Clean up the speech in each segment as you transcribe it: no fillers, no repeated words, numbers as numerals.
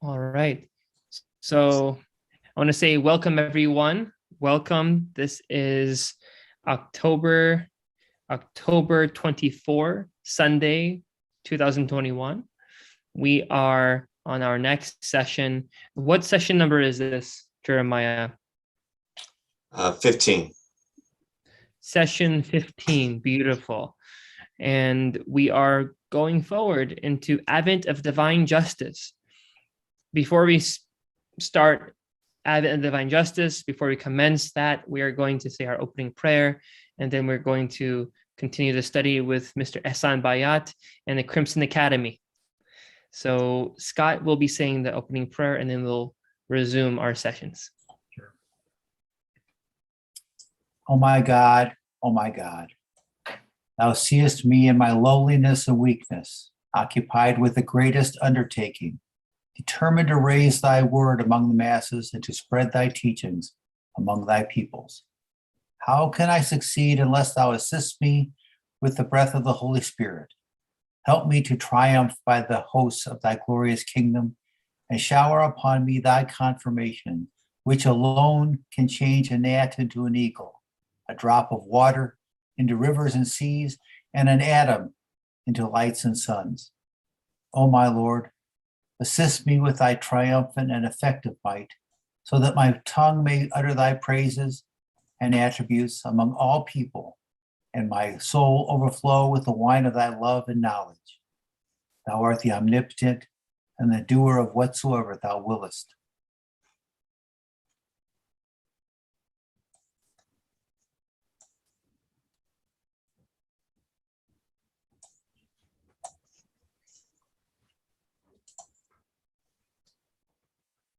All right. So I want to say welcome, everyone. Welcome. This is October 24, Sunday, 2021. We are on our next session. What session number is this, Jeremiah? 15. Session 15. Beautiful. And we are going forward into Advent of Divine Justice. Before we start Advent of Divine Justice, before we commence that, we are going to say our opening prayer, and then we're going to continue the study with Mr. Ehsan Bayat and the Crimson Academy. So Scott will be saying the opening prayer, and then we'll resume our sessions. O my God, thou seest me in my lowliness and weakness, occupied with the greatest undertaking, determined to raise thy word among the masses and to spread thy teachings among thy peoples. How can I succeed unless thou assist me with the breath of the Holy Spirit? Help me to triumph by the hosts of thy glorious kingdom and shower upon me thy confirmation, which alone can change a gnat into an eagle, a drop of water into rivers and seas, and an atom into lights and suns. O my Lord, assist me with thy triumphant and effective might, so that my tongue may utter thy praises and attributes among all people, and my soul overflow with the wine of thy love and knowledge. Thou art the omnipotent and the doer of whatsoever thou willest.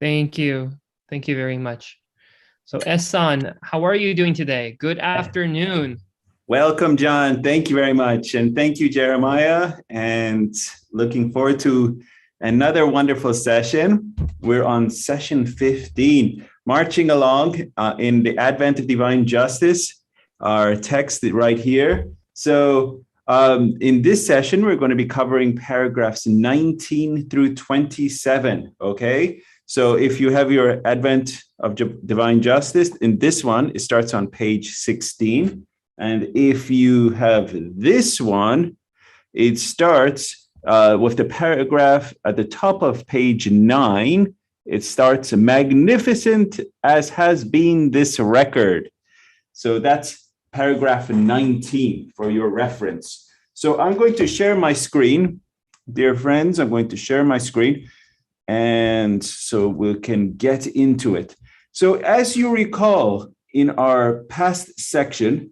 Thank you. Thank you very much. So Ehsan, how are you doing today? Good afternoon. Welcome, John. Thank you very much. And thank you, Jeremiah. And looking forward to another wonderful session. We're on session 15, marching along in the Advent of Divine Justice, our text right here. So in this session, we're going to be covering paragraphs 19 through 27, okay? So if you have your Advent of Divine Justice, in this one, it starts on page 16. And if you have this one, it starts with the paragraph at the top of page 9. It starts, magnificent as has been this record. So that's paragraph 19 for your reference. So I'm going to share my screen, dear friends. I'm going to share my screen. And so we can get into it. So as you recall, in our past section,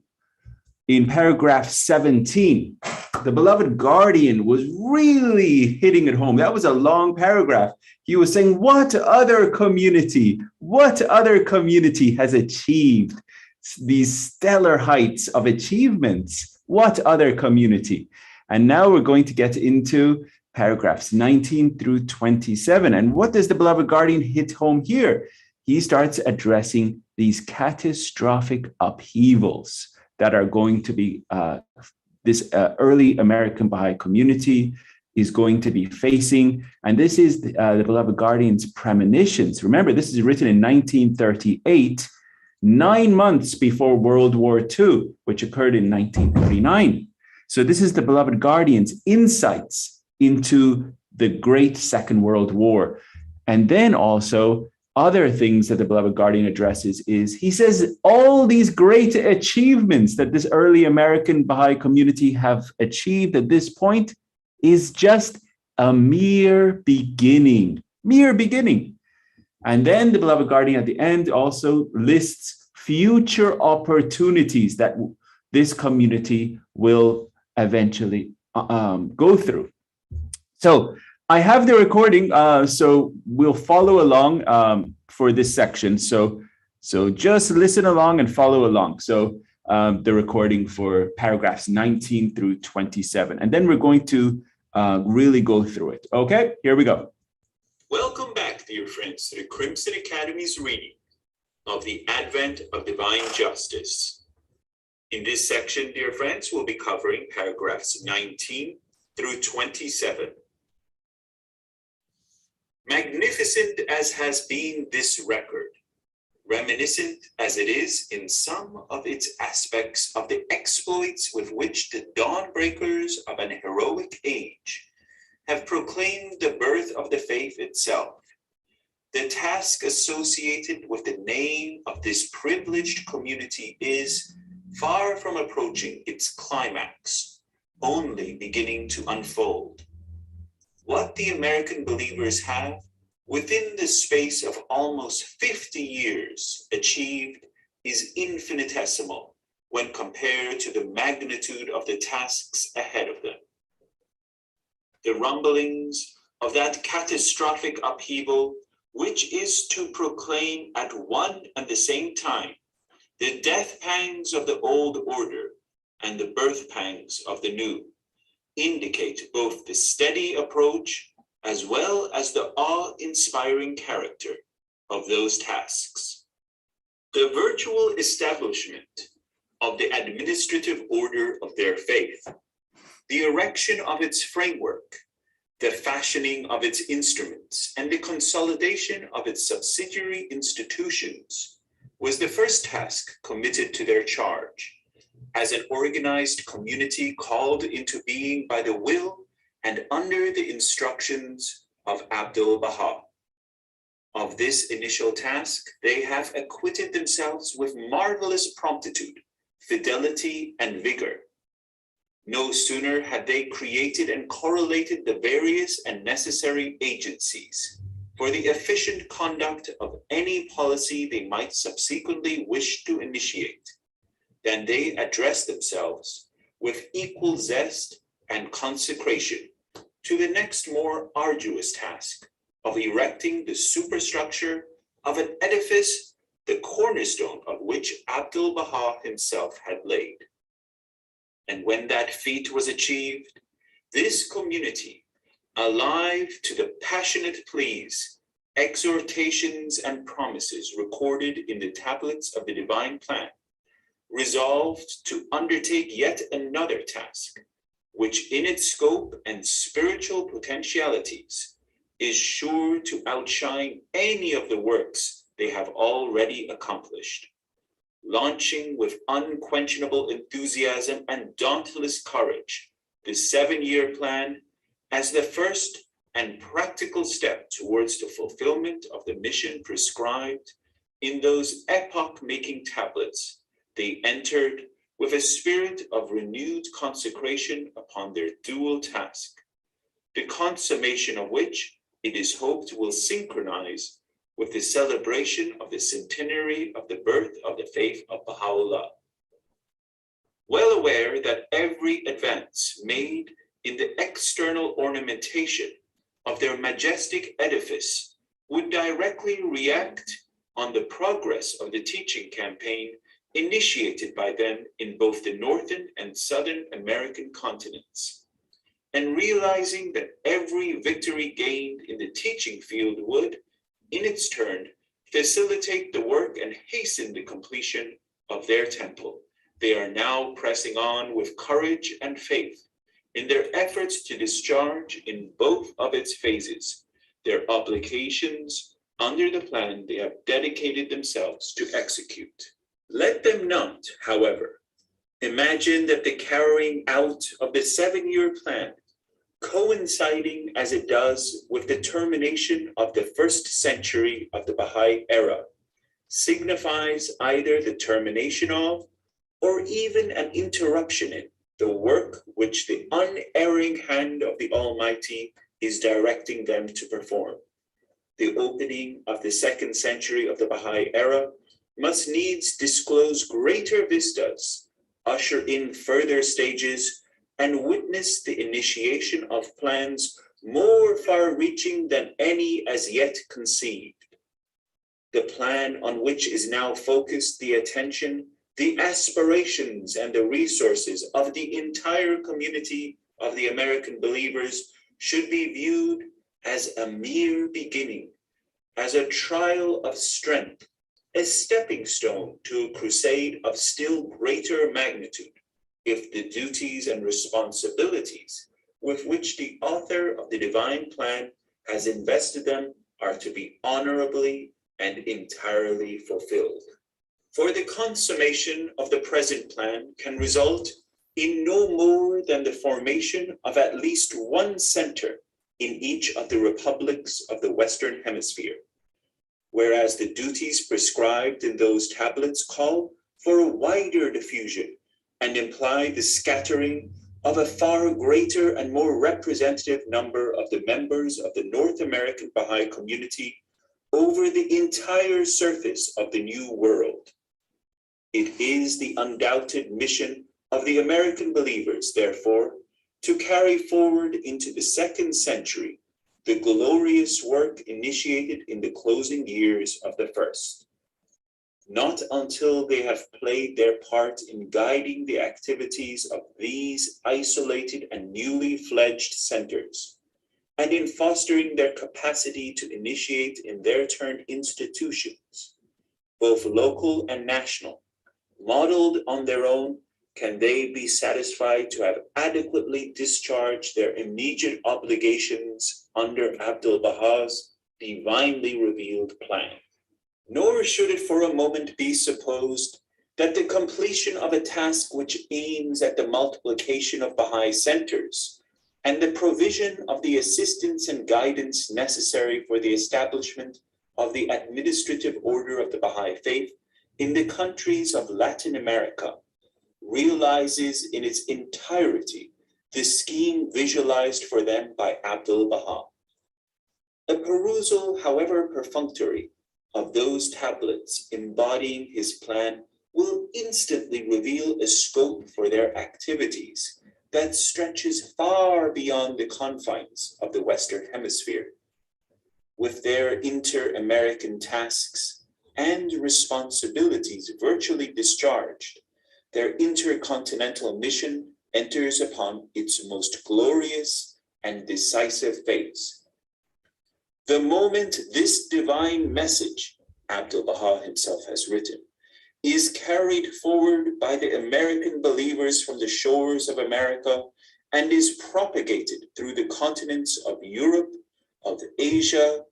in paragraph 17, the beloved guardian was really hitting it home. That was a long paragraph. He was saying, what other community has achieved these stellar heights of achievements? What other community? And now we're going to get into paragraphs 19 through 27. And what does the beloved guardian hit home here? He starts addressing these catastrophic upheavals that are going to be this early American Baha'i community is going to be facing. And this is the beloved guardian's premonitions. Remember, this is written in 1938, 9 months before World War II, which occurred in 1939. So this is the beloved guardian's insights into the great Second World War. And then also other things that the beloved guardian addresses is, he says, all these great achievements that this early American Baha'i community have achieved at this point is just a mere beginning. And then the beloved guardian at the end also lists future opportunities that this community will eventually go through. So I have the recording, so we'll follow along for this section. So just listen along and follow along. So the recording for paragraphs 19 through 27. And then we're going to really go through it. Okay, here we go. Welcome back, dear friends, to the Crimson Academy's reading of the Advent of Divine Justice. In this section, dear friends, we'll be covering paragraphs 19 through 27. Magnificent as has been this record, reminiscent as it is in some of its aspects of the exploits with which the dawnbreakers of an heroic age have proclaimed the birth of the faith itself, the task associated with the name of this privileged community is far from approaching its climax, only beginning to unfold. What the American believers have, within the space of almost 50 years, achieved is infinitesimal when compared to the magnitude of the tasks ahead of them. The rumblings of that catastrophic upheaval, which is to proclaim at one and the same time the death pangs of the old order and the birth pangs of the new, indicate both the steady approach as well as the awe-inspiring character of those tasks. The virtual establishment of the administrative order of their faith, the erection of its framework, the fashioning of its instruments, and the consolidation of its subsidiary institutions was the first task committed to their charge, as an organized community called into being by the will and under the instructions of Abdu'l-Bahá. Of this initial task, they have acquitted themselves with marvelous promptitude, fidelity, and vigor. No sooner had they created and correlated the various and necessary agencies for the efficient conduct of any policy they might subsequently wish to initiate, than they addressed themselves with equal zest and consecration to the next more arduous task of erecting the superstructure of an edifice, the cornerstone of which Abdu'l-Bahá himself had laid. And when that feat was achieved, this community, alive to the passionate pleas, exhortations, and promises recorded in the tablets of the divine plan, resolved to undertake yet another task, which in its scope and spiritual potentialities is sure to outshine any of the works they have already accomplished, launching with unquenchable enthusiasm and dauntless courage the 7-year plan as the first and practical step towards the fulfillment of the mission prescribed in those epoch-making tablets. They entered with a spirit of renewed consecration upon their dual task, the consummation of which it is hoped will synchronize with the celebration of the centenary of the birth of the faith of Baha'u'llah. Well aware that every advance made in the external ornamentation of their majestic edifice would directly react on the progress of the teaching campaign initiated by them in both the Northern and Southern American continents, and realizing that every victory gained in the teaching field would, in its turn, facilitate the work and hasten the completion of their temple, they are now pressing on with courage and faith in their efforts to discharge in both of its phases their obligations under the plan they have dedicated themselves to execute. Let them not, however, imagine that the carrying out of the 7-year plan, coinciding as it does with the termination of the 1st century of the Baha'i era, signifies either the termination of or even an interruption in the work which the unerring hand of the Almighty is directing them to perform. The opening of the 2nd century of the Baha'i era must needs disclose greater vistas, usher in further stages, and witness the initiation of plans more far-reaching than any as yet conceived. The plan on which is now focused the attention, the aspirations, and the resources of the entire community of the American believers should be viewed as a mere beginning, as a trial of strength, a stepping stone to a crusade of still greater magnitude, if the duties and responsibilities with which the author of the divine plan has invested them are to be honorably and entirely fulfilled. For the consummation of the present plan can result in no more than the formation of at least one center in each of the republics of the Western Hemisphere, whereas the duties prescribed in those tablets call for a wider diffusion and imply the scattering of a far greater and more representative number of the members of the North American Baha'i community over the entire surface of the New World. It is the undoubted mission of the American believers, therefore, to carry forward into the second century the glorious work initiated in the closing years of the first. Not until they have played their part in guiding the activities of these isolated and newly fledged centers, and in fostering their capacity to initiate in their turn institutions, both local and national, modeled on their own, can they be satisfied to have adequately discharged their immediate obligations under Abdu'l-Baha's divinely revealed plan. Nor should it for a moment be supposed that the completion of a task which aims at the multiplication of Baha'i centers and the provision of the assistance and guidance necessary for the establishment of the administrative order of the Baha'i faith in the countries of Latin America realizes in its entirety the scheme visualized for them by Abdu'l-Baha. A perusal, however perfunctory, of those tablets embodying his plan will instantly reveal a scope for their activities that stretches far beyond the confines of the Western Hemisphere. With their inter-American tasks and responsibilities virtually discharged, their intercontinental mission enters upon its most glorious and decisive phase. The moment this divine message, Abdu'l-Baha himself has written, is carried forward by the American believers from the shores of America and is propagated through the continents of Europe, of Asia,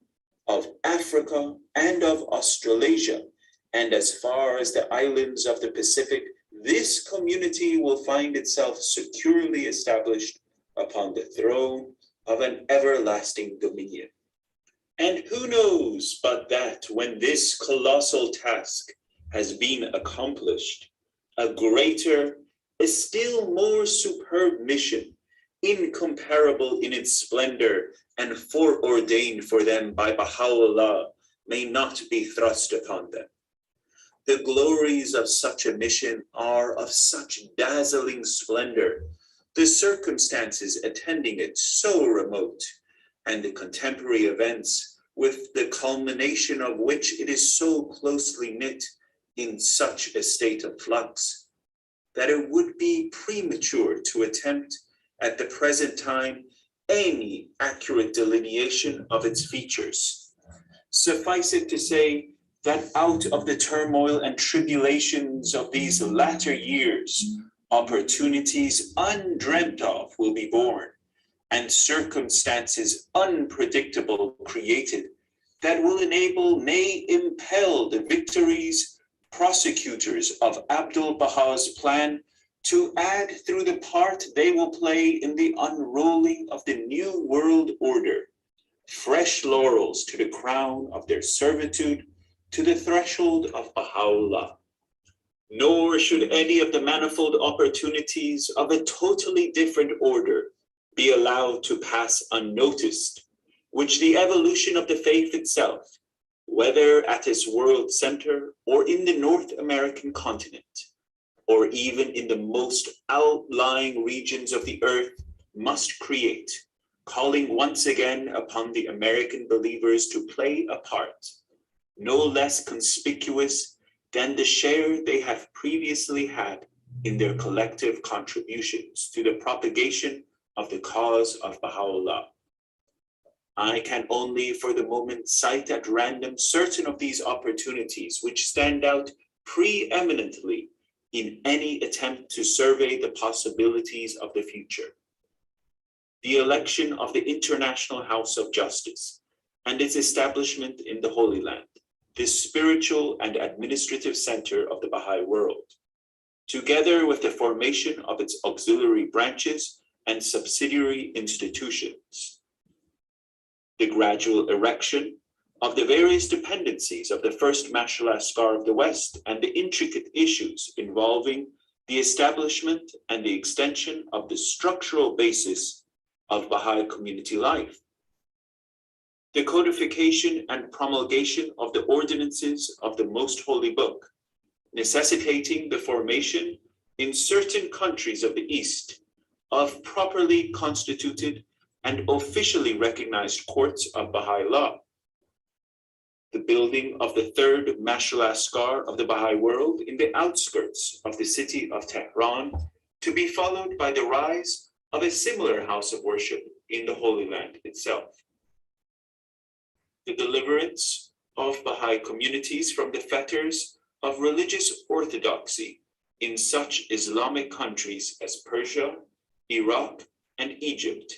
of Africa, and of Australasia, and as far as the islands of the Pacific, this community will find itself securely established upon the throne of an everlasting dominion. And who knows but that when this colossal task has been accomplished, a greater, a still more superb mission, incomparable in its splendor and foreordained for them by Baha'u'llah, may not be thrust upon them. The glories of such a mission are of such dazzling splendor, the circumstances attending it so remote, and the contemporary events with the culmination of which it is so closely knit in such a state of flux, that it would be premature to attempt at the present time any accurate delineation of its features. Suffice it to say that out of the turmoil and tribulations of these latter years, opportunities undreamt of will be born, and circumstances unpredictable created that will enable, nay, impel the victories prosecutors of Abdu'l-Baha's plan to add through the part they will play in the unrolling of the new world order, fresh laurels to the crown of their servitude to the threshold of Baha'u'llah. Nor should any of the manifold opportunities of a totally different order be allowed to pass unnoticed, which the evolution of the faith itself, whether at its world center or in the North American continent, or even in the most outlying regions of the earth, must create, calling once again upon the American believers to play a part, no less conspicuous than the share they have previously had in their collective contributions to the propagation of the cause of Baha'u'llah. I can only for the moment cite at random certain of these opportunities which stand out preeminently in any attempt to survey the possibilities of the future. the election of the International House of Justice, and its establishment in the Holy Land, this spiritual and administrative center of the Baha'i world, together with the formation of its auxiliary branches and subsidiary institutions, the gradual erection of the various dependencies of the first Mashal Askar of the West, and the intricate issues involving the establishment and the extension of the structural basis of Baha'i community life, the codification and promulgation of the ordinances of the Most Holy Book, necessitating the formation in certain countries of the East of properly constituted and officially recognized courts of Baha'i law, the building of the third Mashal Askar of the Baha'i world in the outskirts of the city of Tehran, to be followed by the rise of a similar house of worship in the Holy Land itself. The deliverance of Baha'i communities from the fetters of religious orthodoxy in such Islamic countries as Persia, Iraq, and Egypt,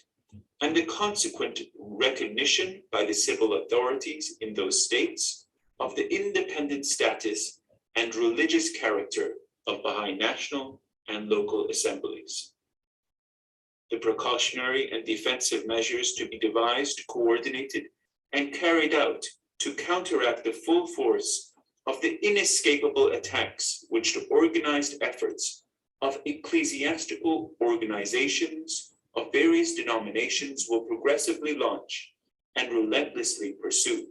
and the consequent recognition by the civil authorities in those states of the independent status and religious character of Baha'i national and local assemblies. The precautionary and defensive measures to be devised, coordinated, and carried out to counteract the full force of the inescapable attacks which the organized efforts of ecclesiastical organizations of various denominations will progressively launch and relentlessly pursue.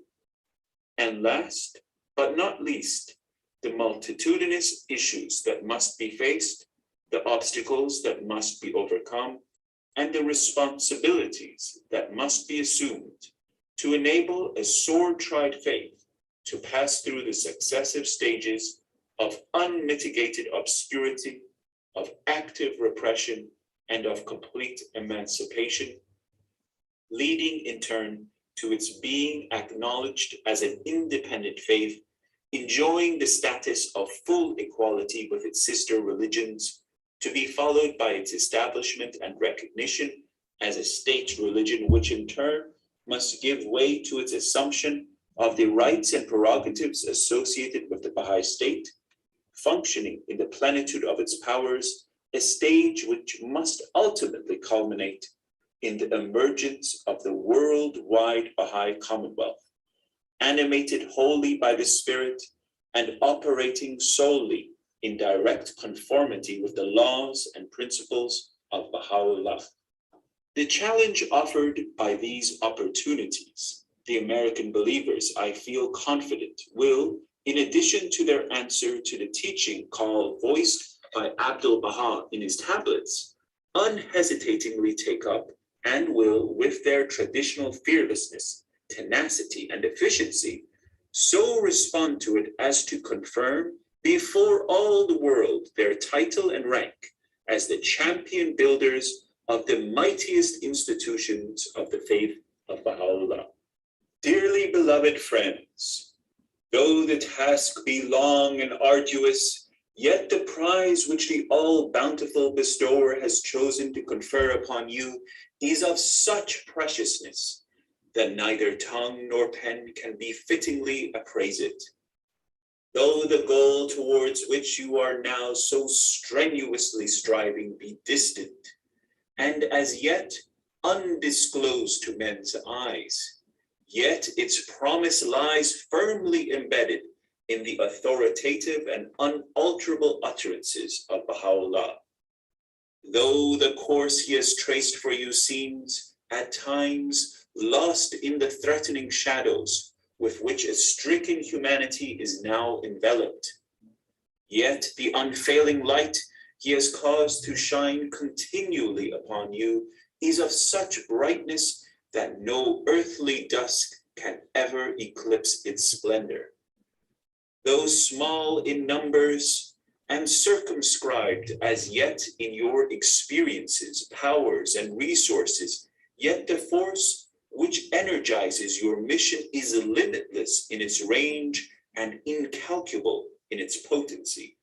And last but not least, the multitudinous issues that must be faced, the obstacles that must be overcome, and the responsibilities that must be assumed to enable a sword-tried faith to pass through the successive stages of unmitigated obscurity, of active repression, and of complete emancipation, leading in turn to its being acknowledged as an independent faith, enjoying the status of full equality with its sister religions, to be followed by its establishment and recognition as a state religion, which in turn must give way to its assumption of the rights and prerogatives associated with the Baha'i state, functioning in the plenitude of its powers, a stage which must ultimately culminate in the emergence of the worldwide Baha'i Commonwealth, animated wholly by the Spirit and operating solely in direct conformity with the laws and principles of Baha'u'llah. The challenge offered by these opportunities, the American believers, I feel confident, will, in addition to their answer to the teaching call voiced by Abdul Baha in his tablets, unhesitatingly take up and will, with their traditional fearlessness, tenacity, and efficiency, so respond to it as to confirm before all the world their title and rank as the champion builders of the mightiest institutions of the faith of Baha'u'llah. Dearly beloved friends, though the task be long and arduous, yet the prize which the all-bountiful bestower has chosen to confer upon you is of such preciousness that neither tongue nor pen can be fittingly appraise it. Though the goal towards which you are now so strenuously striving be distant, and as yet undisclosed to men's eyes, yet its promise lies firmly embedded in the authoritative and unalterable utterances of Baha'u'llah. Though the course he has traced for you seems, at times, lost in the threatening shadows with which a stricken humanity is now enveloped, yet the unfailing light he has caused to shine continually upon you is of such brightness that no earthly dusk can ever eclipse its splendor. Though small in numbers and circumscribed as yet in your experiences, powers, and resources, yet the force which energizes your mission is limitless in its range and incalculable in its potency.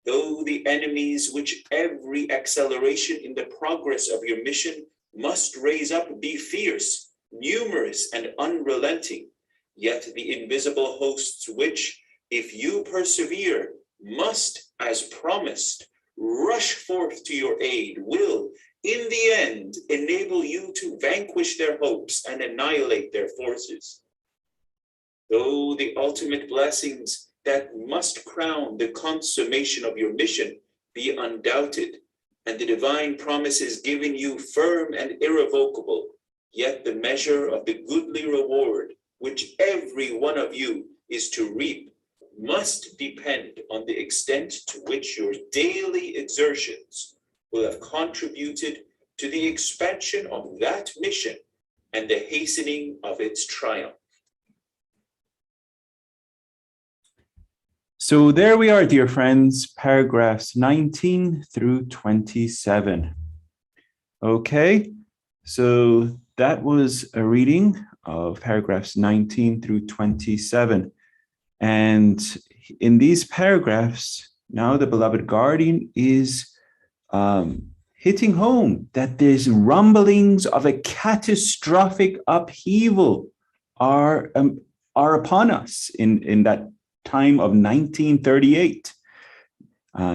Though the enemies which every acceleration in the progress of your mission must raise up, be fierce, numerous, and unrelenting. Yet the invisible hosts which, if you persevere, must, as promised, rush forth to your aid, will, in the end, enable you to vanquish their hopes and annihilate their forces. Though the ultimate blessings that must crown the consummation of your mission be undoubted, and the divine promises given you firm and irrevocable, yet the measure of the goodly reward which every one of you is to reap must depend on the extent to which your daily exertions will have contributed to the expansion of that mission and the hastening of its triumph. So there we are, dear friends, paragraphs 19 through 27. Okay, so that was a reading of paragraphs 19 through 27. And in these paragraphs, now the beloved guardian is hitting home that there's rumblings of a catastrophic upheaval are upon us in that time of 1938.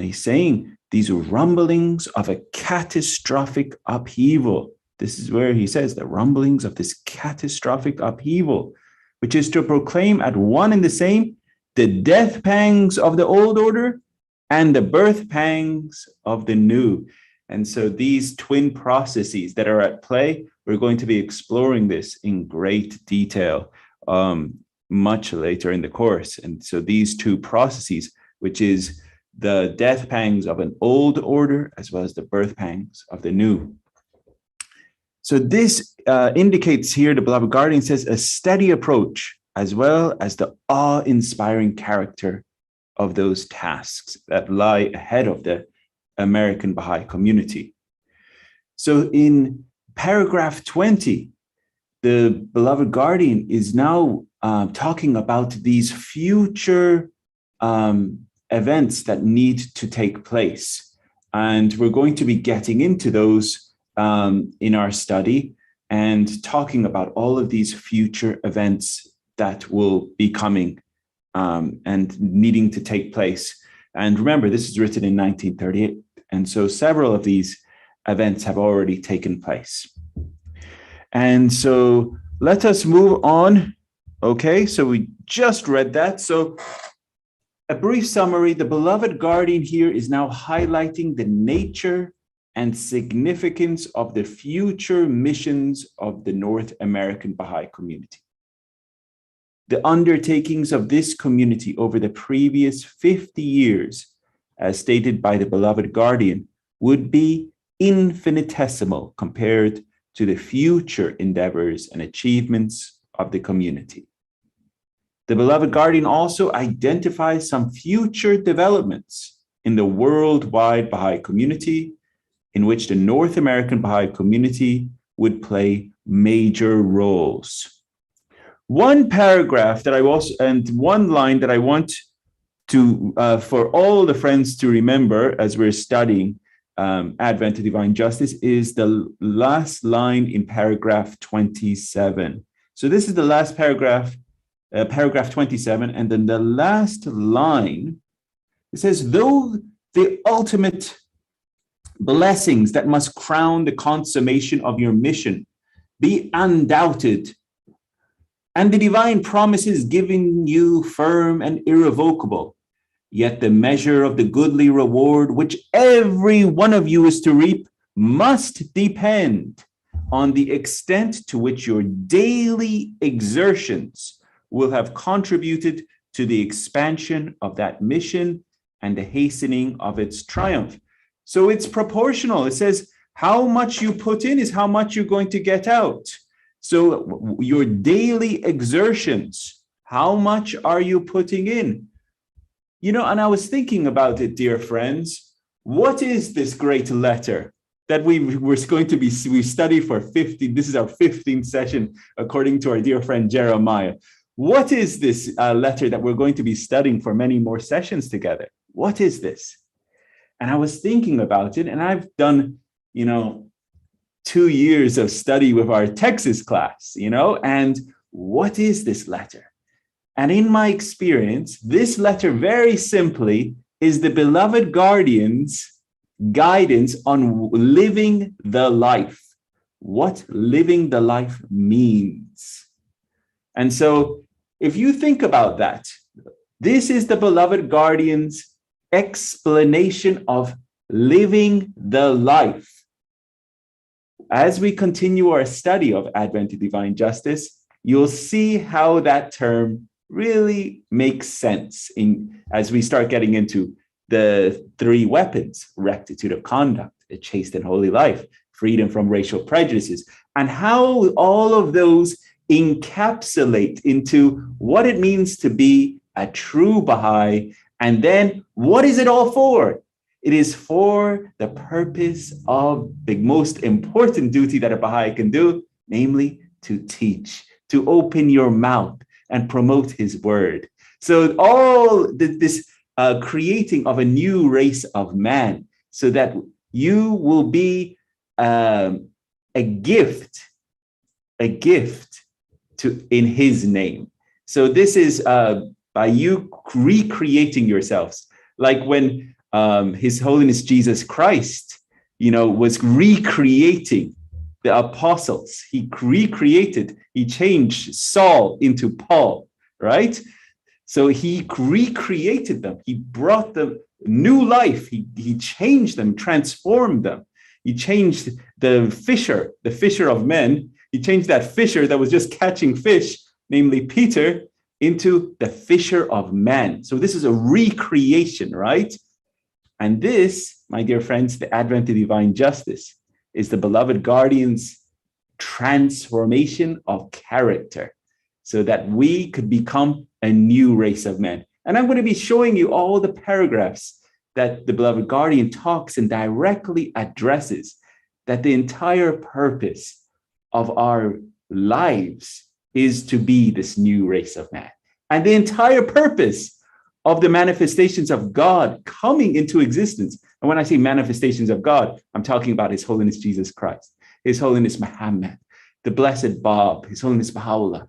He's saying these rumblings of a catastrophic upheaval. This is where he says the rumblings of this catastrophic upheaval, which is to proclaim at one and the same the death pangs of the old order and the birth pangs of the new. And so these twin processes that are at play, we're going to be exploring this in great detail much later in the course. And so these two processes, which is the death pangs of an old order as well as the birth pangs of the new. So this indicates here, the beloved guardian says, a steady approach as well as the awe-inspiring character of those tasks that lie ahead of the American Baha'i community. So in paragraph 20, the beloved guardian is now talking about these future events that need to take place. And we're going to be getting into those in our study and talking about all of these future events that will be coming and needing to take place. And remember, this is written in 1938. And so several of these events have already taken place. And so let us move on. Okay, so we just read that. So a brief summary, the beloved guardian here is now highlighting the nature and significance of the future missions of the North American Baha'i community. The undertakings of this community over the previous 50 years, as stated by the beloved guardian, would be infinitesimal compared to the future endeavors and achievements of the community. The beloved guardian also identifies some future developments in the worldwide Baha'i community in which the North American Baha'i community would play major roles. One paragraph that and one line that I want to, for all the friends to remember as we're studying Advent to Divine Justice is the last line in paragraph 27. So this is the last paragraph, paragraph 27, and then the last line, it says, though the ultimate blessings that must crown the consummation of your mission be undoubted, and the divine promises given you firm and irrevocable, yet the measure of the goodly reward which every one of you is to reap must depend on the extent to which your daily exertions will have contributed to the expansion of that mission and the hastening of its triumph. So it's proportional. It says how much you put in is how much you're going to get out. So your daily exertions, how much are you putting in? You know, and I was thinking about it, dear friends. What is this great letter that we're going to be, we study for 15, this is our 15th session, according to our dear friend Jeremiah. What is this letter that we're going to be studying for many more sessions together? What is this? And I was thinking about it, and I've done, you know, 2 years of study with our Texas class, and what is this letter? And in my experience, this letter very simply is the beloved guardian's guidance on living the life, what living the life means. And so if you think about that, this is the beloved guardian's explanation of living the life. As we continue our study of Advent to Divine Justice, you'll see how that term really makes sense as we start getting into the 3 weapons: rectitude of conduct, a chaste and holy life, freedom from racial prejudices, and how all of those encapsulate into what it means to be a true Baha'i. And then what is it all for? It is for the purpose of the most important duty that a Baha'i can do, namely to teach, to open your mouth and promote his word. So all this creating of a new race of man, so that you will be a gift in his name. So this is by you recreating yourselves, like when His Holiness Jesus Christ, was recreating the apostles. He changed Saul into Paul, right? So he recreated them. He brought them new life. He changed them, transformed them. He changed the fisher of men. He changed that fisher that was just catching fish, namely Peter, into the fisher of men. So this is a recreation, right? And this, my dear friends, the Advent to Divine Justice, is the beloved guardian's transformation of character, so that we could become a new race of men. And I'm going to be showing you all the paragraphs that the beloved guardian talks and directly addresses that the entire purpose of our lives is to be this new race of man. And the entire purpose of the manifestations of God coming into existence. And when I say manifestations of God, I'm talking about His Holiness Jesus Christ, His Holiness Muhammad, the Blessed Bab, His Holiness Baha'u'llah,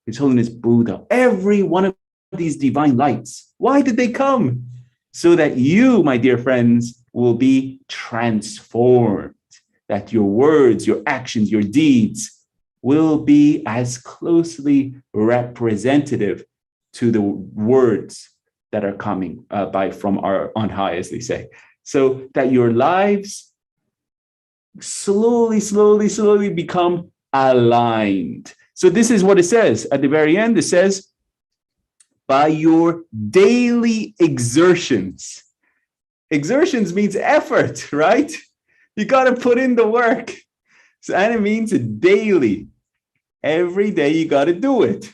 His Holiness Buddha, every one of these divine lights. Why did they come? So that you, my dear friends, will be transformed, that your words, your actions, your deeds will be as closely representative to the words that are coming from our on high, as they say. So that your lives slowly become aligned. So this is what it says at the very end. It says, by your daily exertions. Exertions means effort, right? You got to put in the work. So, and it means daily. Every day you got to do it.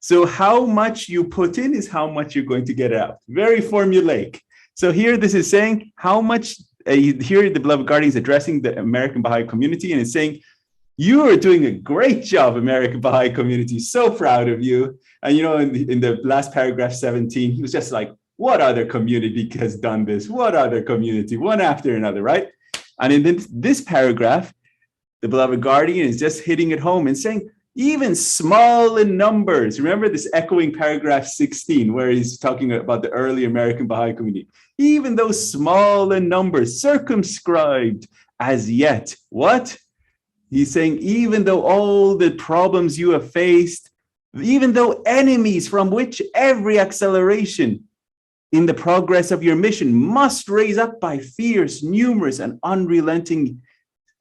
So how much you put in is how much you're going to get out. Very formulaic. So here this is saying how much, here the beloved guardian is addressing the American Baha'i community, and it's saying, you are doing a great job, American Baha'i community. So proud of you. And in the last paragraph 17, he was just like, what other community has done this? What other community? One after another, right? And in this paragraph, the beloved guardian is just hitting it home and saying, even small in numbers. Remember this echoing paragraph 16, where he's talking about the early American Baha'i community. Even those small in numbers, circumscribed as yet. What? He's saying, even though all the problems you have faced, even though enemies from which every acceleration in the progress of your mission must raise up by fierce, numerous, and unrelenting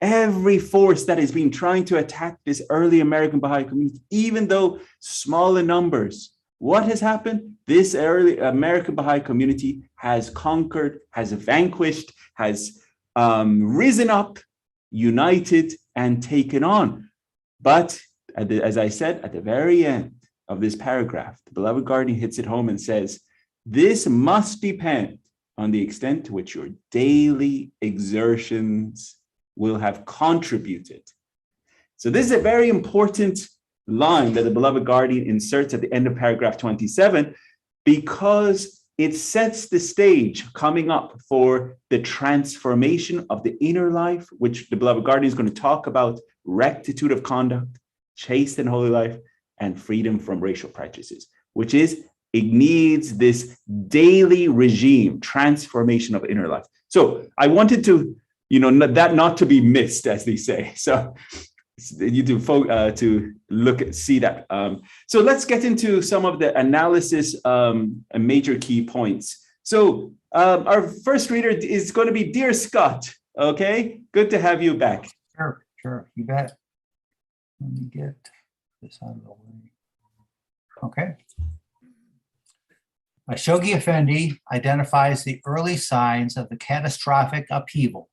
every force that has been trying to attack this early American Baha'i community, even though small in numbers, what has happened? This early American Baha'i community has conquered, has vanquished, has risen up, united, and taken on. But as I said, at the very end of this paragraph, the beloved guardian hits it home and says, this must depend on the extent to which your daily exertions will have contributed. So this is a very important line that the beloved guardian inserts at the end of paragraph 27, because it sets the stage coming up for the transformation of the inner life, which the beloved guardian is going to talk about: rectitude of conduct, chaste and holy life, and freedom from racial prejudices, which is, it needs this daily regime transformation of inner life. So I wanted to, that not to be missed, as they say. So you to look at, see that. So let's get into some of the analysis and major key points. So our first reader is going to be Dear Scott. Okay, good to have you back. Sure, you bet. Let me get this out of the way. Okay. Shoghi Effendi identifies the early signs of the catastrophic upheaval,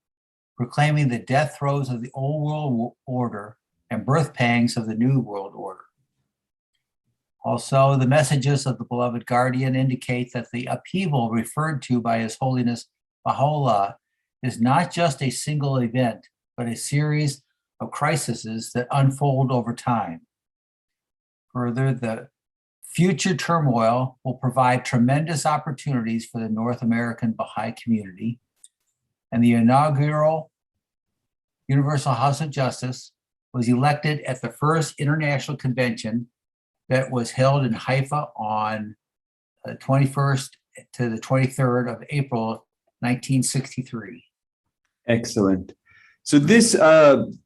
proclaiming the death throes of the old world order and birth pangs of the new world order. Also, the messages of the beloved guardian indicate that the upheaval referred to by His Holiness Baha'u'llah is not just a single event, but a series of crises that unfold over time. Further, the future turmoil will provide tremendous opportunities for the North American Baha'i community, and the inaugural Universal House of Justice was elected at the first international convention that was held in Haifa on the 21st to the 23rd of April, 1963. Excellent. So this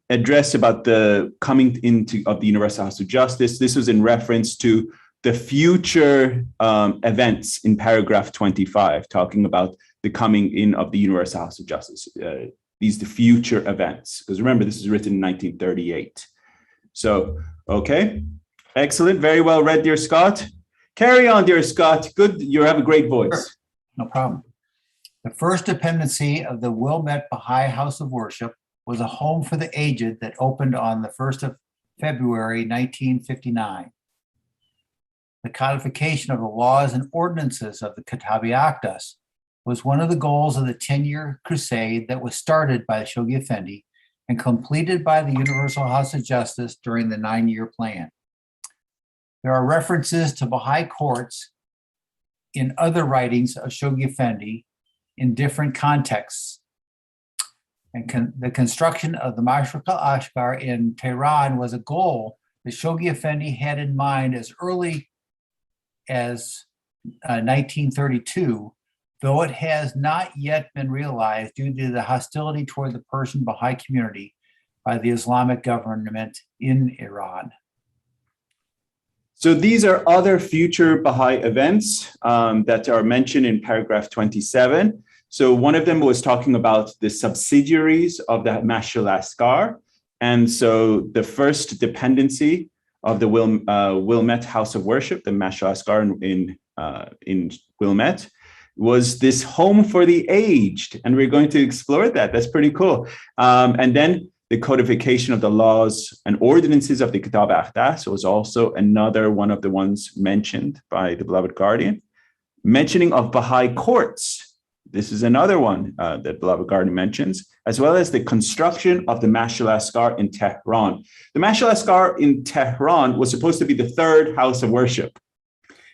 address about the coming into of the Universal House of Justice, this was in reference to the future events in paragraph 25, talking about the coming in of the Universal House of Justice. These are the future events, because remember, this is written in 1938. So, okay, excellent, very well read, dear Scott. Carry on, dear Scott. Good, you have a great voice. Sure. No problem. The first dependency of the Wilmette Baha'i House of Worship was a home for the aged that opened on the 1st of February, 1959. The codification of the laws and ordinances of the Kitabi Aqdas was one of the goals of the 10-year crusade that was started by Shoghi Effendi and completed by the Universal House of Justice during the 9-year plan. There are references to Baha'i courts in other writings of Shoghi Effendi in different contexts. And the construction of the Mashriq al-Ashqar in Tehran was a goal that Shoghi Effendi had in mind as early as 1932, though it has not yet been realized due to the hostility toward the Persian Baha'i community by the Islamic government in Iran. So these are other future Baha'i events that are mentioned in paragraph 27. So one of them was talking about the subsidiaries of the Mashal Askar. And so the first dependency of the Wilmette House of Worship, the Mashal Askar in Wilmette, was this home for the aged. And we're going to explore that. That's pretty cool. And then the codification of the laws and ordinances of the Kitab Aqdas was also another one of the ones mentioned by the beloved guardian. Mentioning of Baha'i courts. This is another one that beloved guardian mentions, as well as the construction of the Mashal Askar in Tehran. The Mashal Askar in Tehran was supposed to be the third house of worship.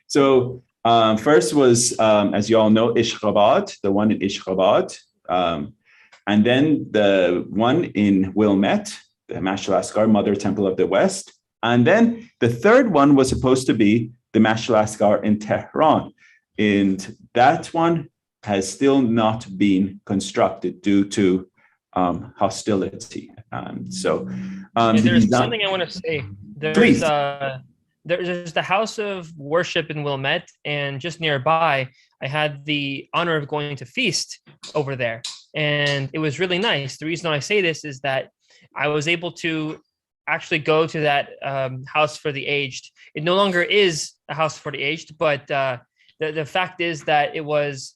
So first was, as you all know, Ishqabad, the one in Ishqabad. And then the one in Wilmette, the Mashal Askar, Mother Temple of the West. And then the third one was supposed to be the Mashal Askar in Tehran. And that one has still not been constructed due to hostility. There's something I want to say. There's the House of Worship in Wilmette, and just nearby, I had the honor of going to feast over there, and it was really nice. The reason I say this is that I was able to actually go to that house for the aged. It no longer is a house for the aged, but the fact is that it was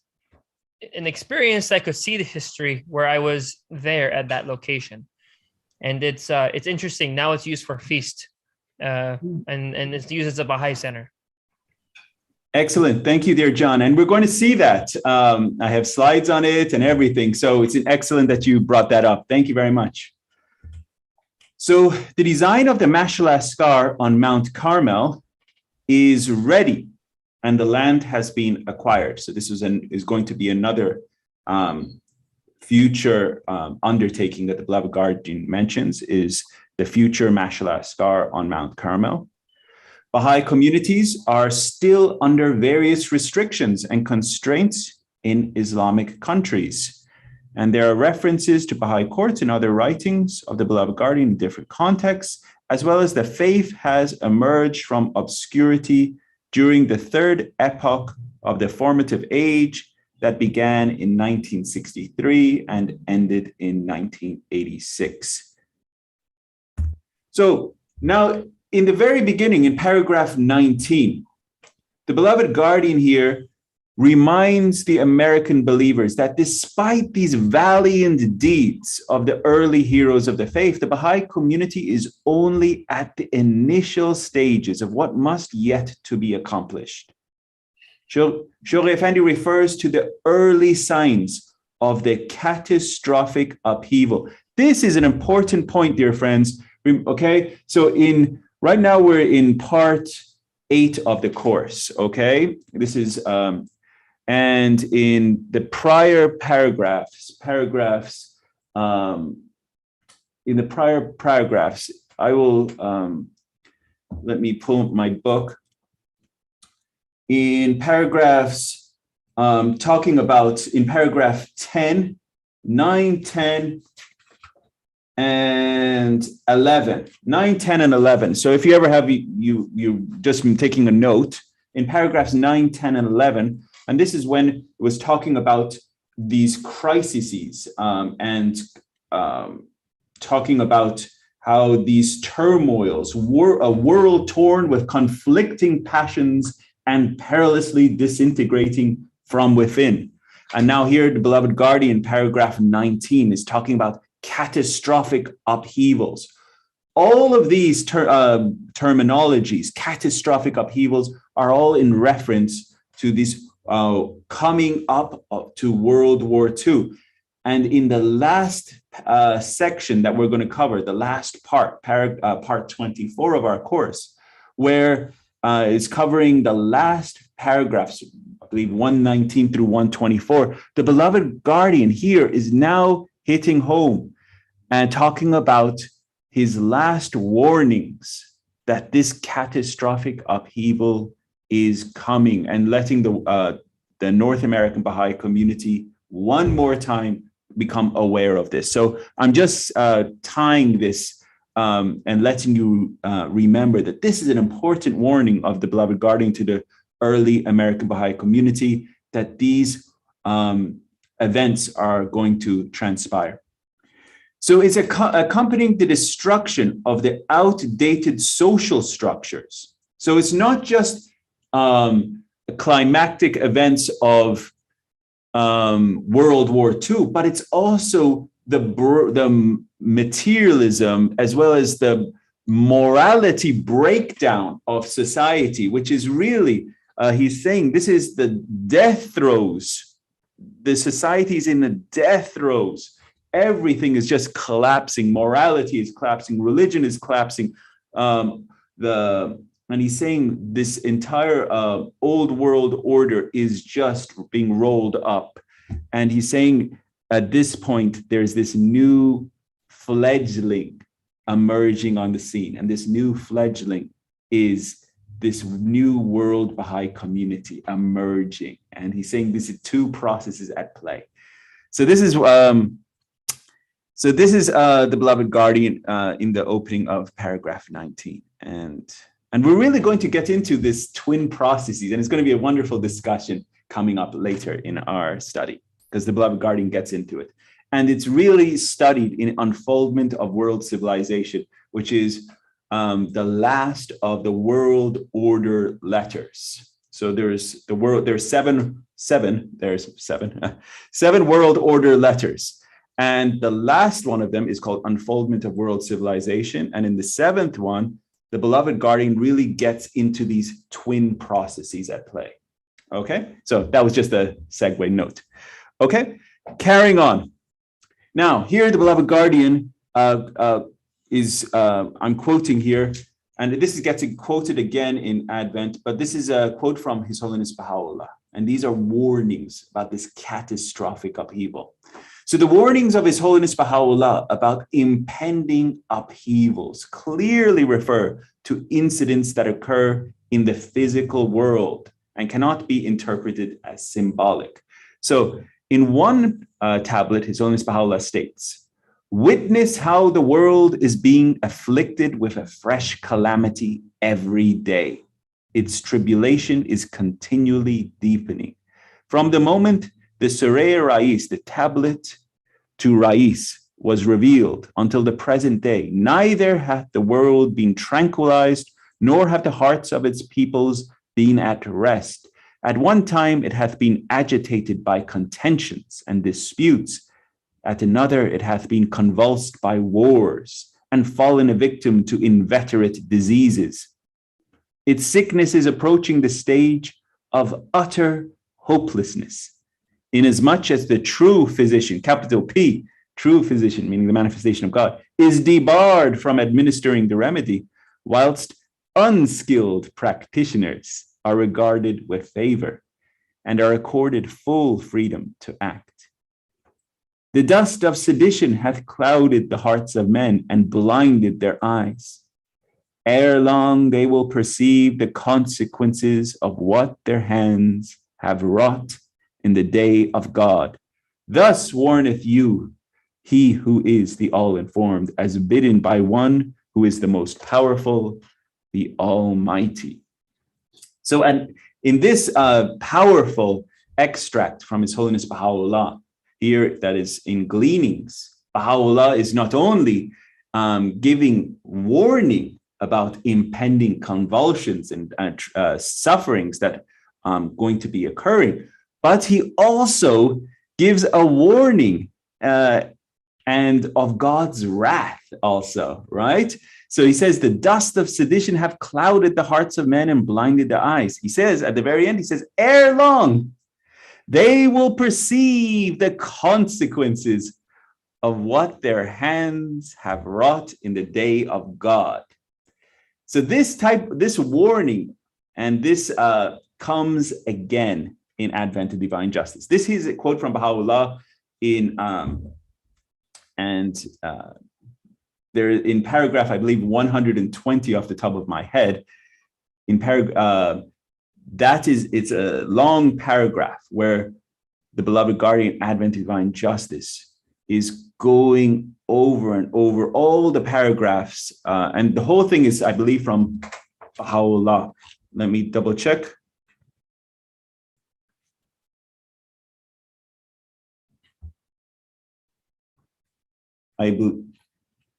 an experience. I could see the history where I was there at that location, and it's interesting. Now it's used for feast, and it's used as a Baha'i center. Excellent. Thank you, dear John. And we're going to see that. I have slides on it and everything. So it's excellent that you brought that up. Thank you very much. So the design of the Mashal Askar on Mount Carmel is ready and the land has been acquired. So this is going to be another future undertaking that the beloved guardian mentions, is the future Mashal Asghar on Mount Carmel. Baha'i communities are still under various restrictions and constraints in Islamic countries. And there are references to Baha'i courts and other writings of the beloved guardian in different contexts, as well as the faith has emerged from obscurity during the third epoch of the formative age that began in 1963 and ended in 1986. So now, in the very beginning, in paragraph 19, the beloved guardian here reminds the American believers that despite these valiant deeds of the early heroes of the faith, the Baha'i community is only at the initial stages of what must yet to be accomplished. Shoghi Effendi refers to the early signs of the catastrophic upheaval. This is an important point, dear friends. Okay, so right now we're in part 8 of the course. Okay, this is and in the prior paragraphs, I will let me pull up my book. In paragraphs talking about in paragraph 10, 9, 10, and 11, 9, 10, and 11. So if you ever have you just been taking a note in paragraphs 9, 10, and 11, and this is when it was talking about these crises and talking about how these turmoils were a world torn with conflicting passions and perilously disintegrating from within. And now here, the beloved guardian, paragraph 19, is talking about catastrophic upheavals. All of these terminologies, catastrophic upheavals, are all in reference to this coming up to World War II. And in the last section that we're going to cover, the last part, part 24 of our course, where is covering the last paragraphs, I believe 119 through 124, the beloved guardian here is now hitting home and talking about his last warnings that this catastrophic upheaval is coming, and letting the North American Baha'i community one more time become aware of this. So I'm just tying this and letting you remember that this is an important warning of the beloved guardian to the early American Baha'i community, that these events are going to transpire. So it's accompanying the destruction of the outdated social structures. So it's not just climactic events of World War II, but it's also the materialism as well as the morality breakdown of society, which is really, he's saying this is the death throes. The society is in the death throes. Everything is just collapsing. Morality is collapsing. Religion is collapsing. And he's saying this entire old world order is just being rolled up. And he's saying at this point, there's this new fledgling emerging on the scene. And this new fledgling is this new world Baha'i community emerging. And he's saying this is 2 processes at play. So this is the beloved guardian in the opening of paragraph 19. And we're really going to get into this twin processes, and it's going to be a wonderful discussion coming up later in our study, because the beloved guardian gets into it. And it's really studied in Unfoldment of World Civilization, which is the last of the world order letters. So there's seven world order letters. And the last one of them is called Unfoldment of World Civilization. And in the 7th one, the beloved guardian really gets into these twin processes at play. Okay, so that was just a segue note. Okay, carrying on. Now, here the beloved guardian is, I'm quoting here, And this gets quoted again in Advent, but this is a quote from His Holiness Baha'u'llah. And these are warnings about this catastrophic upheaval. So the warnings of His Holiness Baha'u'llah about impending upheavals clearly refer to incidents that occur in the physical world and cannot be interpreted as symbolic. So in one tablet, His Holiness Baha'u'llah states, "Witness how the world is being afflicted with a fresh calamity every day. Its tribulation is continually deepening. From the moment the Surah Rais, the tablet to Rais, was revealed until the present day, neither hath the world been tranquilized, nor have the hearts of its peoples been at rest. At one time it hath been agitated by contentions and disputes. At another it hath been convulsed by wars and fallen a victim to inveterate diseases. Its sickness is approaching the stage of utter hopelessness, inasmuch as the true physician, capital P, true physician, meaning the manifestation of God, is debarred from administering the remedy, whilst unskilled practitioners are regarded with favor and are accorded full freedom to act. The dust of sedition hath clouded the hearts of men and blinded their eyes. Ere long they will perceive the consequences of what their hands have wrought in the day of God. Thus warneth you He who is the all-informed, as bidden by one who is the most powerful, the Almighty." So, and in this powerful extract from His Holiness Baha'u'llah, here that is in Gleanings, Baha'u'llah is not only giving warning about impending convulsions and sufferings that are going to be occurring, but he also gives a warning and of God's wrath also, right? So he says, the dust of sedition have clouded the hearts of men and blinded their eyes. He says at the very end, he says, ere long, they will perceive the consequences of what their hands have wrought in the day of God. So this warning, and this comes again in Advent of Divine Justice. This is a quote from Baha'u'llah there in paragraph, I believe 120 off the top of my head. In it's a long paragraph where the beloved guardian Advent of Divine Justice is going over and over all the paragraphs, and the whole thing is, I believe, from Baha'u'llah. Let me double check.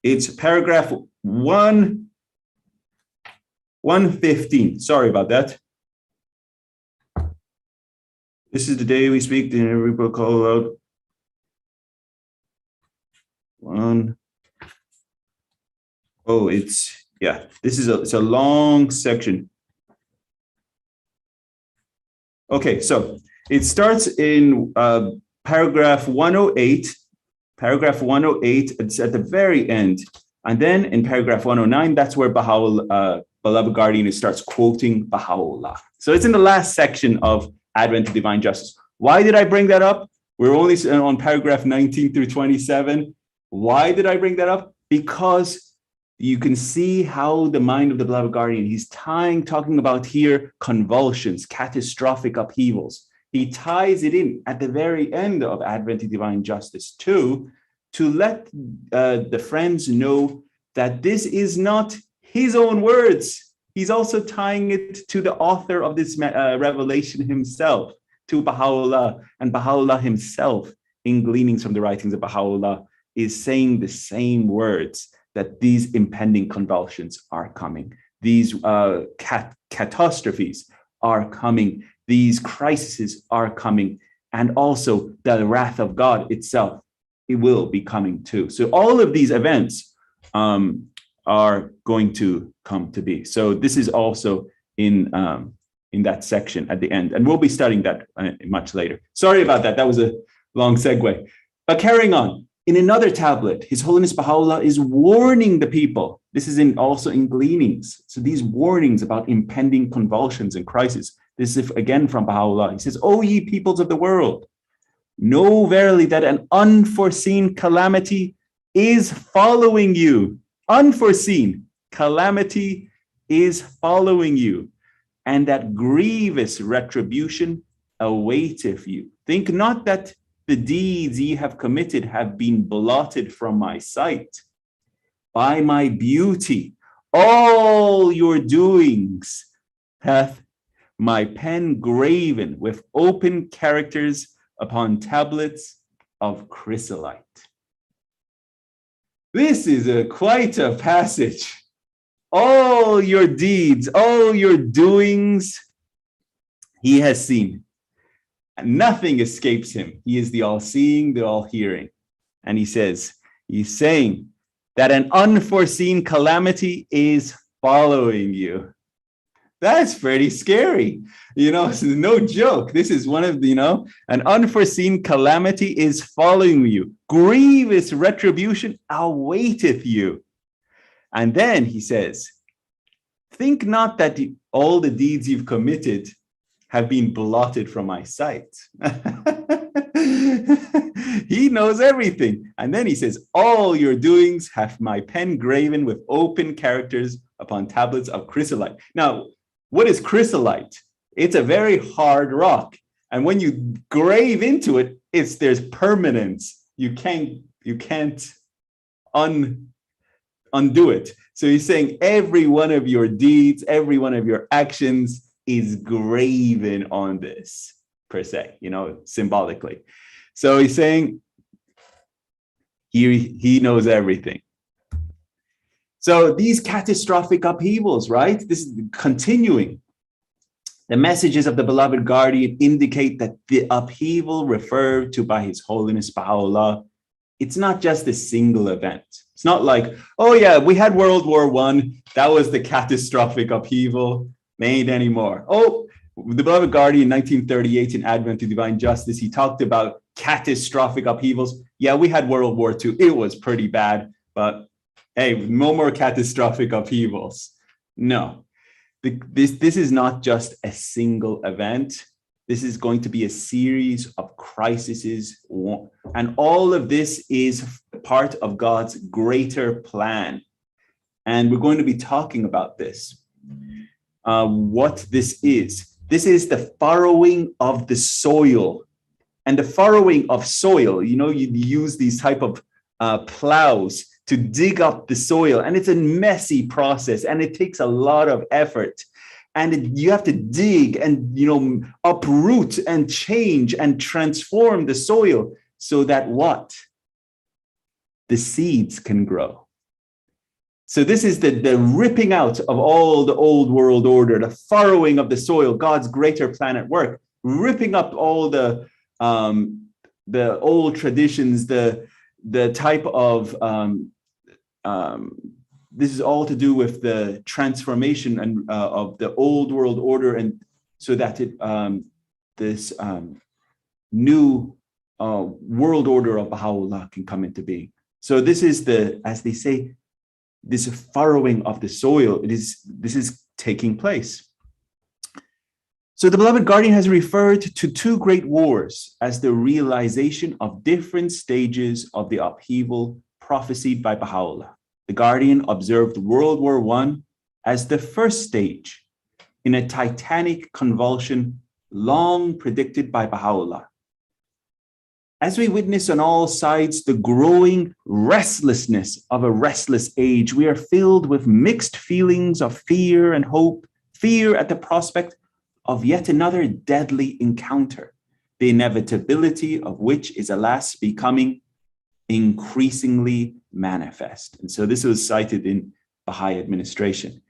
It's paragraph 115. Sorry about that. This is the day we speak in every book call out. This is it's a long section. Okay, so it starts in paragraph 108. Paragraph 108, it's at the very end. And then in paragraph 109, that's where Baha'u'llah, beloved guardian, starts quoting Baha'u'llah. So it's in the last section of Advent of Divine Justice. Why did I bring that up? We're only on paragraph 19 through 27. Why did I bring that up? Because you can see how the mind of the beloved guardian, he's talking about here convulsions, catastrophic upheavals. He ties it in at the very end of Advent of Divine Justice to let the friends know that this is not his own words. He's also tying it to the author of this revelation himself, to Baha'u'llah. And Baha'u'llah himself, in Gleanings from the Writings of Baha'u'llah, is saying the same words, that these impending convulsions are coming. These catastrophes are coming. These crises are coming, and also the wrath of God itself, it will be coming too. So all of these events are going to come to be. So this is also in that section at the end, and we'll be studying that much later. Sorry about that. That was a long segue. But carrying on, in another tablet, His Holiness Baha'u'llah is warning the people This is also in Gleanings. So these warnings about impending convulsions and crises. This is again from Baha'u'llah. He says, "O ye peoples of the world, know verily that an unforeseen calamity is following you." Unforeseen calamity is following you, and that grievous retribution awaiteth you. Think not that the deeds ye have committed have been blotted from my sight. By my beauty, all your doings hath my pen graven with open characters upon tablets of chrysolite. This is quite a passage. All your deeds, all your doings, he has seen. And nothing escapes him. He is the all-seeing, the all-hearing. And he's saying that an unforeseen calamity is following you. That's pretty scary. This is no joke. This is one of the, an unforeseen calamity is following you. Grievous retribution awaiteth you. And then he says, think not that all the deeds you've committed have been blotted from my sight. He knows everything. And then he says, all your doings have my pen graven with open characters upon tablets of chrysolite. Now, what is chrysolite? It's a very hard rock. And when you grave into it, there's permanence. You can't undo it. So he's saying every one of your deeds, every one of your actions is graven on this, per se, symbolically. So he's saying he knows everything. So these catastrophic upheavals, right? This is continuing. The messages of the beloved guardian indicate that the upheaval referred to by His Holiness Baha'u'llah, it's not just a single event. It's not like, oh yeah, we had World War I. That was the catastrophic upheaval. Ain't anymore. Oh, the beloved guardian in 1938 in Advent to Divine Justice, he talked about catastrophic upheavals. Yeah, we had World War II. It was pretty bad, but hey, no more catastrophic upheavals. No, this is not just a single event. This is going to be a series of crises. And all of this is part of God's greater plan. And we're going to be talking about this. What this is. This is the furrowing of the soil. And the furrowing of soil, you use these type of plows to dig up the soil. And it's a messy process and it takes a lot of effort. And you have to dig and, uproot and change and transform the soil so that what? The seeds can grow. So this is the ripping out of all the old world order, the furrowing of the soil, God's greater plan at work, ripping up all the old traditions, the type of, this is all to do with the transformation and of the old world order, and so that this new world order of Baha'u'llah can come into being. So this is as they say, this furrowing of the soil, this is taking place. So the beloved guardian has referred to two great wars as the realization of different stages of the upheaval prophesied by Baha'u'llah. The guardian observed World War I as the first stage in a titanic convulsion long predicted by Baha'u'llah. As we witness on all sides the growing restlessness of a restless age, we are filled with mixed feelings of fear and hope, fear at the prospect of yet another deadly encounter, the inevitability of which is, alas, becoming increasingly manifest. And so this was cited in Baha'i administration.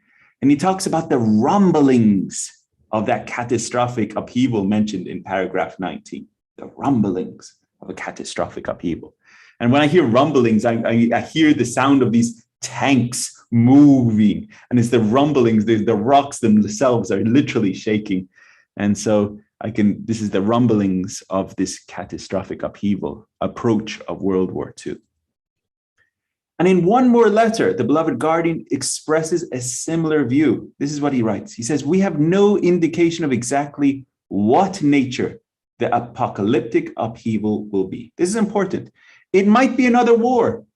And he talks about the rumblings of that catastrophic upheaval mentioned in paragraph 19, the rumblings of a catastrophic upheaval. And when I hear rumblings, I hear the sound of these tanks moving, and it's the rumblings, the rocks themselves are literally shaking. And so this is the rumblings of this catastrophic upheaval, approach of World War II. And in one more letter, the beloved guardian expresses a similar view. This is what he writes. He says, we have no indication of exactly what nature the apocalyptic upheaval will be. This is important. It might be another war,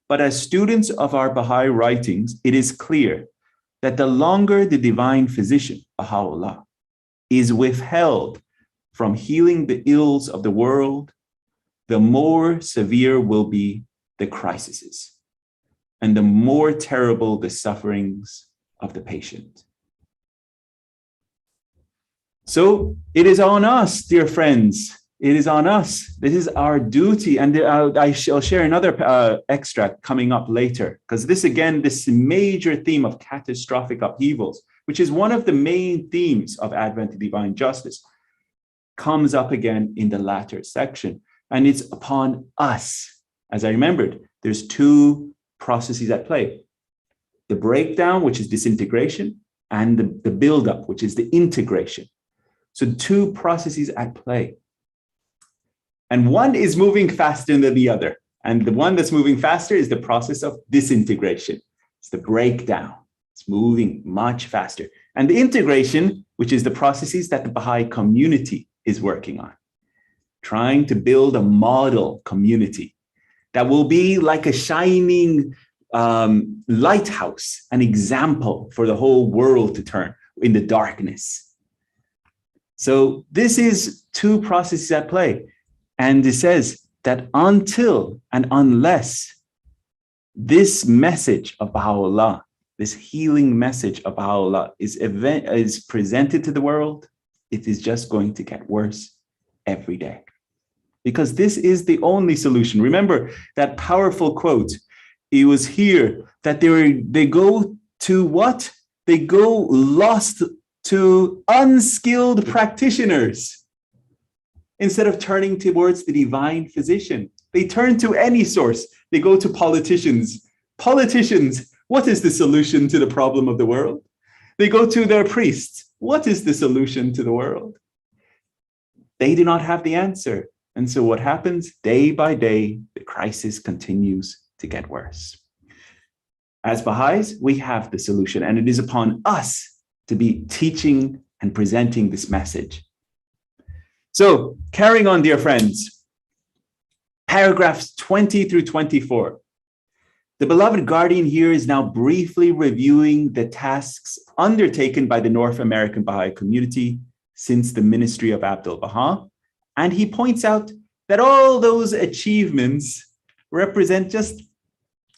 but as students of our Baha'i writings, it is clear that the longer the divine physician, Baha'u'llah, is withheld from healing the ills of the world, the more severe will be the crises, and the more terrible the sufferings of the patient. So it is on us, dear friends. It is on us. This is our duty. And I shall share another extract coming up later, because this major theme of catastrophic upheavals, which is one of the main themes of Advent to Divine Justice, comes up again in the latter section. And it's upon us. As I remembered, there's two processes at play. The breakdown, which is disintegration, and the buildup, which is the integration. So two processes at play. And one is moving faster than the other. And the one that's moving faster is the process of disintegration. It's the breakdown. It's moving much faster. And the integration, which is the processes that the Baha'i community is working on, trying to build a model community that will be like a shining lighthouse, an example for the whole world to turn in the darkness. So this is two processes at play. And it says that until and unless this message of Baha'u'llah, this healing message of Baha'u'llah is presented to the world, it is just going to get worse every day. Because this is the only solution. Remember that powerful quote. It was here that they go to what? They go lost to unskilled practitioners. Instead of turning towards the divine physician, they turn to any source. They go to politicians. Politicians, what is the solution to the problem of the world? They go to their priests. What is the solution to the world? They do not have the answer. And so what happens? Day by day, the crisis continues to get worse. As Baha'is, we have the solution, and it is upon us to be teaching and presenting this message. So carrying on, dear friends, paragraphs 20 through 24. The beloved guardian here is now briefly reviewing the tasks undertaken by the North American Baha'i community since the ministry of Abdul-Baha. And he points out that all those achievements represent just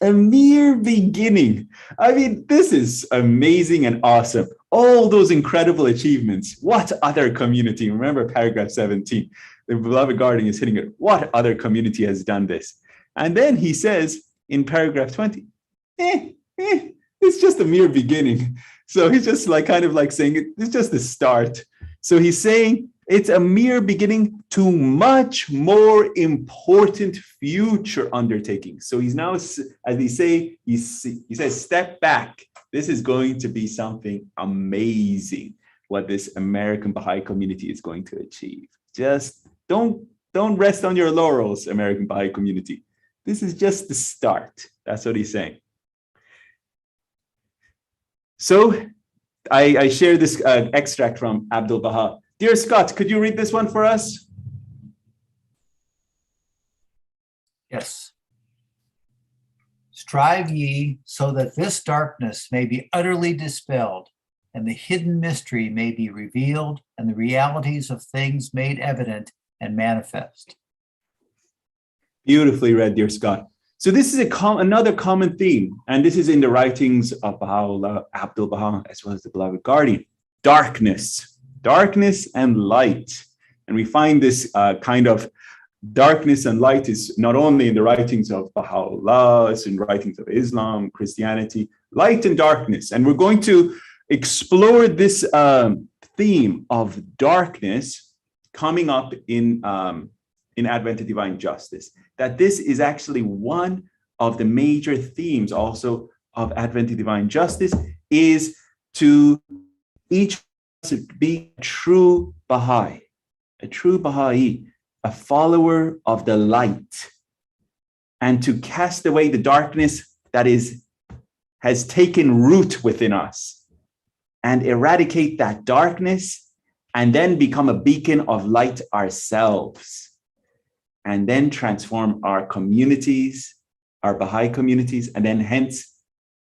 a mere beginning. I mean, this is amazing and awesome. All those incredible achievements. What other community? Remember paragraph 17. The beloved guardian is hitting it. What other community has done this? And then he says in paragraph 20, it's just a mere beginning. So he's just kind of saying it's just the start. So he's saying it's a mere beginning to much more important future undertakings. So he's now, as he says, step back. This is going to be something amazing, what this American Baha'i community is going to achieve. Just don't rest on your laurels, American Baha'i community. This is just the start. That's what he's saying. So I share this extract from Abdul-Baha. Dear Scott, could you read this one for us? Yes. Strive ye so that this darkness may be utterly dispelled, and the hidden mystery may be revealed, and the realities of things made evident and manifest. Beautifully read, dear Scott. So this is another common theme, and this is in the writings of Baha'u'llah, Abdul-Baha, as well as the beloved guardian. Darkness and light. And we find this kind of darkness and light is not only in the writings of Baha'u'llah, it's in writings of Islam, Christianity, light and darkness. And we're going to explore this theme of darkness coming up in Advent to Divine Justice, that this is actually one of the major themes also of Advent to Divine Justice, is to each be a true Baha'i, a follower of the light, and to cast away the darkness that has taken root within us and eradicate that darkness, and then become a beacon of light ourselves, and then transform our communities, our Baha'i communities, and then hence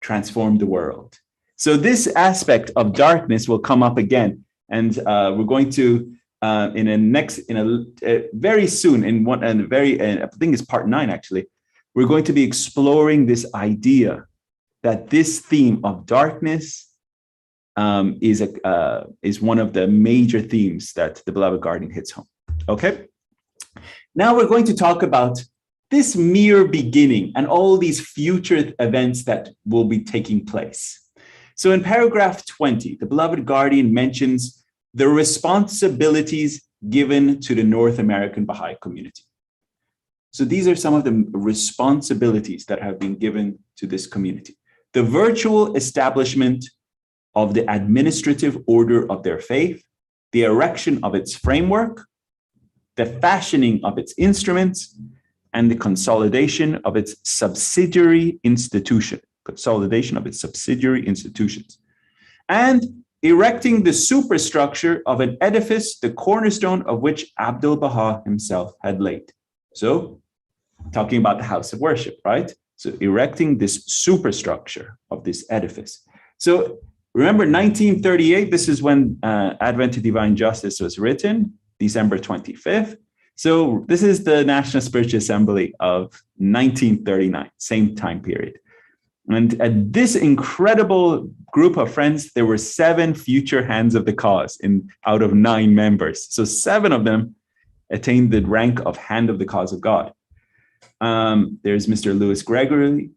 transform the world. So this aspect of darkness will come up again, and we're going to very soon I think it's part 9 actually. We're going to be exploring this idea that this theme of darkness is one of the major themes that the Beloved Guardian hits home. Okay. Now we're going to talk about this mere beginning and all these future events that will be taking place. So in paragraph 20, the Beloved Guardian mentions the responsibilities given to the North American Baha'i community. So these are some of the responsibilities that have been given to this community. The virtual establishment of the administrative order of their faith, the erection of its framework, the fashioning of its instruments, and the consolidation of its subsidiary institutions, and erecting the superstructure of an edifice, the cornerstone of which Abdul-Baha himself had laid. So, talking about the house of worship, right? So, erecting this superstructure of this edifice. So, remember 1938, this is when Advent to Divine Justice was written, December 25th. So, this is the National Spiritual Assembly of 1939, same time period. And at this incredible group of friends, there were 7 future hands of the cause out of 9 members. So 7 of them attained the rank of hand of the cause of God. There's Mr. Louis Gregory,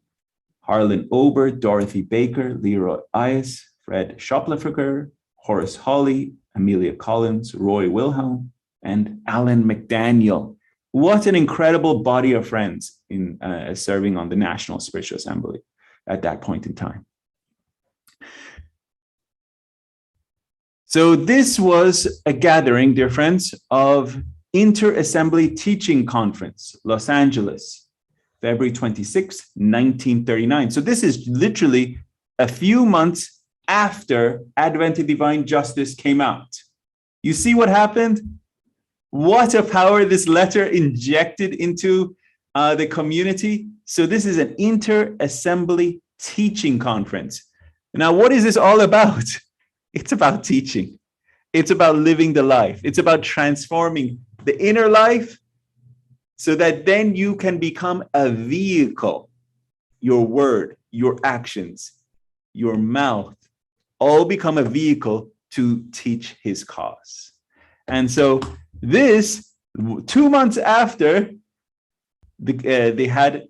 Harlan Ober, Dorothy Baker, Leroy Ayes, Fred Schopliffer, Horace Hawley, Amelia Collins, Roy Wilhelm, and Alan McDaniel. What an incredible body of friends in serving on the National Spiritual Assembly at that point in time. So this was a gathering, dear friends, of Inter-Assembly Teaching Conference, Los Angeles, February 26, 1939. So this is literally a few months after Advent to Divine Justice came out. You see what happened? What a power this letter injected into the community. So this is an inter-assembly teaching conference. Now, what is this all about? It's about teaching. It's about living the life. It's about transforming the inner life so that then you can become a vehicle. Your word, your actions, your mouth, all become a vehicle to teach his cause. And so this, 2 months after, they had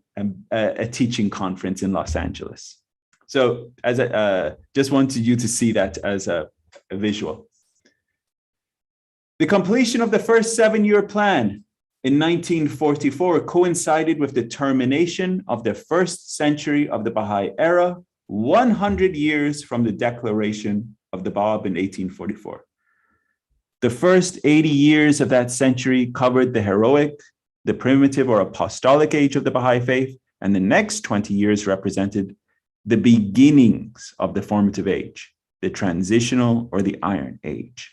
a teaching conference in Los Angeles. So as just wanted you to see that as a visual. The completion of the first 7-year plan in 1944 coincided with the termination of the first century of the Baha'i era, 100 years from the declaration of the Bab in 1844. The first 80 years of that century covered the heroic, the primitive or apostolic age of the Baha'i faith, and the next 20 years represented the beginnings of the formative age, the transitional or the iron age.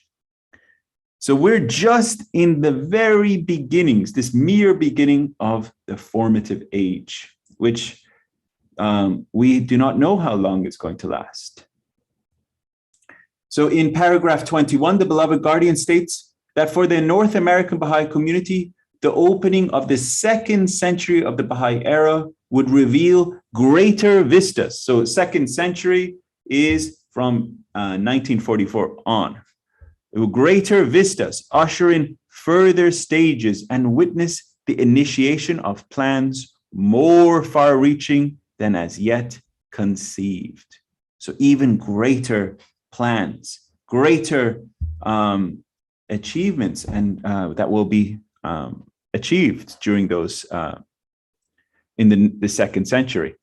So we're just in the very beginnings, this mere beginning of the formative age, which we do not know how long it's going to last. So in paragraph 21, the Beloved Guardian states that for the North American Baha'i community, the opening of the 2nd century of the Baha'i era would reveal greater vistas. So 2nd century is from 1944 on. Greater vistas, usher in further stages and witness the initiation of plans more far-reaching than as yet conceived. So even greater plans, greater achievements, and that will be achieved during those in the 2nd century.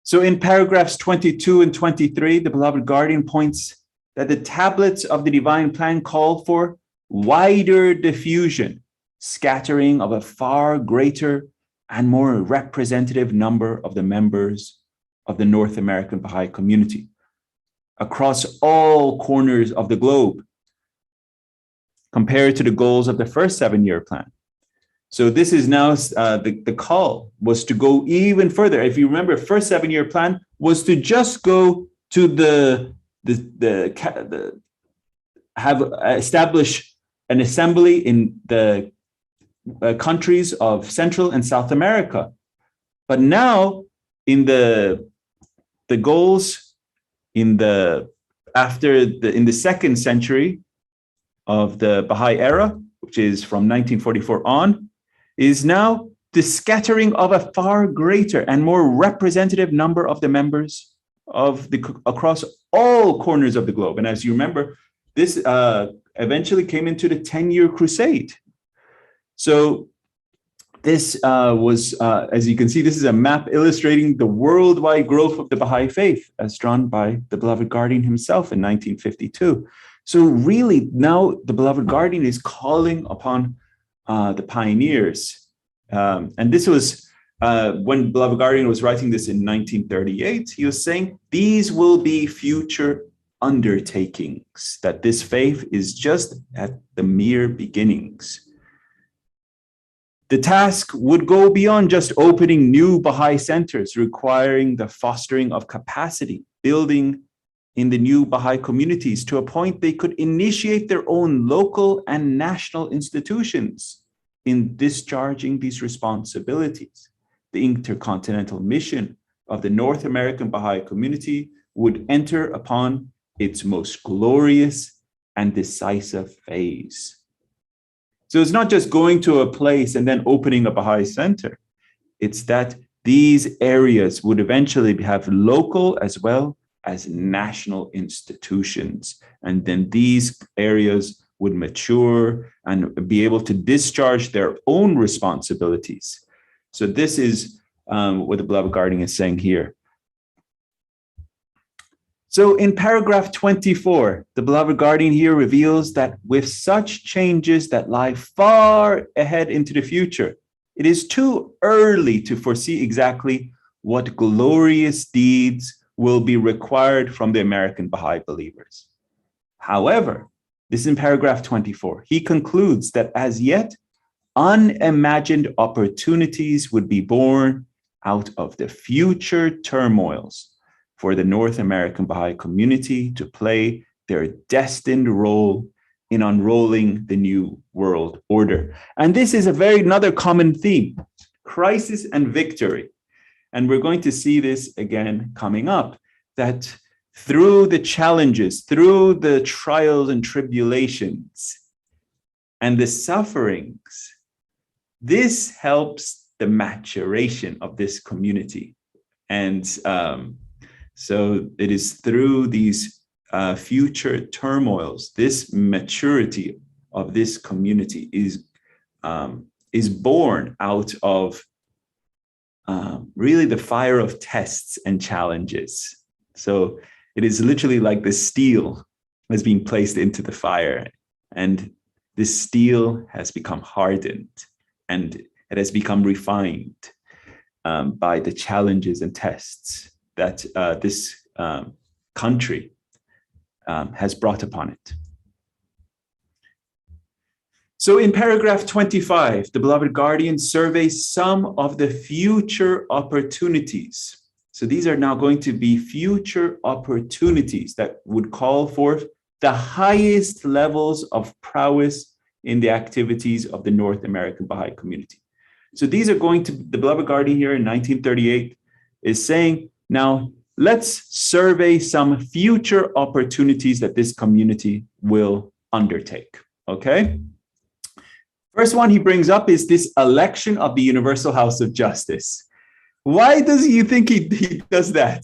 So in paragraphs 22 and 23, the Beloved Guardian points that the tablets of the divine plan call for wider diffusion, scattering of a far greater and more representative number of the members of the North American Baha'i community across all corners of the globe, compared to the goals of the first 7-year plan. So this is now the call was to go even further. If you remember, first 7-year plan was to just go to establish an assembly in the countries of Central and South America. But now in the goals in the second century of the Baha'i era, which is from 1944 on, is now the scattering of a far greater and more representative number of the members across all corners of the globe. And as you remember, this eventually came into the 10-year crusade. So this was, as you can see, this is a map illustrating the worldwide growth of the Baha'i faith as drawn by the beloved guardian himself in 1952. So really now the beloved guardian is calling upon the pioneers. And this was when beloved guardian was writing this in 1938, he was saying, these will be future undertakings, that this faith is just at the mere beginnings. The task would go beyond just opening new Baha'i centers, requiring the fostering of capacity, building in the new Baha'i communities to a point they could initiate their own local and national institutions in discharging these responsibilities. The intercontinental mission of the North American Baha'i community would enter upon its most glorious and decisive phase. So it's not just going to a place and then opening a Baha'i center. It's that these areas would eventually have local as well as national institutions. And then these areas would mature and be able to discharge their own responsibilities. So this is what the beloved guardian is saying here. So in paragraph 24, the beloved guardian here reveals that with such changes that lie far ahead into the future, it is too early to foresee exactly what glorious deeds will be required from the American Baha'i believers. However, this is in paragraph 24. He concludes that as yet, unimagined opportunities would be born out of the future turmoils for the North American Baha'i community to play their destined role in unrolling the new world order. And this is another common theme, crisis and victory. And we're going to see this again coming up, that through the challenges, through the trials and tribulations and the sufferings, this helps the maturation of this community. And so it is through these future turmoils, this maturity of this community is born out of really the fire of tests and challenges. So it is literally like the steel has been placed into the fire, and this steel has become hardened and it has become refined by the challenges and tests that this country has brought upon it. So in paragraph 25, the beloved guardian surveys some of the future opportunities. So these are now going to be future opportunities that would call forth the highest levels of prowess in the activities of the North American Baha'i community. So these are going to, the beloved guardian here in 1938 is saying, now let's survey some future opportunities that this community will undertake, okay? First one he brings up is this election of the Universal House of Justice. Why does you think he does that?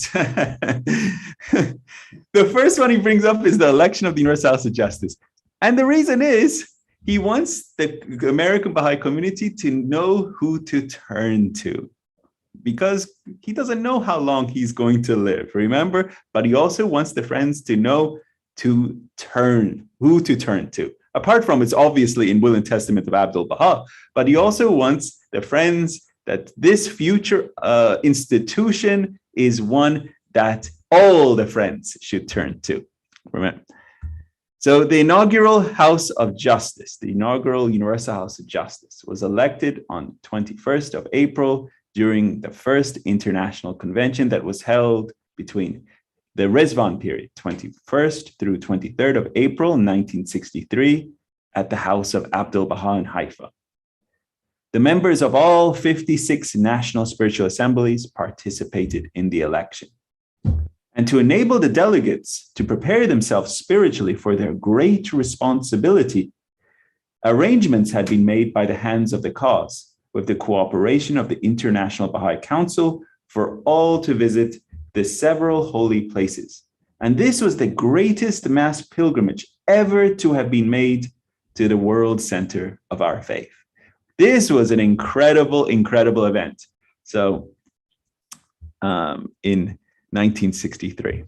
The first one he brings up is the election of the Universal House of Justice. And the reason is he wants the American Baha'i community to know who to turn to, because he doesn't know how long he's going to live, remember? But he also wants the friends to know who to turn to. Apart from it's obviously in Will and Testament of Abdul Baha, but he also wants the friends that this future institution is one that all the friends should turn to. Remember. So the inaugural House of Justice, the inaugural Universal House of Justice, was elected on 21st of April during the first international convention that was held between the Rizwan period, 21st through 23rd of April 1963, at the House of Abdul Baha in Haifa. The members of all 56 national spiritual assemblies participated in the election. And to enable the delegates to prepare themselves spiritually for their great responsibility, arrangements had been made by the hands of the cause, with the cooperation of the International Baha'i Council, for all to visit the several holy places. And this was the greatest mass pilgrimage ever to have been made to the world center of our faith. This was an incredible, incredible event. So in 1963.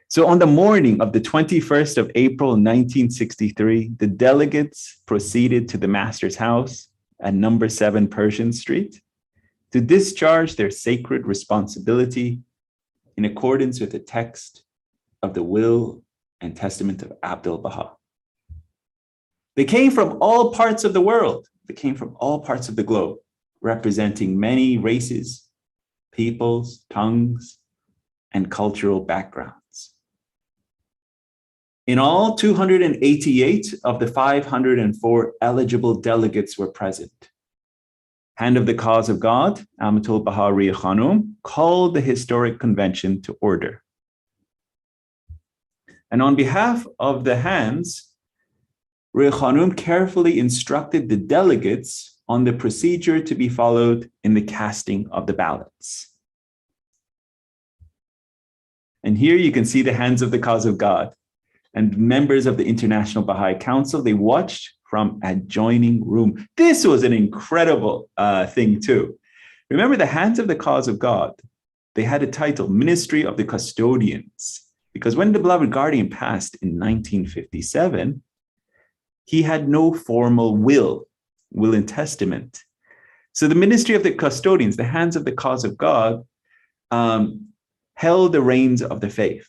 So on the morning of the 21st of April, 1963, the delegates proceeded to the master's house at number 7 Persian Street to discharge their sacred responsibility in accordance with the text of the will and testament of Abdul Baha. They came from all parts of the world. They came from all parts of the globe, representing many races, peoples, tongues, and cultural backgrounds. In all, 288 of the 504 eligible delegates were present. Hand of the Cause of God, Amatul Baha Riya Khanum, called the historic convention to order. And on behalf of the hands, Riya Khanum carefully instructed the delegates on the procedure to be followed in the casting of the ballots. And here you can see the hands of the Cause of God and members of the International Baha'i Council. They watched from adjoining room. This was an incredible thing too. Remember, the hands of the Cause of God, they had a title, Ministry of the Custodians, because when the beloved guardian passed in 1957, he had no formal will and testament. So the Ministry of the Custodians, the hands of the Cause of God, held the reins of the faith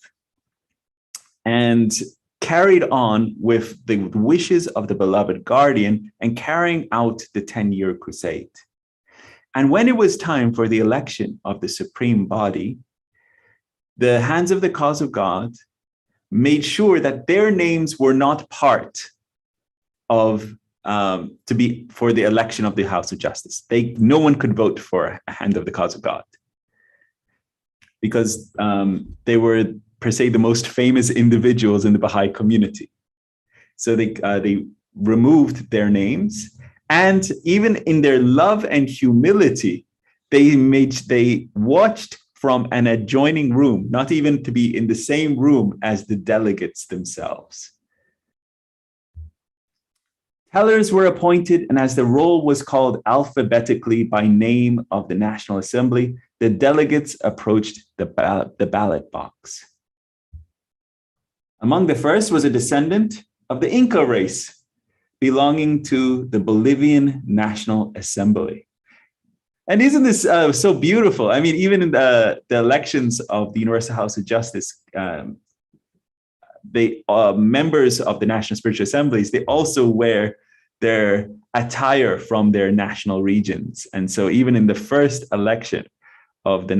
and carried on with the wishes of the beloved guardian and carrying out the 10-year crusade. And when it was time for the election of the supreme body, the hands of the Cause of God made sure that their names were not part of to be for the election of the House of Justice. No one could vote for a hand of the Cause of God, because they were, per se, the most famous individuals in the Baha'i community. So they removed their names, and even in their love and humility, they watched from an adjoining room, not even to be in the same room as the delegates themselves. Tellers were appointed, and as the roll was called alphabetically by name of the National Assembly, the delegates approached the ballot box. Among the first was a descendant of the Inca race, belonging to the Bolivian National Assembly. And isn't this so beautiful? I mean, even in the elections of the Universal House of Justice, members of the National Spiritual Assemblies, they also wear their attire from their national regions. And so even in the first election of the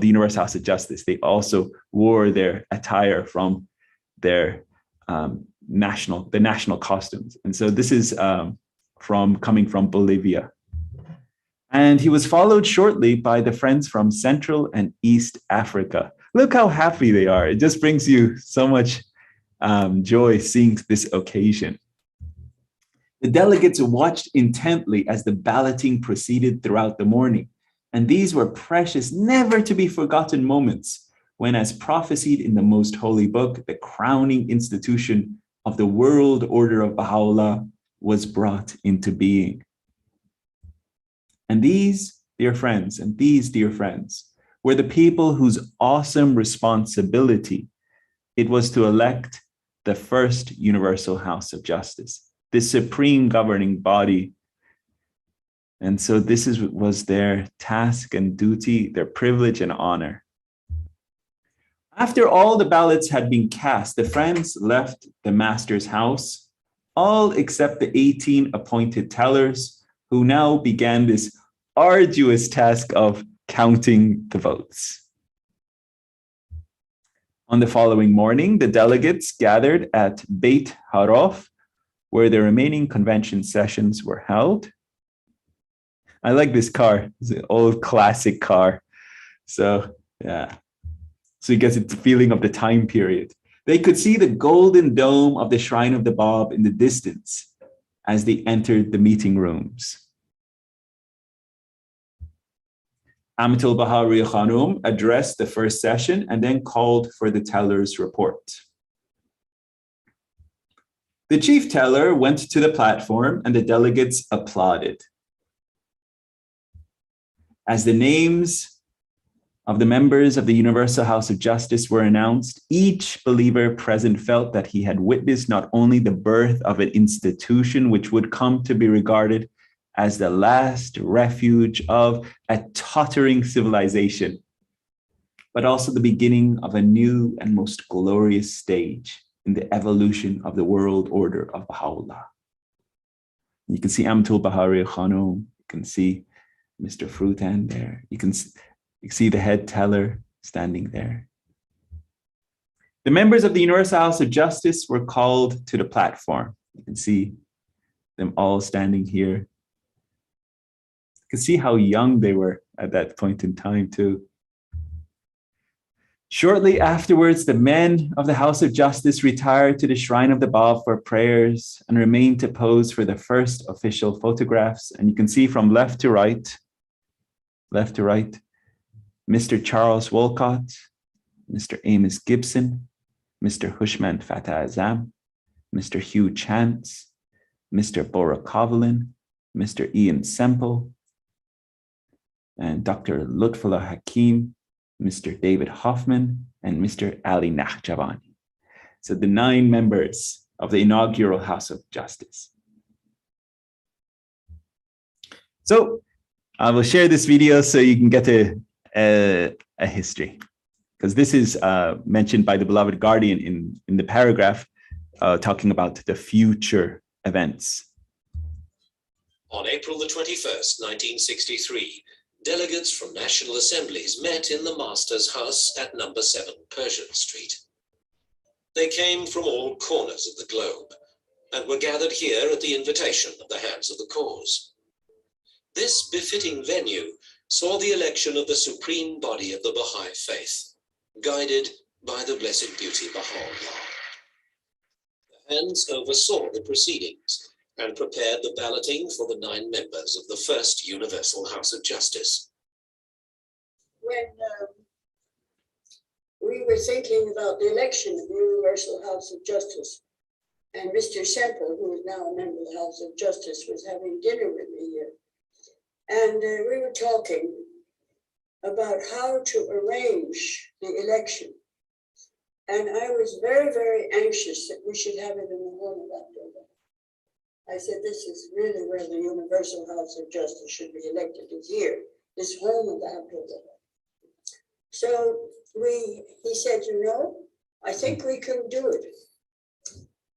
Universal House of Justice, they also wore their attire from their national costumes. And so this is coming from Bolivia. And he was followed shortly by the friends from Central and East Africa. Look how happy they are. It just brings you so much joy seeing this occasion. The delegates watched intently as the balloting proceeded throughout the morning. And these were precious, never to be forgotten moments when, as prophesied in the most holy book, the crowning institution of the world order of Baha'u'llah was brought into being. And these, dear friends, were the people whose awesome responsibility it was to elect the first Universal House of Justice, the supreme governing body And so this was their task and duty, their privilege and honor. After all the ballots had been cast, the friends left the master's house, all except the 18 appointed tellers, who now began this arduous task of counting the votes. On the following morning, the delegates gathered at Beit Harof, where the remaining convention sessions were held. I like this car. It's an old classic car. So, yeah. So you get the feeling of the time period. They could see the golden dome of the Shrine of the Bab in the distance as they entered the meeting rooms. Amatul Bahari Khanum addressed the first session and then called for the teller's report. The chief teller went to the platform and the delegates applauded. As the names of the members of the Universal House of Justice were announced, each believer present felt that he had witnessed not only the birth of an institution which would come to be regarded as the last refuge of a tottering civilization, but also the beginning of a new and most glorious stage in the evolution of the world order of Baha'u'llah. You can see Amatul Bahari Khanum, you can see Mr. Frutan there, you can see the head teller standing there. The members of the Universal House of Justice were called to the platform. You can see them all standing here. You can see how young they were at that point in time too. Shortly afterwards, the men of the House of Justice retired to the Shrine of the Bab for prayers and remained to pose for the first official photographs. And you can see from left to right, Mr. Charles Wolcott, Mr. Amos Gibson, Mr. Hushman Fatah Azam, Mr. Hugh Chance, Mr. Bora Kovalin, Mr. Ian Semple, and Dr. Lutfullah Hakim, Mr. David Hoffman, and Mr. Ali Nakhjavani. So the 9 members of the inaugural House of Justice. So I will share this video so you can get a history, because this is mentioned by the beloved Guardian in the paragraph talking about the future events. On April the 21st, 1963, delegates from national assemblies met in the Master's house at number 7 Persian Street. They came from all corners of the globe and were gathered here at the invitation of the Hands of the Cause. This befitting venue saw the election of the supreme body of the Baha'i faith, guided by the Blessed Beauty Baha'u'llah. The Hands oversaw the proceedings and prepared the balloting for the 9 members of the first Universal House of Justice. When we were thinking about the election of the Universal House of Justice, and Mr. Semple, who is now a member of the House of Justice, was having dinner with me here, and we were talking about how to arrange the election. And I was very, very anxious that we should have it in the home of Abdullah. I said, this is really where the Universal House of Justice should be elected, is here, this home of Abdullah. So he said, you know, I think we can do it.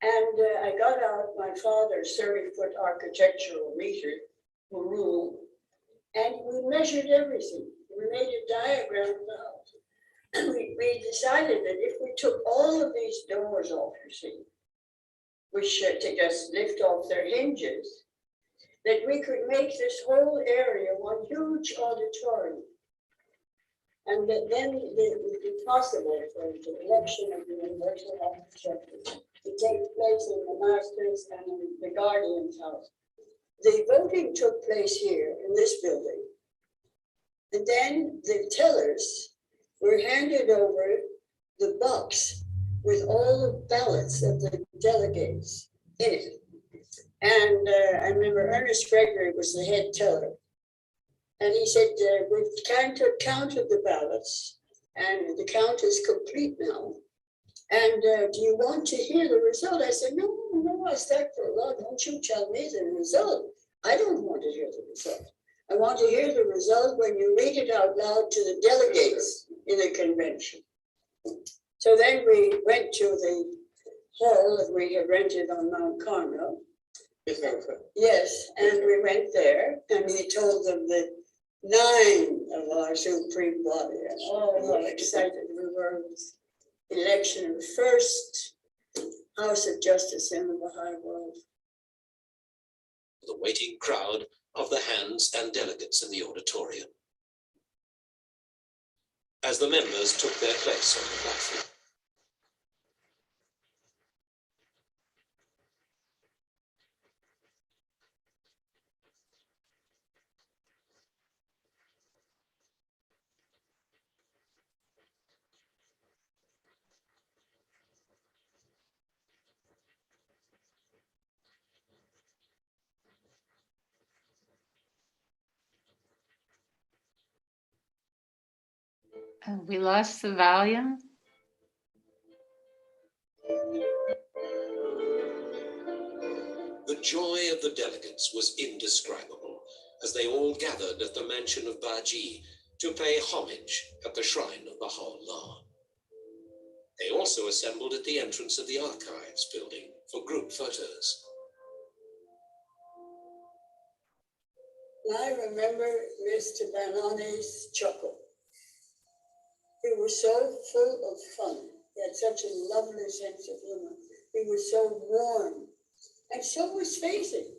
And I got out my father's 30-foot architectural meter rule, and we measured everything. We made a diagram of the house. And we decided that if we took all of these doors off, you see, which to just lift off their hinges, that we could make this whole area one huge auditorium. And that then it would be possible for the election of the Universal House of Justice to take place in the Master's and in the Guardian's house. The voting took place here in this building. And then the tellers were handed over the box with all the ballots of the delegates in it. And I remember Ernest Gregory was the head teller. And he said, we've counted the ballots, and the count is complete now. And do you want to hear the result? I said, no, I asked that for a lot. Don't you tell me the result. I don't want to hear the result. I want to hear the result when you read it out loud to the delegates in the convention. So then we went to the hall that we had rented on Mount Carmel. Yes, and we went there and we told them that 9 of our Supreme Body, and how excited we were with election of the first House of Justice in the Baha'i world. The waiting crowd of the hands and delegates in the auditorium. As the members took their place on the platform. We lost the volume. The joy of the delegates was indescribable as they all gathered at the mansion of Bahá'í to pay homage at the shrine of Baha'u'llah. They also assembled at the entrance of the archives building for group photos. I remember Mr. Banani's chuckle. He was so full of fun. He had such a lovely sense of humor. He was so warm. And so was Faisy.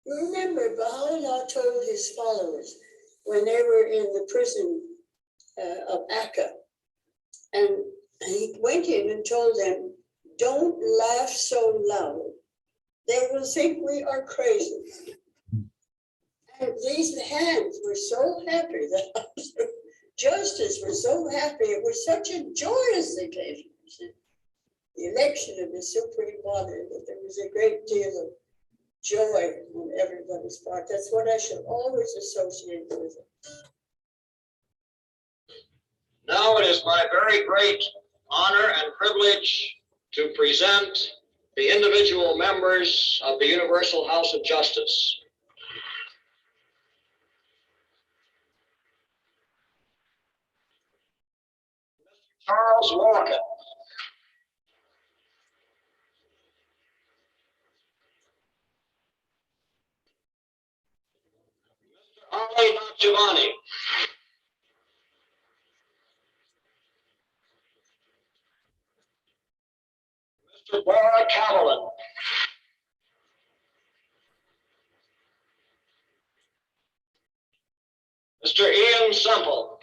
You remember, Baha'u'llah told his followers when they were in the prison of Akka, and he went in and told them, don't laugh so loud. They will think we are crazy. And these hands were so happy that Justice was so happy. It was such a joyous occasion. The election of the Supreme Body, that there was a great deal of joy on everybody's part. That's what I shall always associate with it. Now it is my very great honor and privilege to present the individual members of the Universal House of Justice. Charles Walker. Mr. Ali Nakjavani. Mr. Bora Cavalin. Mr. Ian Semple.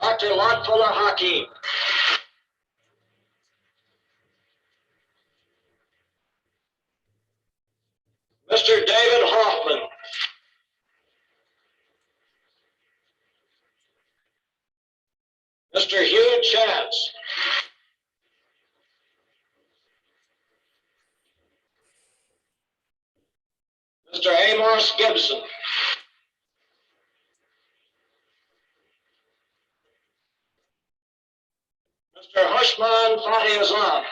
Dr. Lotfullah Hakim. Mr. David Hoffman. Mr. Hugh Chance. Mr. Amos Gibson. Mr. Hushman Fatih Azam.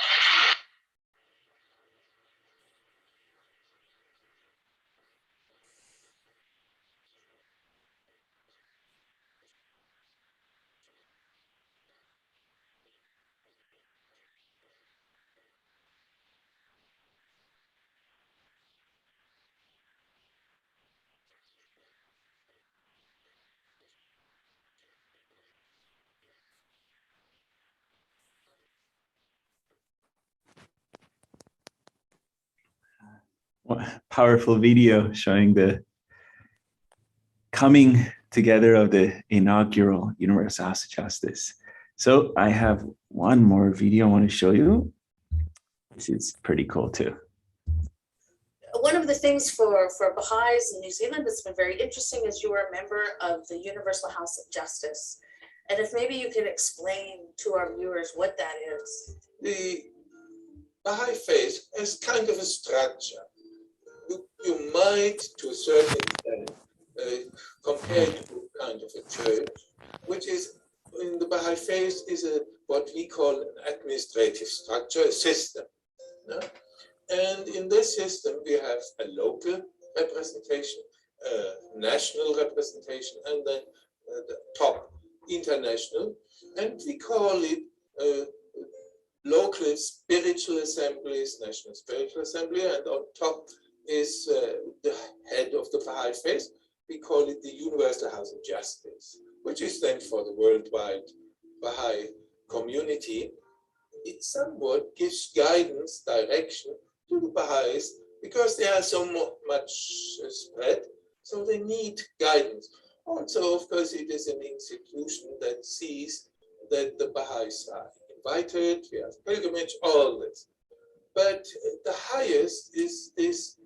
Powerful video showing the coming together of the inaugural Universal House of Justice. So I have one more video I want to show you. This is pretty cool too. One of the things for Baha'is in New Zealand that's been very interesting is you are a member of the Universal House of Justice. And if maybe you can explain to our viewers what that is. The Baha'i faith is kind of a structure. You might, to a certain extent, compare it to kind of a church, which is, in the Baha'i faith, is what we call an administrative structure, a system. No? And in this system, we have a local representation, a national representation, and then the top international. And we call it local spiritual assemblies, national spiritual assembly, and on top is the head of the Baha'i faith. We call it the Universal House of Justice, which is then for the worldwide Baha'i community. It somewhat gives guidance, direction to the Baha'is because they are so much spread, so they need guidance. Also, of course, it is an institution that sees that the Baha'is are invited, we have pilgrimage, all this. But the highest is this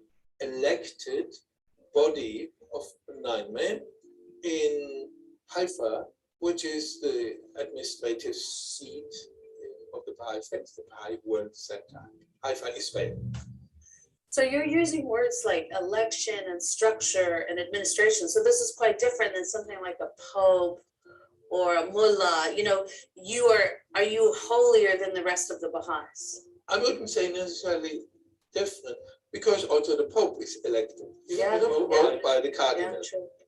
elected body of 9 men in Haifa, which is the administrative seat of the Baha'i faith, the Baha'i World Center, Haifa, Israel. So you're using words like election and structure and administration. So this is quite different than something like a pope or a mullah. You know, are you holier than the rest of the Baha'is? I wouldn't say necessarily different, because also the Pope is elected by the cardinal.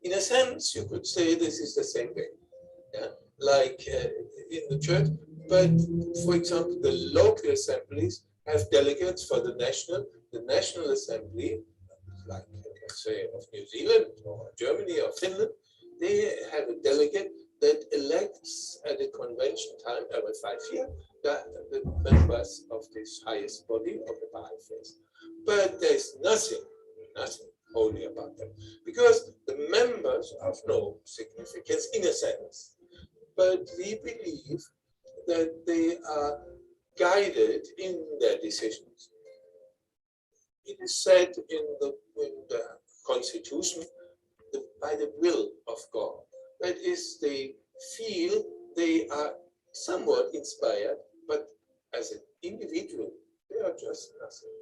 In a sense, you could say this is the same way, like in the church. But for example, the local assemblies have delegates for the National Assembly, like let's say of New Zealand or Germany or Finland. They have a delegate that elects at a convention time every 5 years the members of this highest body of the Baha'i faith. But there's nothing holy about them, because the members have no significance in a sense. But we believe that they are guided in their decisions. It is said in the Constitution by the will of God. That is, they feel they are somewhat inspired, but as an individual, they are just nothing.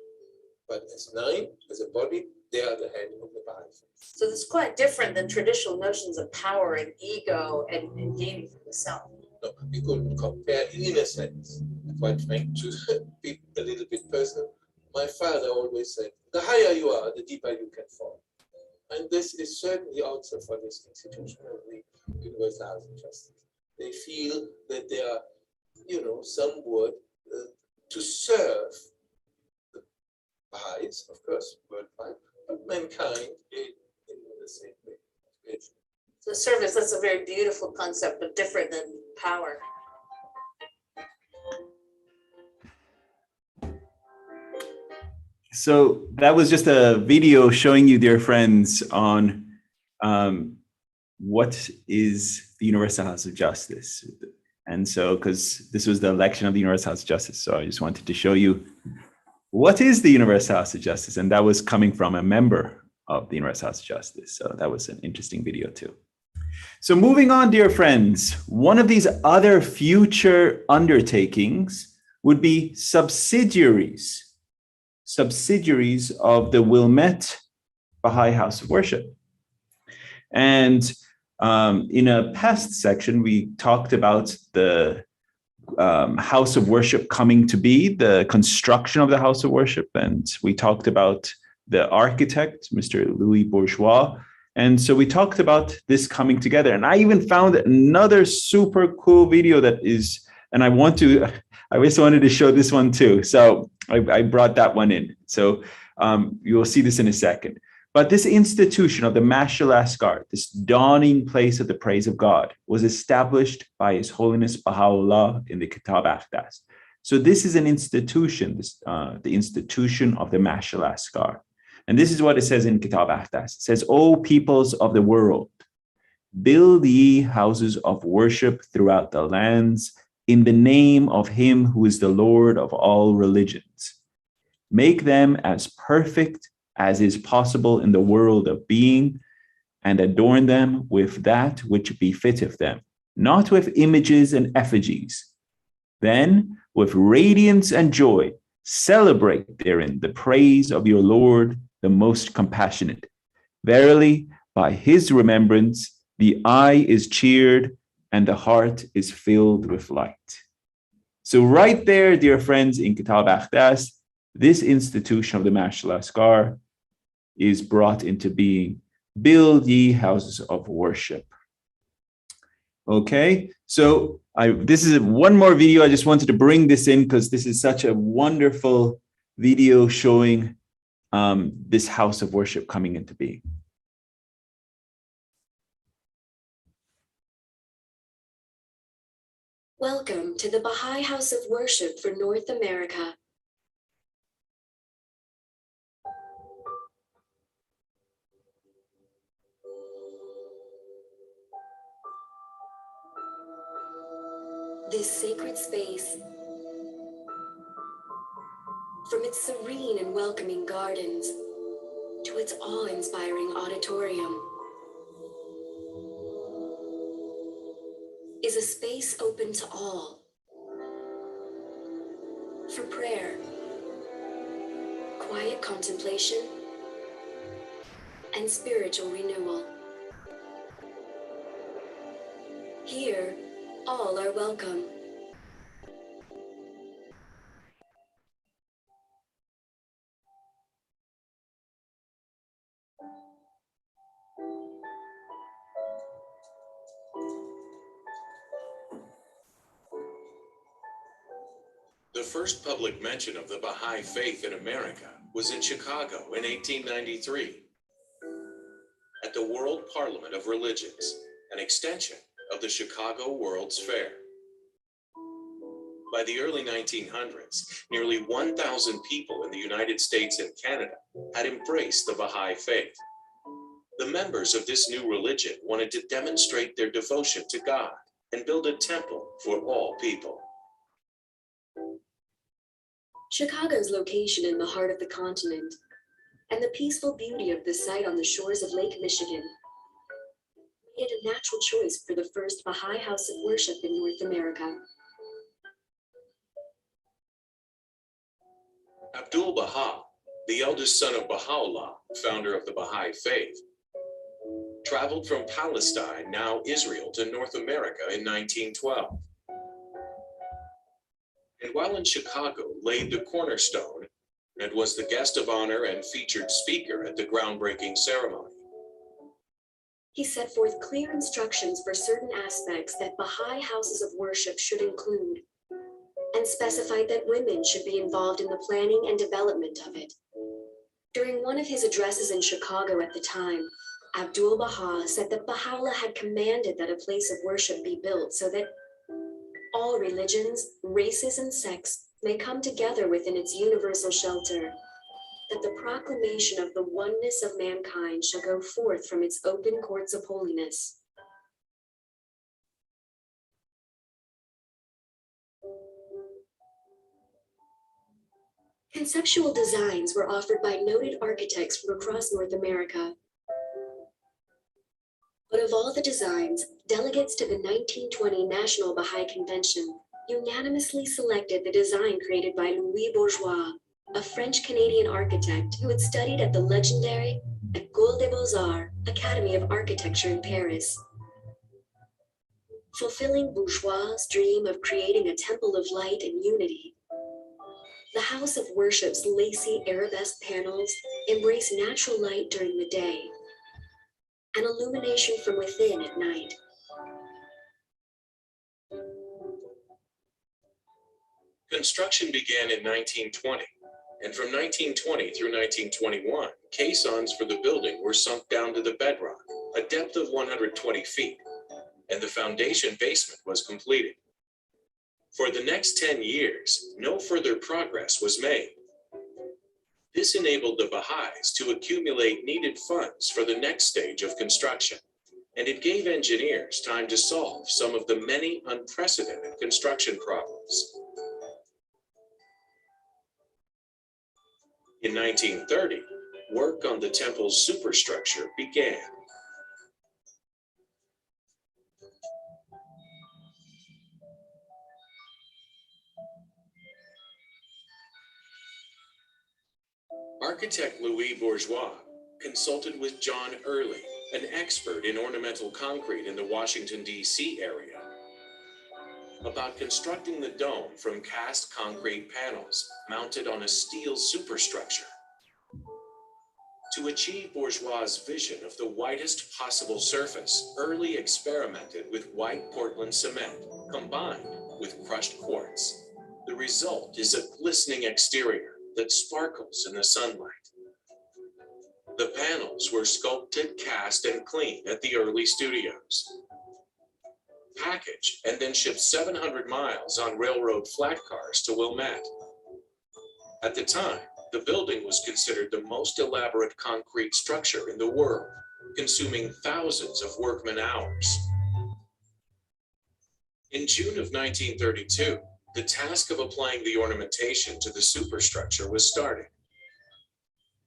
But as 9, as a body, they are the head of the Baha'i faith. So this is quite different than traditional notions of power and ego and gaining for the self. No, we couldn't compare in a sense. Quite frank, to be a little bit personal, my father always said, the higher you are, the deeper you can fall. And this is certainly also for this institution of the Universal House of Justice. They feel that they are, somewhat to serve the Baha'is, of course, worldwide, but mankind in the same way. So service, that's a very beautiful concept, but different than power. So that was just a video showing you, dear friends, on what is the Universal House of Justice. And so, because this was the election of the Universal House of Justice, so I just wanted to show you what is the Universal House of Justice. And that was coming from a member of the Universal House of Justice. So that was an interesting video too. So moving on, dear friends, one of these other future undertakings would be subsidiaries of the Wilmette Baha'i House of Worship. And in a past section, we talked about the House of Worship coming to be, the construction of the House of Worship. And we talked about the architect, Mr. Louis Bourgeois. And so we talked about this coming together. And I even found another super cool video that is, and I just wanted to show this one too. So I brought that one in. So you will see this in a second. But this institution of the Mashal Asghar, this dawning place of the praise of God, was established by His Holiness Baha'u'llah in the Kitab Aqdas. So this is an institution, the institution of the Mashal Asghar. And this is what it says in Kitab Aqdas. It says, O peoples of the world, build ye houses of worship throughout the lands in the name of Him who is the Lord of all religions. Make them as perfect as is possible in the world of being, and adorn them with that which befitteth them, not with images and effigies. Then, with radiance and joy, celebrate therein the praise of your Lord, the most compassionate. Verily, by His remembrance, the eye is cheered and the heart is filled with light. So right there, dear friends, in Kitab Aqdas, this institution of the Mashallah Askar is brought into being. Build ye houses of worship. Okay, so this is one more video. I just wanted to bring this in because this is such a wonderful video showing this house of worship coming into being. Welcome to the Baha'i House of Worship for North America. This sacred space, from its serene and welcoming gardens to its awe-inspiring auditorium, is a space open to all for prayer, quiet contemplation, and spiritual renewal. Here, all are welcome. The first public mention of the Baha'i faith in America was in Chicago in 1893 at the World Parliament of Religions, an extension of the Chicago World's Fair. By the early 1900s, nearly 1,000 people in the United States and Canada had embraced the Baha'i faith. The members of this new religion wanted to demonstrate their devotion to God and build a temple for all people. Chicago's location in the heart of the continent and the peaceful beauty of the site on the shores of Lake Michigan made it a natural choice for the first Baha'i house of worship in North America. Abdul-Baha, the eldest son of Baha'u'llah, founder of the Baha'i faith, traveled from Palestine, now Israel, to North America in 1912. And while in Chicago, laid the cornerstone and was the guest of honor and featured speaker at the groundbreaking ceremony. He set forth clear instructions for certain aspects that Baha'i houses of worship should include, and specified that women should be involved in the planning and development of it. During one of his addresses in Chicago at the time, Abdul-Baha said that Baha'u'llah had commanded that a place of worship be built so that all religions, races, and sects may come together within its universal shelter, that the proclamation of the oneness of mankind shall go forth from its open courts of holiness. Conceptual designs were offered by noted architects from across North America. But of all the designs, delegates to the 1920 National Baha'i Convention unanimously selected the design created by Louis Bourgeois, a French-Canadian architect who had studied at the legendary École des Beaux-Arts Academy of Architecture in Paris. Fulfilling Bourgeois' dream of creating a temple of light and unity, the House of Worship's lacy arabesque panels embrace natural light during the day and illumination from within at night. Construction began in 1920, and from 1920 through 1921, caissons for the building were sunk down to the bedrock, a depth of 120 feet, and the foundation basement was completed. For the next 10 years, no further progress was made. This enabled the Baha'is to accumulate needed funds for the next stage of construction, and it gave engineers time to solve some of the many unprecedented construction problems. In 1930, work on the temple's superstructure began. Architect Louis Bourgeois consulted with John Early, an expert in ornamental concrete in the Washington, D.C. area. about constructing the dome from cast concrete panels mounted on a steel superstructure. To achieve Bourgeois' vision of the whitest possible surface, Early experimented with white Portland cement combined with crushed quartz. The result is a glistening exterior that sparkles in the sunlight. The panels were sculpted, cast, and cleaned at the Early studios, packaged, and then shipped 700 miles on railroad flat cars to Wilmette. At the time, the building was considered the most elaborate concrete structure in the world, consuming thousands of workman hours. In June of 1932, the task of applying the ornamentation to the superstructure was started.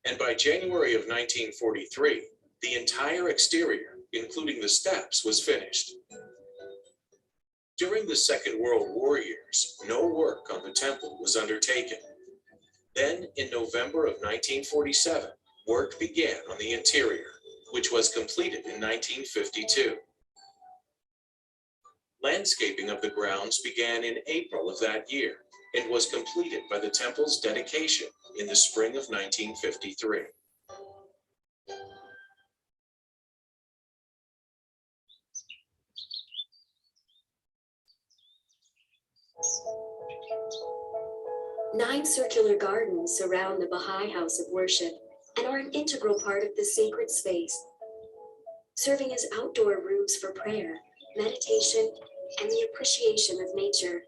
And by January of 1943, the entire exterior, including the steps, was finished. During the Second World War years, no work on the temple was undertaken. Then, in November of 1947, work began on the interior, which was completed in 1952. Landscaping of the grounds began in April of that year and was completed by the temple's dedication in the spring of 1953. Nine circular gardens surround the Baha'i house of worship and are an integral part of the sacred space, serving as outdoor rooms for prayer, meditation, and the appreciation of nature.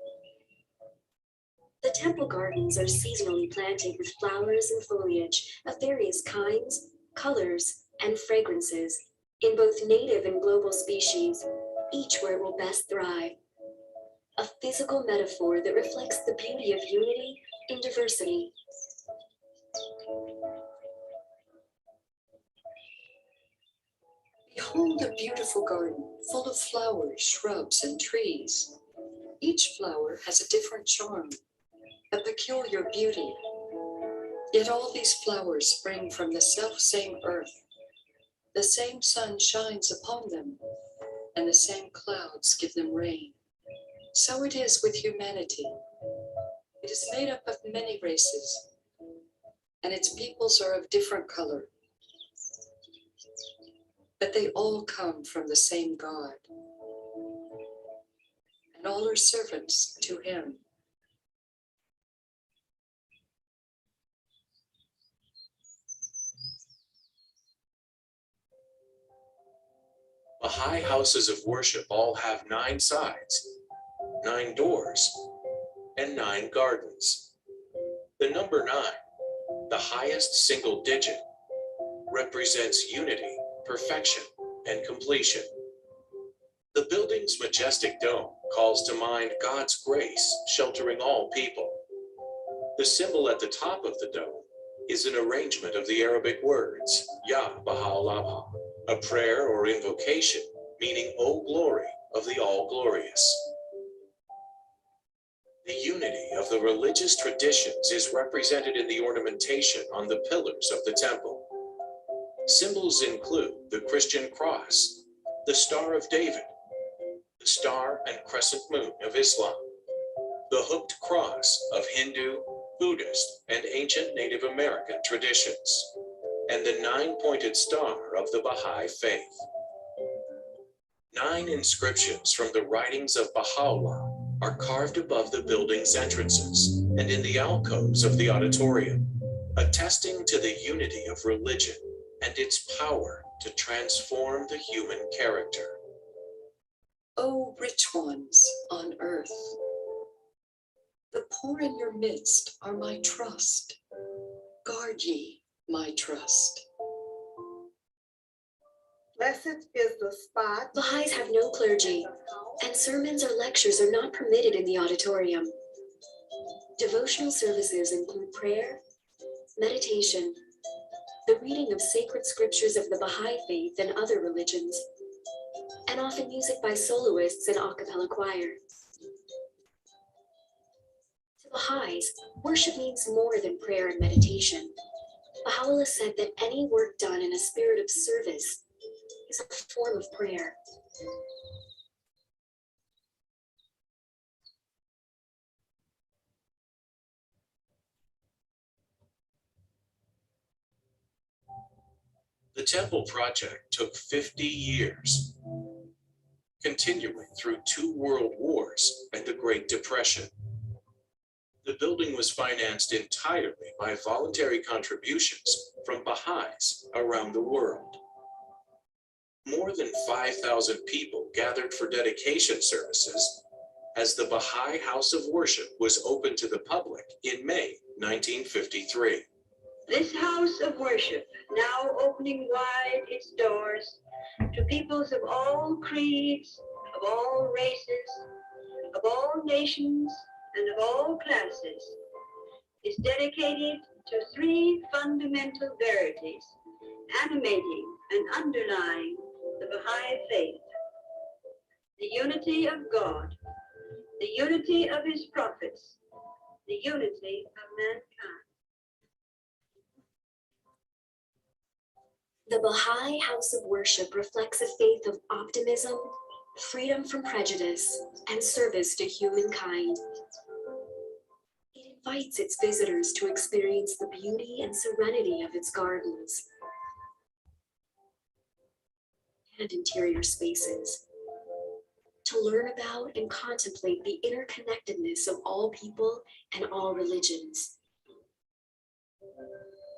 The temple gardens are seasonally planted with flowers and foliage of various kinds, colors, and fragrances in both native and global species, each where it will best thrive. A physical metaphor that reflects the beauty of unity in diversity. Behold a beautiful garden full of flowers, shrubs, and trees. Each flower has a different charm, a peculiar beauty. Yet all these flowers spring from the self-same earth. The same sun shines upon them, and the same clouds give them rain. So it is with humanity. It is made up of many races, and its peoples are of different color. But they all come from the same God, and all are servants to him. Baha'i houses of worship all have 9 sides, 9 doors, and 9 gardens. The number 9, the highest single digit, represents unity, perfection, and completion. The building's majestic dome calls to mind God's grace sheltering all people. The symbol at the top of the dome is an arrangement of the Arabic words, Ya Baha'u'llah, a prayer or invocation meaning O glory of the all-glorious. The unity of the religious traditions is represented in the ornamentation on the pillars of the temple. Symbols include the Christian cross, the Star of David, the star and crescent moon of Islam, the hooked cross of Hindu, Buddhist, and ancient Native American traditions, and the 9-pointed star of the Baha'i faith. 9 inscriptions from the writings of Baha'u'llah are carved above the building's entrances and in the alcoves of the auditorium, attesting to the unity of religion and its power to transform the human character. O rich ones on earth, the poor in your midst are my trust. Guard ye my trust. Blessed is the spot. Baha'is have no clergy, and sermons or lectures are not permitted in the auditorium. Devotional services include prayer, meditation, the reading of sacred scriptures of the Baha'i faith and other religions, and often music by soloists and a cappella choir. To Baha'is, worship means more than prayer and meditation. Baha'u'llah said that any work done in a spirit of service is a form of prayer. The temple project took 50 years, continuing through 2 world wars and the Great Depression. The building was financed entirely by voluntary contributions from Bahá'ís around the world. More than 5,000 people gathered for dedication services as the Bahá'í House of Worship was opened to the public in May 1953. This house of worship, now opening wide its doors to peoples of all creeds, of all races, of all nations, and of all classes, is dedicated to 3 fundamental verities, animating and underlying the Bahá'í faith: the unity of God, the unity of his prophets, the unity of mankind. The Bahá'í House of Worship reflects a faith of optimism, freedom from prejudice, and service to humankind. It invites its visitors to experience the beauty and serenity of its gardens and interior spaces, to learn about and contemplate the interconnectedness of all people and all religions.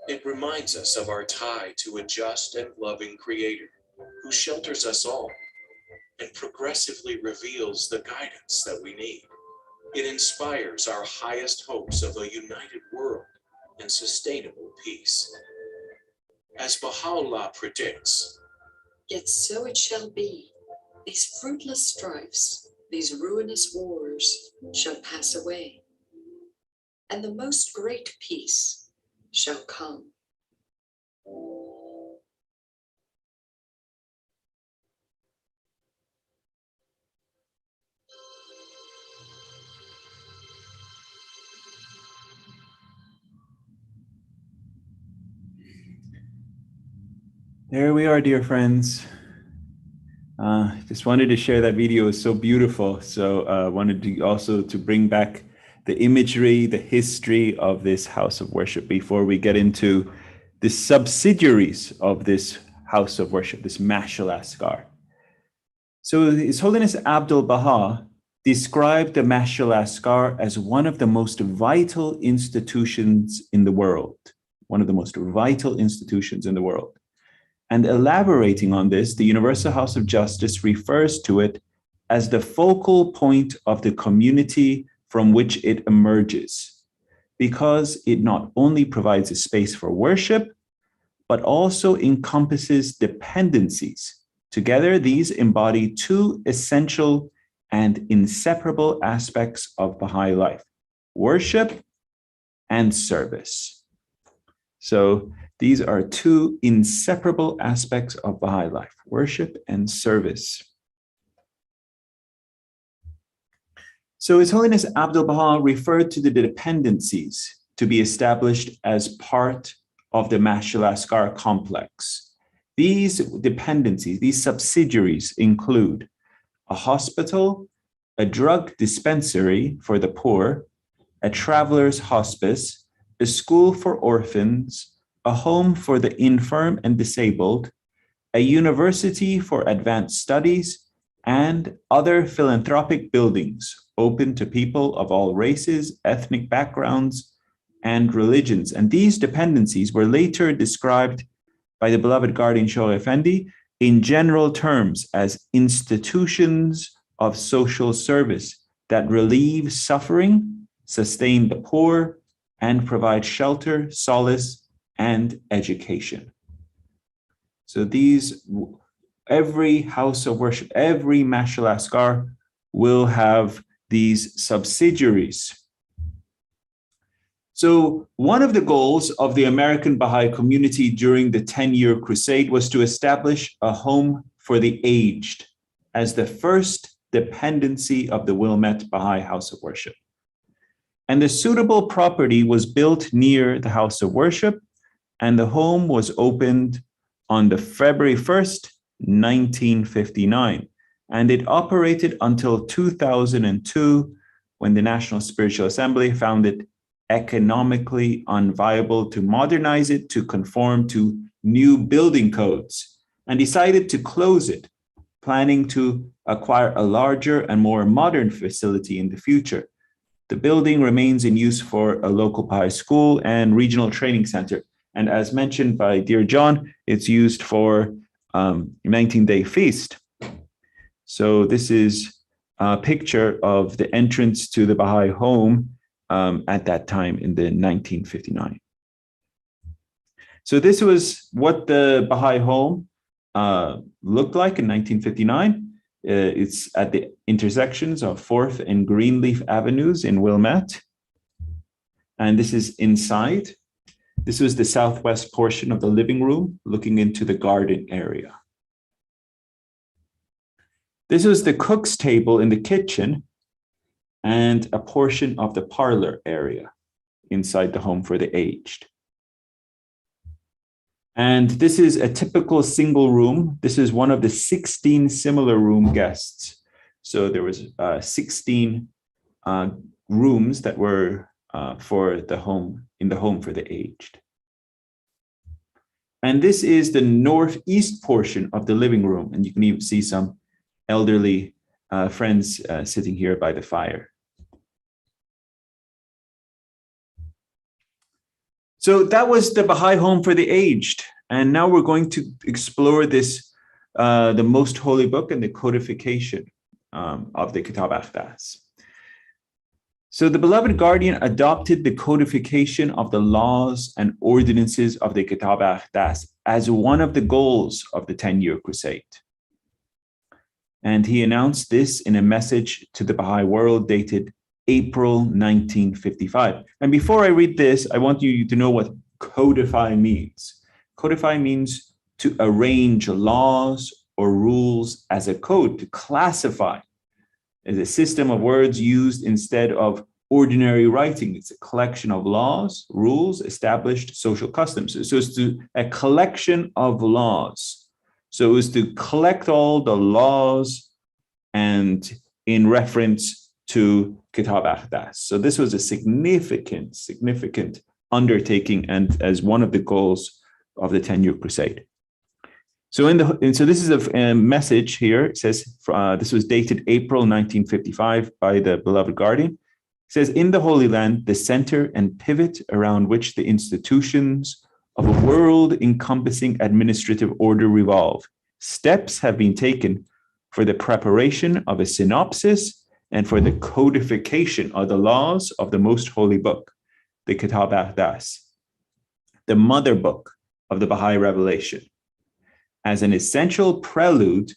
It reminds us of our tie to a just and loving Creator who shelters us all and progressively reveals the guidance that we need. It inspires our highest hopes of a united world and sustainable peace. As Baha'u'llah predicts, "Yet so it shall be. These fruitless strifes, these ruinous wars shall pass away, and the most great peace shall come." There we are, dear friends. Just wanted to share that video. It's so beautiful. So wanted to also to bring back the imagery, the history of this house of worship before we get into the subsidiaries of this house of worship, this Mashal Askar. So His Holiness Abdul Baha described the Mashal Askar as one of the most vital institutions in the world, one of the most vital institutions in the world. And elaborating on this, the Universal House of Justice refers to it as the focal point of the community from which it emerges, because it not only provides a space for worship, but also encompasses dependencies. Together, these embody 2 essential and inseparable aspects of Baha'i life: worship and service. So these are 2 inseparable aspects of Baha'i life: worship and service. So His Holiness Abdul Baha referred to the dependencies to be established as part of the Mashal Askar complex. These dependencies, these subsidiaries include a hospital, a drug dispensary for the poor, a traveler's hospice, a school for orphans, a home for the infirm and disabled, a university for advanced studies, and other philanthropic buildings open to people of all races, ethnic backgrounds, and religions. And these dependencies were later described by the beloved guardian Shoghi Effendi in general terms as institutions of social service that relieve suffering, sustain the poor, and provide shelter, solace, and education. So every house of worship, every Mashal Askar will have these subsidiaries. So one of the goals of the American Baha'i community during the 10-year crusade was to establish a home for the aged as the first dependency of the Wilmette Baha'i House of Worship. And the suitable property was built near the House of Worship, and the home was opened on the February 1st, 1959. And it operated until 2002, when the National Spiritual Assembly found it economically unviable to modernize it to conform to new building codes, and decided to close it, planning to acquire a larger and more modern facility in the future. The building remains in use for a local Baha'i school and regional training center. And as mentioned by dear John, it's used for 19-day feast. So this is a picture of the entrance to the Baha'i home at that time in the 1959. So this was what the Baha'i home looked like in 1959. It's at the intersections of 4th and Greenleaf Avenues in Wilmette. And this is inside. This was the southwest portion of the living room, looking into the garden area. This was the cook's table in the kitchen and a portion of the parlor area inside the home for the aged. And this is a typical single room. This is one of the 16 similar room guests. So there was 16 rooms that were for the home, in the home for the aged. And this is the northeast portion of the living room. And you can even see some elderly friends sitting here by the fire. So that was the Baha'i home for the aged. And now we're going to explore this, the Most Holy Book and the codification of the Kitab Aqdas. So the beloved guardian adopted the codification of the laws and ordinances of the Kitab Aqdas as one of the goals of the 10-year crusade. And he announced this in a message to the Baha'i world dated April 1955. And before I read this, I want you to know what codify means. Codify means to arrange laws or rules as a code, to classify as a system of words used instead of ordinary writing. It's a collection of laws, rules, established social customs. So it's a collection of laws. So it was to collect all the laws and in reference to Kitab Aqdas. So this was a significant undertaking and as one of the goals of the 10-year crusade. So so this is a message here. It says, this was dated April 1955 by the beloved guardian. It says, in the Holy Land, the center and pivot around which the institutions of a world-encompassing administrative order revolve, steps have been taken for the preparation of a synopsis and for the codification of the laws of the Most Holy Book, the Kitab Aqdas, the mother book of the Baha'i revelation, as an essential prelude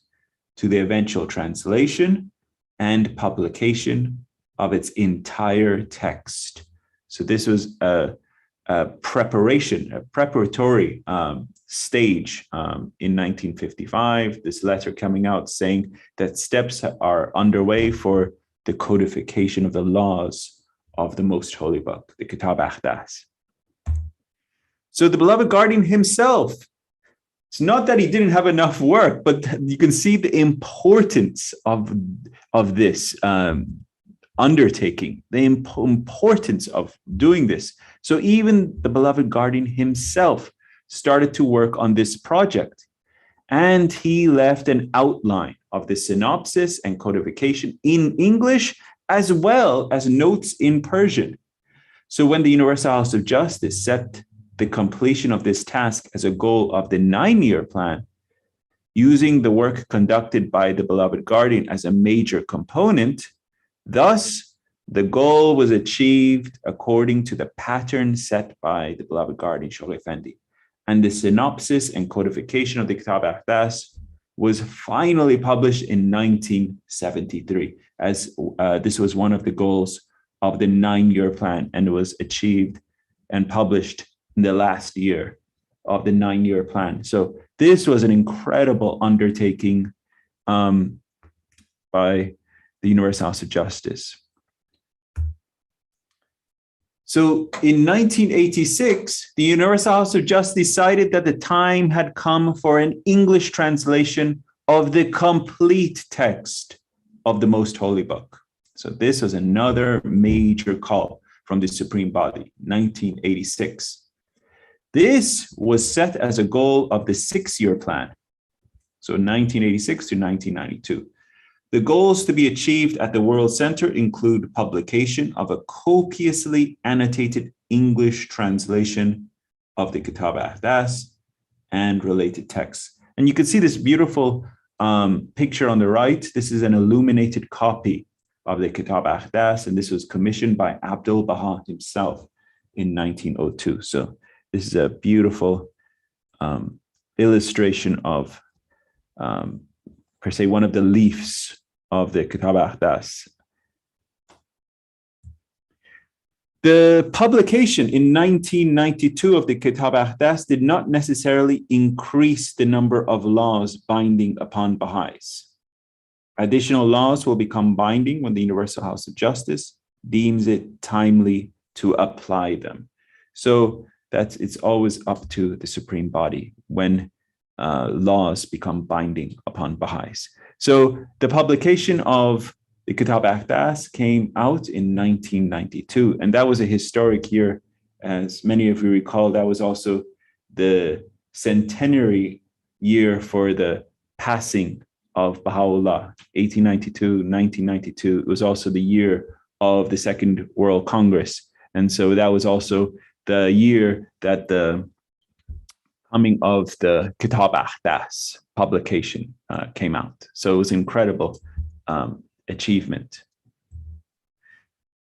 to the eventual translation and publication of its entire text. So this was a preparatory stage in 1955, this letter coming out saying that steps are underway for the codification of the laws of the Most Holy Book, the Kitab Aqdas. So the beloved guardian himself, it's not that he didn't have enough work, but you can see the importance of this undertaking, the importance of doing this. So even the beloved guardian himself started to work on this project, and he left an outline of the synopsis and codification in English, as well as notes in Persian. So when the Universal House of Justice set the completion of this task as a goal of the 9-year plan, using the work conducted by the beloved guardian as a major component, thus the goal was achieved according to the pattern set by the beloved guardian Shoghi Effendi. And the synopsis and codification of the Kitab Aqdas was finally published in 1973, as this was one of the goals of the 9-year plan, and it was achieved and published in the last year of the 9-year plan. So this was an incredible undertaking by the Universal House of Justice. So in 1986, the Universal House of Justice decided that the time had come for an English translation of the complete text of the Most Holy Book. So this was another major call. from the Supreme Body, 1986. This was set as a goal of the 6-year plan, so 1986 to 1992. The goals to be achieved at the World Center include publication of a copiously annotated English translation of the Kitab al-Ahdas and related texts. And you can see this beautiful picture on the right. This is an illuminated copy of the Kitab al-Ahdas, and this was commissioned by Abdul Baha himself in 1902. So this is a beautiful illustration of, per se, one of the leaves of the Kitab al-Ahdas. The publication in 1992 of the Kitab al-Ahdas did not necessarily increase the number of laws binding upon Baha'is. Additional laws will become binding when the Universal House of Justice deems it timely to apply them. So it's always up to the Supreme Body when laws become binding upon Baha'is. So the publication of the Kitab al-Ahdas came out in 1992, and that was a historic year. As many of you recall, that was also the centenary year for the passing of Baha'u'llah, 1892, 1992. It was also the year of the Second World Congress. And so that was also the year that the coming of the Kitab al-Ahdas publication came out. So it was incredible achievement.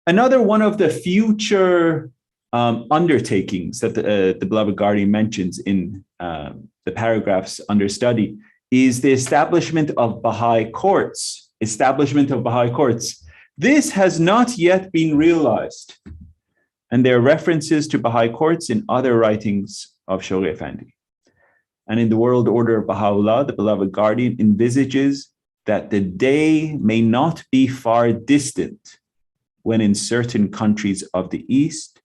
Another one of the future undertakings that the beloved Guardian mentions in the paragraphs under study is the establishment of Baha'i courts. This has not yet been realized. And there are references to Baha'i courts in other writings of Shoghi Effendi. And in the World Order of Baha'u'llah, the beloved Guardian envisages that the day may not be far distant when in certain countries of the East,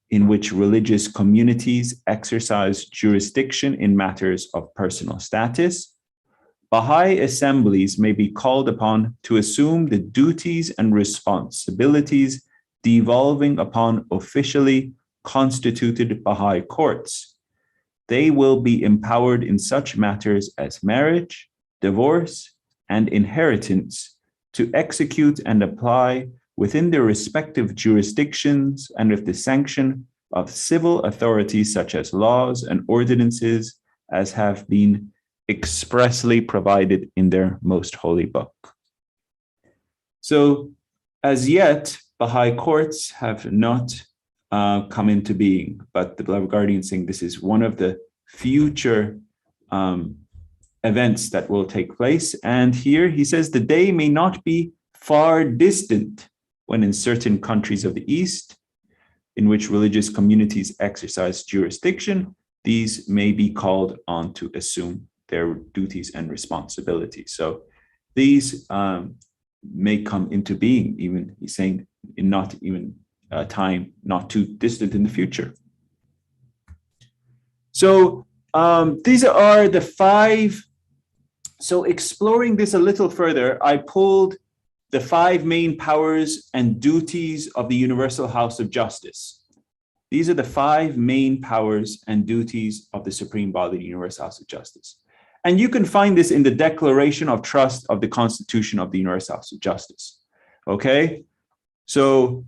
in which religious communities exercise jurisdiction in matters of personal status, Baha'i assemblies may be called upon to assume the duties and responsibilities devolving upon officially constituted Baha'i courts. They will be empowered in such matters as marriage, divorce, and inheritance to execute and apply within their respective jurisdictions and with the sanction of civil authorities such as laws and ordinances as have been expressly provided in their most holy book. So as yet, Baha'i courts have not come into being, but the beloved Guardian saying this is one of the future events that will take place. And here he says the day may not be far distant when in certain countries of the East, in which religious communities exercise jurisdiction, these may be called on to assume their duties and responsibilities. So these may come into being, even he's saying in not even time not too distant in the future. So these are the 5. So exploring this a little further, I pulled the 5 main powers and duties of the Universal House of Justice. These are the 5 main powers and duties of the Supreme Body, the Universal House of Justice. And you can find this in the Declaration of Trust of the Constitution of the Universal House of Justice. Okay? So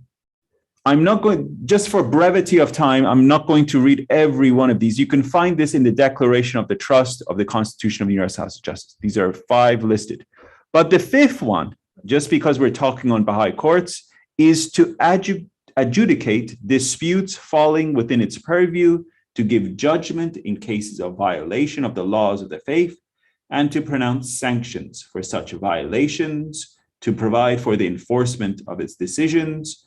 I'm not going, just for brevity of time, I'm not going to read every one of these. You can find this in the Declaration of the Trust of the Constitution of the Universal House of Justice. These are 5 listed. But the 5th one, just because we're talking on Baha'i courts, is to adjudicate disputes falling within its purview, to give judgment in cases of violation of the laws of the faith, and to pronounce sanctions for such violations, to provide for the enforcement of its decisions,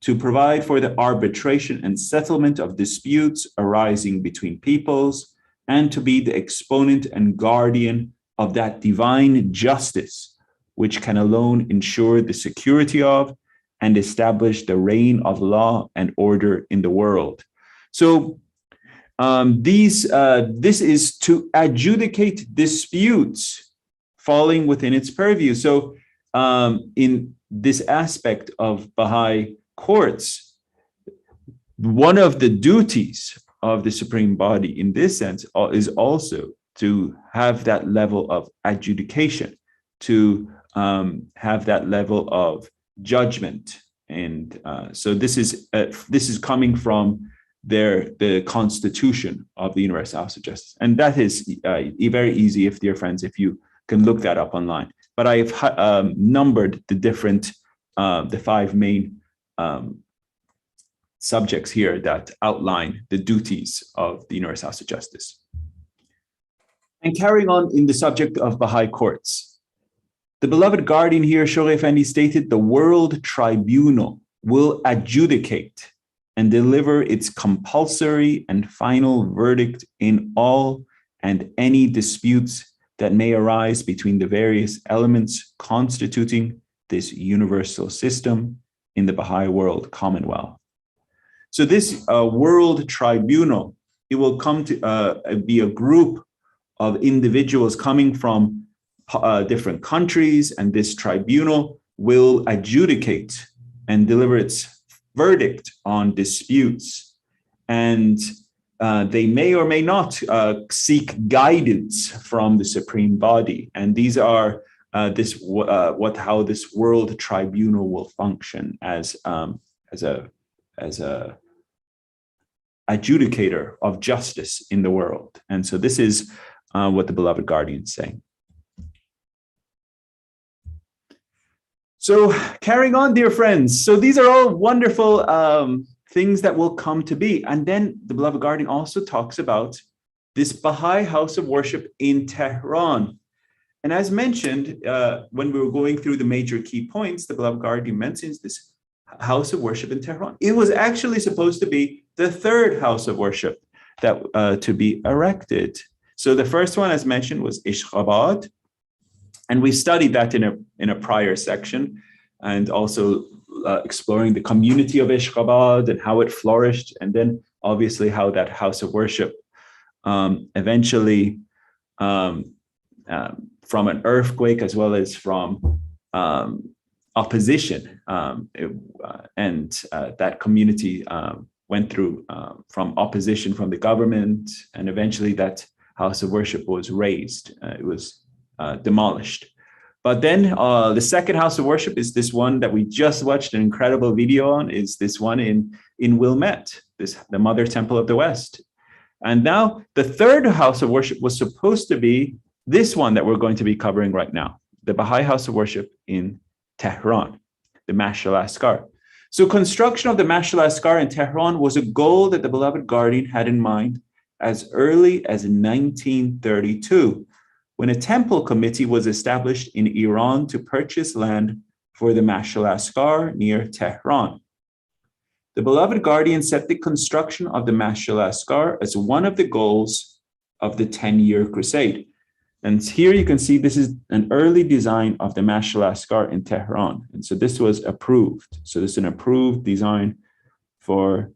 to provide for the arbitration and settlement of disputes arising between peoples, and to be the exponent and guardian of that divine justice, which can alone ensure the security of and establish the reign of law and order in the world. So this is to adjudicate disputes falling within its purview. So in this aspect of Baha'i courts, one of the duties of the supreme body in this sense is also to have that level of adjudication, to have that level of judgment. And so this is coming from the constitution of the Universal House of Justice. And that is very easy, dear friends, if you can look that up online. But I've numbered the different, the 5 main subjects here that outline the duties of the Universal House of Justice. And carrying on in the subject of Baha'i courts, the beloved guardian here, Shoghi Effendi, stated the World Tribunal will adjudicate and deliver its compulsory and final verdict in all and any disputes that may arise between the various elements constituting this universal system in the Baha'i world commonwealth. So this World Tribunal, it will come to be a group of individuals coming from different countries, and this tribunal will adjudicate and deliver its verdict on disputes. And they may or may not seek guidance from the supreme body. And these are how this World Tribunal will function as a adjudicator of justice in the world. And so this is what the beloved guardian is saying. So carrying on, dear friends. So these are all wonderful things that will come to be. And then the beloved guardian also talks about this Baha'i house of worship in Tehran. And as mentioned, when we were going through the major key points, the beloved guardian mentions this house of worship in Tehran. It was actually supposed to be the third house of worship that to be erected. So the first one, as mentioned, was Ashgabat. And we studied that in a prior section, and also exploring the community of Ashgabat and how it flourished, and then obviously how that house of worship eventually from an earthquake as well as from opposition, that community went through from opposition from the government, and eventually that house of worship was razed. It was demolished. But then the second house of worship is this one that we just watched an incredible video on, is this one in Wilmette, the Mother Temple of the West. And now the third house of worship was supposed to be this one that we're going to be covering right now, the Baha'i house of worship in Tehran, the Mash'al Askar. So construction of the Mash'al Askar in Tehran was a goal that the beloved guardian had in mind as early as 1932, when a temple committee was established in Iran to purchase land for the Mash'al Askar near Tehran. The beloved guardian set the construction of the Mash'al Askar as one of the goals of the 10-year crusade. And here you can see this is an early design of the Mash'al Askar in Tehran. And so this was approved. So this is an approved design for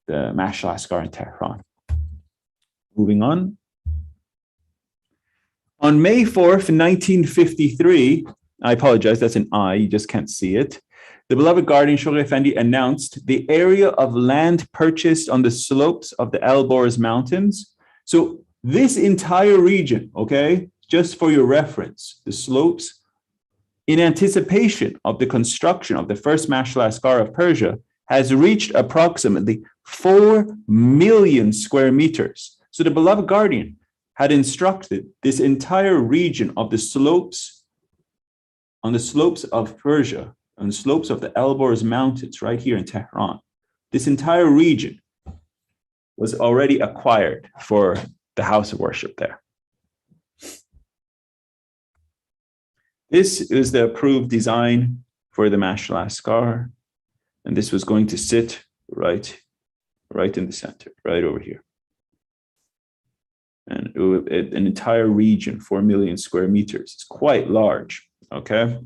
the Mash'al Askar in Tehran. Moving on. On May 4th, 1953, I apologize, that's an I, you just can't see it. The beloved guardian Shoghi Effendi announced the area of land purchased on the slopes of the Elborz Mountains. So this entire region, okay, just for your reference, the slopes, in anticipation of the construction of the first Mash'al Askar of Persia, has reached approximately 4 million square meters. So the beloved guardian had instructed this entire region of the slopes, on the slopes of Persia, on the slopes of the Elborz Mountains right here in Tehran. This entire region was already acquired for the house of worship there. This is the approved design for the Mash'al Askar, and this was going to sit right in the center, right over here. And an entire region, 4 million square meters. It's quite large, okay?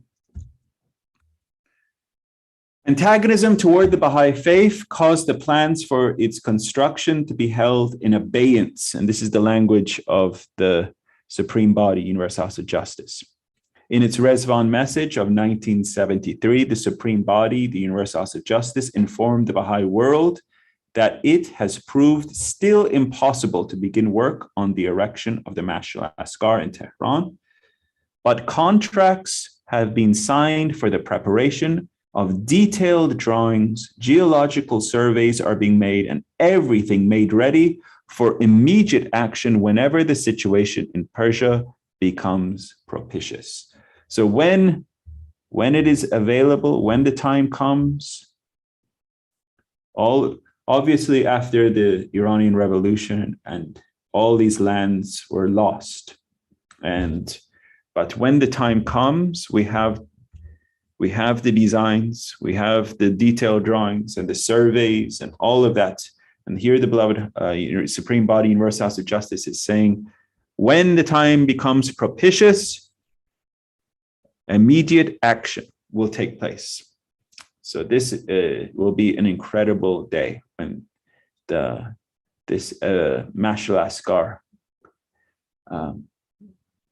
Antagonism toward the Baha'i faith caused the plans for its construction to be held in abeyance. And this is the language of the Supreme Body, Universal House of Justice. In its Rezvan message of 1973, the Supreme Body, the Universal House of Justice, informed the Baha'i world that it has proved still impossible to begin work on the erection of the Mash'al Asghar in Tehran, but contracts have been signed for the preparation of detailed drawings, geological surveys are being made, and everything made ready for immediate action whenever the situation in Persia becomes propitious. So when it is available, when the time comes, obviously after the Iranian Revolution and all these lands were lost. But when the time comes, we have the designs, we have the detailed drawings and the surveys and all of that. And here the beloved Supreme Body, Universal House of Justice is saying, when the time becomes propitious, immediate action will take place. So this will be an incredible day when this Mash'al Asghar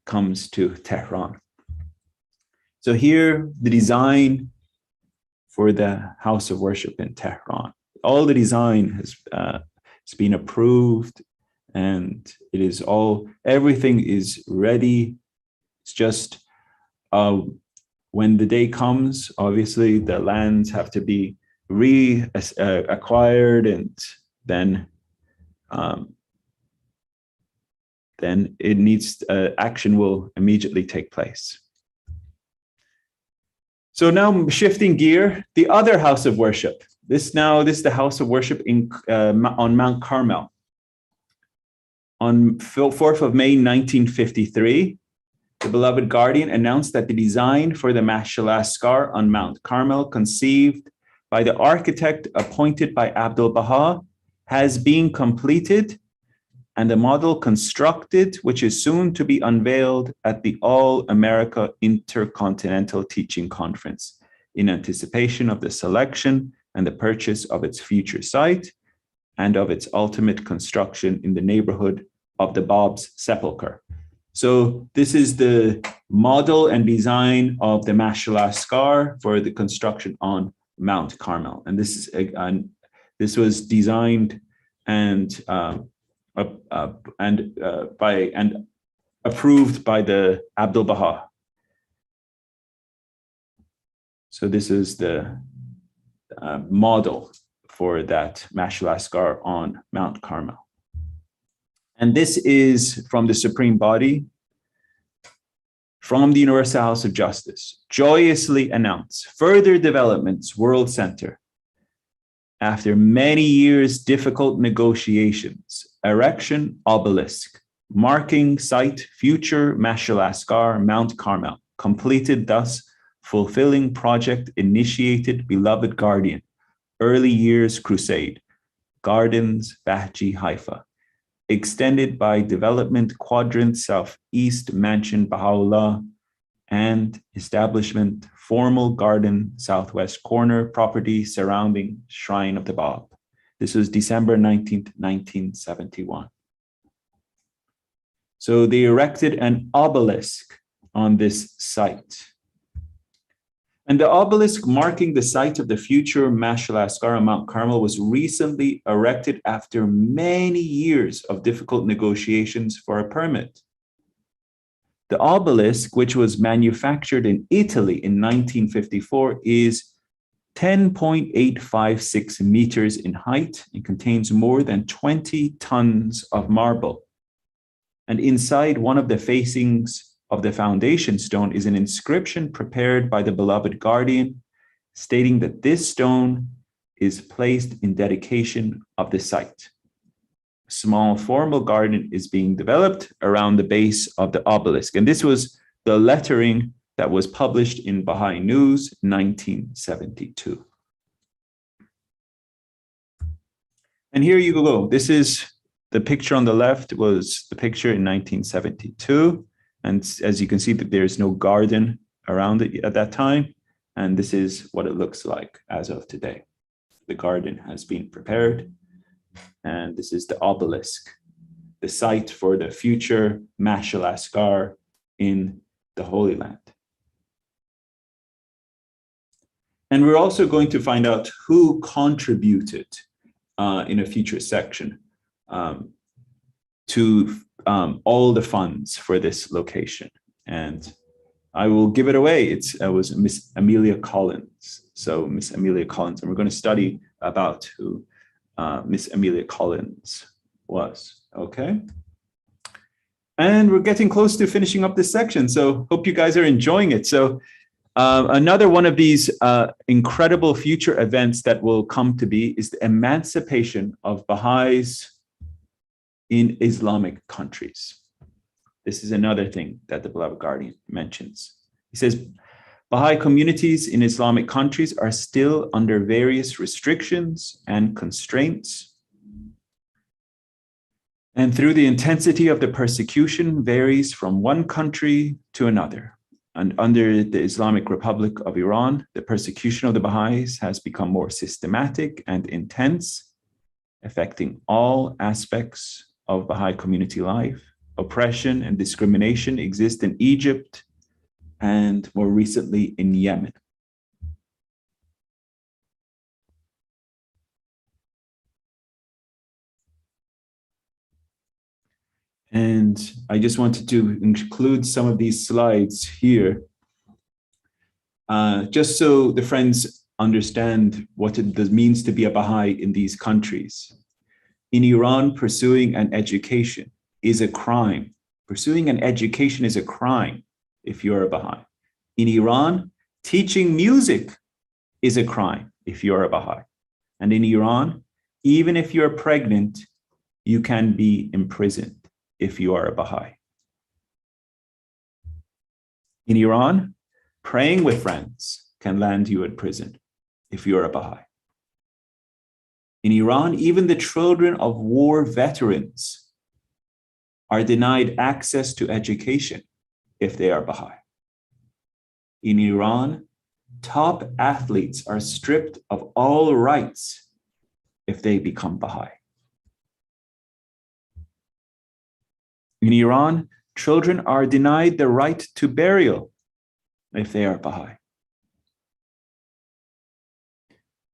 comes to Tehran. So here, the design for the house of worship in Tehran. All the design has been approved, and it is everything is ready. It's just when the day comes, obviously the lands have to be acquired, and then it needs action will immediately take place. So now shifting gear, the other house of worship. This is the house of worship on Mount Carmel. On 4th of May, 1953, the beloved guardian announced that the design for the Mash'al Asghar on Mount Carmel, conceived by the architect appointed by Abdul Baha, has been completed, and the model constructed, which is soon to be unveiled at the All America Intercontinental Teaching Conference, in anticipation of the selection and the purchase of its future site and of its ultimate construction in the neighborhood of the Bab's sepulchre. So this is the model and design of the Mash'al Asghar for the construction on Mount Carmel. And this was designed and approved by the Abdul Baha. So this is the model for that Mash'al Asghar on Mount Carmel. And this is from the Supreme Body, from the Universal House of Justice, joyously announce further developments, World Center. After many years' difficult negotiations, erection obelisk, marking site future Mash'al Asghar, Mount Carmel, completed thus, fulfilling project initiated beloved guardian, early years crusade, Gardens, Bahji, Haifa, extended by development quadrant southeast mansion Baha'u'llah, and establishment formal garden southwest corner property surrounding Shrine of the Bab. This was December 19th, 1971. So they erected an obelisk on this site. And the obelisk marking the site of the future Mash'al Asghar on Mount Carmel was recently erected after many years of difficult negotiations for a permit. The obelisk, which was manufactured in Italy in 1954, is 10.856 meters in height and contains more than 20 tons of marble. And inside one of the facings of the foundation stone is an inscription prepared by the beloved guardian, stating that this stone is placed in dedication of the site. A small formal garden is being developed around the base of the obelisk. And this was the lettering that was published in Baha'i News, 1972. And here you go. This is the picture on the left was the picture in 1972. And as you can see, that there's no garden around it at that time. And this is what it looks like as of today. The garden has been prepared. And this is the obelisk, the site for the future Mash'al Asghar in the Holy Land. And we're also going to find out who contributed in a future section to all the funds for this location. And I will give it away. It was Miss Amelia Collins. So Miss Amelia Collins, and we're going to study about who Miss Amelia Collins was, okay? And we're getting close to finishing up this section, so hope you guys are enjoying it. So another one of these incredible future events that will come to be is the emancipation of Baha'is in Islamic countries. This is another thing that the beloved guardian mentions. He says, Baha'i communities in Islamic countries are still under various restrictions and constraints. And through the intensity of the persecution varies from one country to another. And under the Islamic Republic of Iran, the persecution of the Baha'is has become more systematic and intense, affecting all aspects of Baha'i community life. Oppression and discrimination exist in Egypt and more recently in Yemen. And I just wanted to include some of these slides here, just so the friends understand what it means to be a Baha'i in these countries. In Iran, pursuing an education is a crime. Pursuing an education is a crime if you're a Baha'i. In Iran, teaching music is a crime if you're a Baha'i. And in Iran, even if you're pregnant, you can be imprisoned if you are a Baha'i. In Iran, praying with friends can land you in prison if you're a Baha'i. In Iran, even the children of war veterans are denied access to education if they are Baha'i. In Iran, top athletes are stripped of all rights if they become Baha'i. In Iran, children are denied the right to burial if they are Baha'i.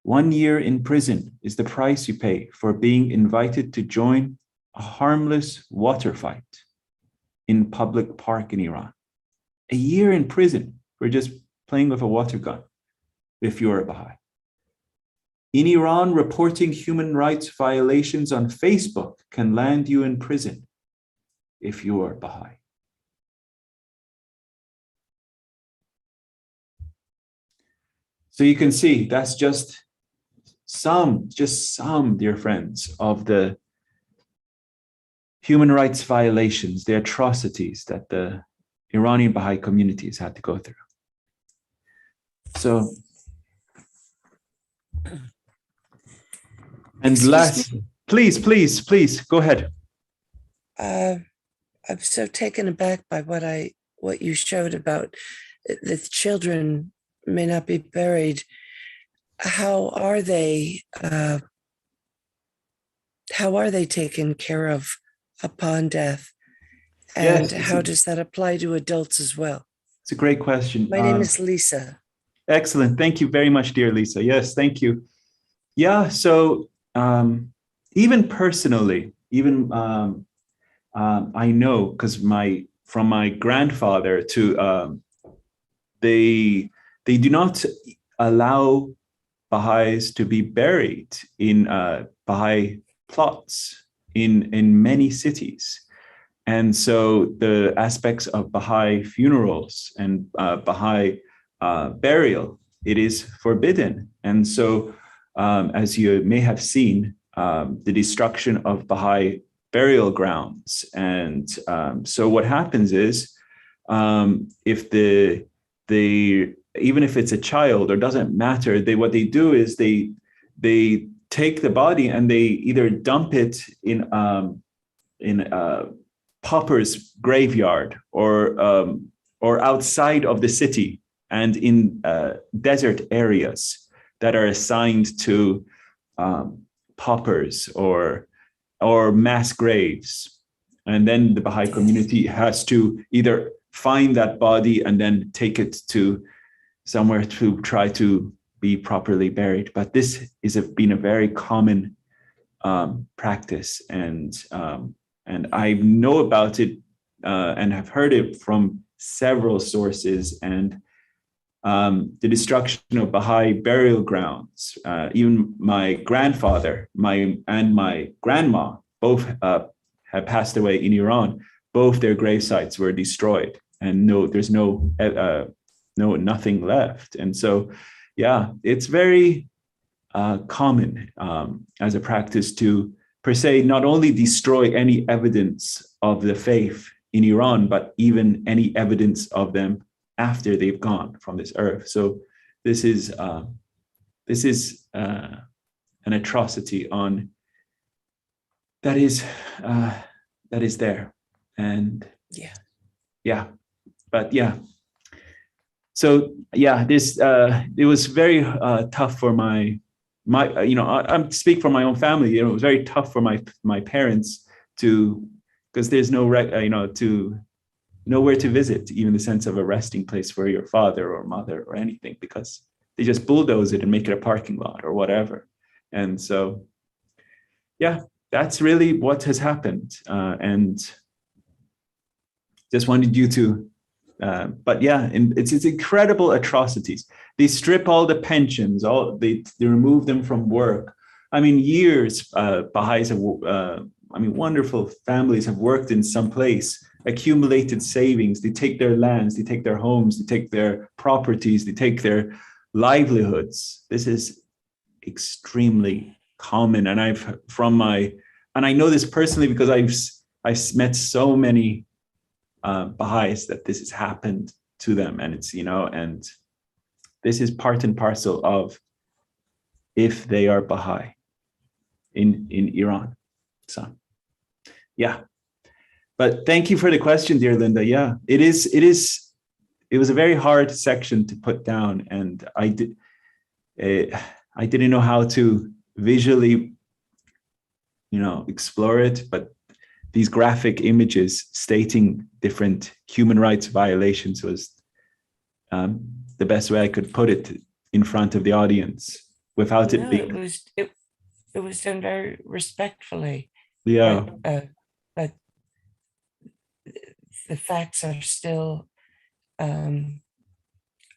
1 year in prison is the price you pay for being invited to join a harmless water fight in public park in Iran. A year in prison for just playing with a water gun if you're a Baha'i. In Iran, reporting human rights violations on Facebook can land you in prison if you are Baha'i. So you can see that's just some, dear friends, of the human rights violations, the atrocities that the Iranian Baha'i communities had to go through. So, and last, please, go ahead. I'm so taken aback by what you showed about the children may not be buried. How are they taken care of upon death? And yes, how does that apply to adults as well? It's a great question. My name is Lisa. Excellent. Thank you very much, dear Lisa. Yes, thank you. Yeah, so even personally, I know, because from my grandfather to they do not allow Baha'is to be buried in Baha'i plots in many cities. And so the aspects of Baha'i funerals and Baha'i burial, it is forbidden. And so as you may have seen, the destruction of Baha'i burial grounds. And so what happens is, if even if it's a child or doesn't matter, what they do is they take the body and they either dump it in a pauper's graveyard or outside of the city and in desert areas that are assigned to paupers or mass graves. And then the Baha'i community has to either find that body and then take it to somewhere to try to be properly buried. But this has been a very common practice, and I know about it and have heard it from several sources. And the destruction of Baha'i burial grounds, even my grandfather, and my grandma both had passed away in Iran. Both their grave sites were destroyed, and there's nothing left. And so, yeah, it's very common as a practice to, per se, not only destroy any evidence of the faith in Iran, but even any evidence of them after they've gone from this earth. So this is an atrocity on that is there. And so this it was very tough for my I speak for my own family. It was very tough for my parents because there's nowhere to visit, even the sense of a resting place for your father or mother or anything, because they just bulldoze it and make it a parking lot or whatever. And so, that's really what has happened. And just wanted you to, it's incredible atrocities. They strip all the pensions, they remove them from work. I mean, years, Baha'is have, wonderful families have worked in some place, accumulated savings. They take their lands, they take their homes, they take their properties, they take their livelihoods. This is extremely common. And I know this personally because I've met so many Baha'is that this has happened to them. And it's, and this is part and parcel of if they are Baha'i in Iran. So, but thank you for the question, dear Linda. It was a very hard section to put down, and I didn't know how to visually, explore it, but these graphic images stating different human rights violations was the best way I could put it in front of the audience without it being. It was done very respectfully. But the facts are still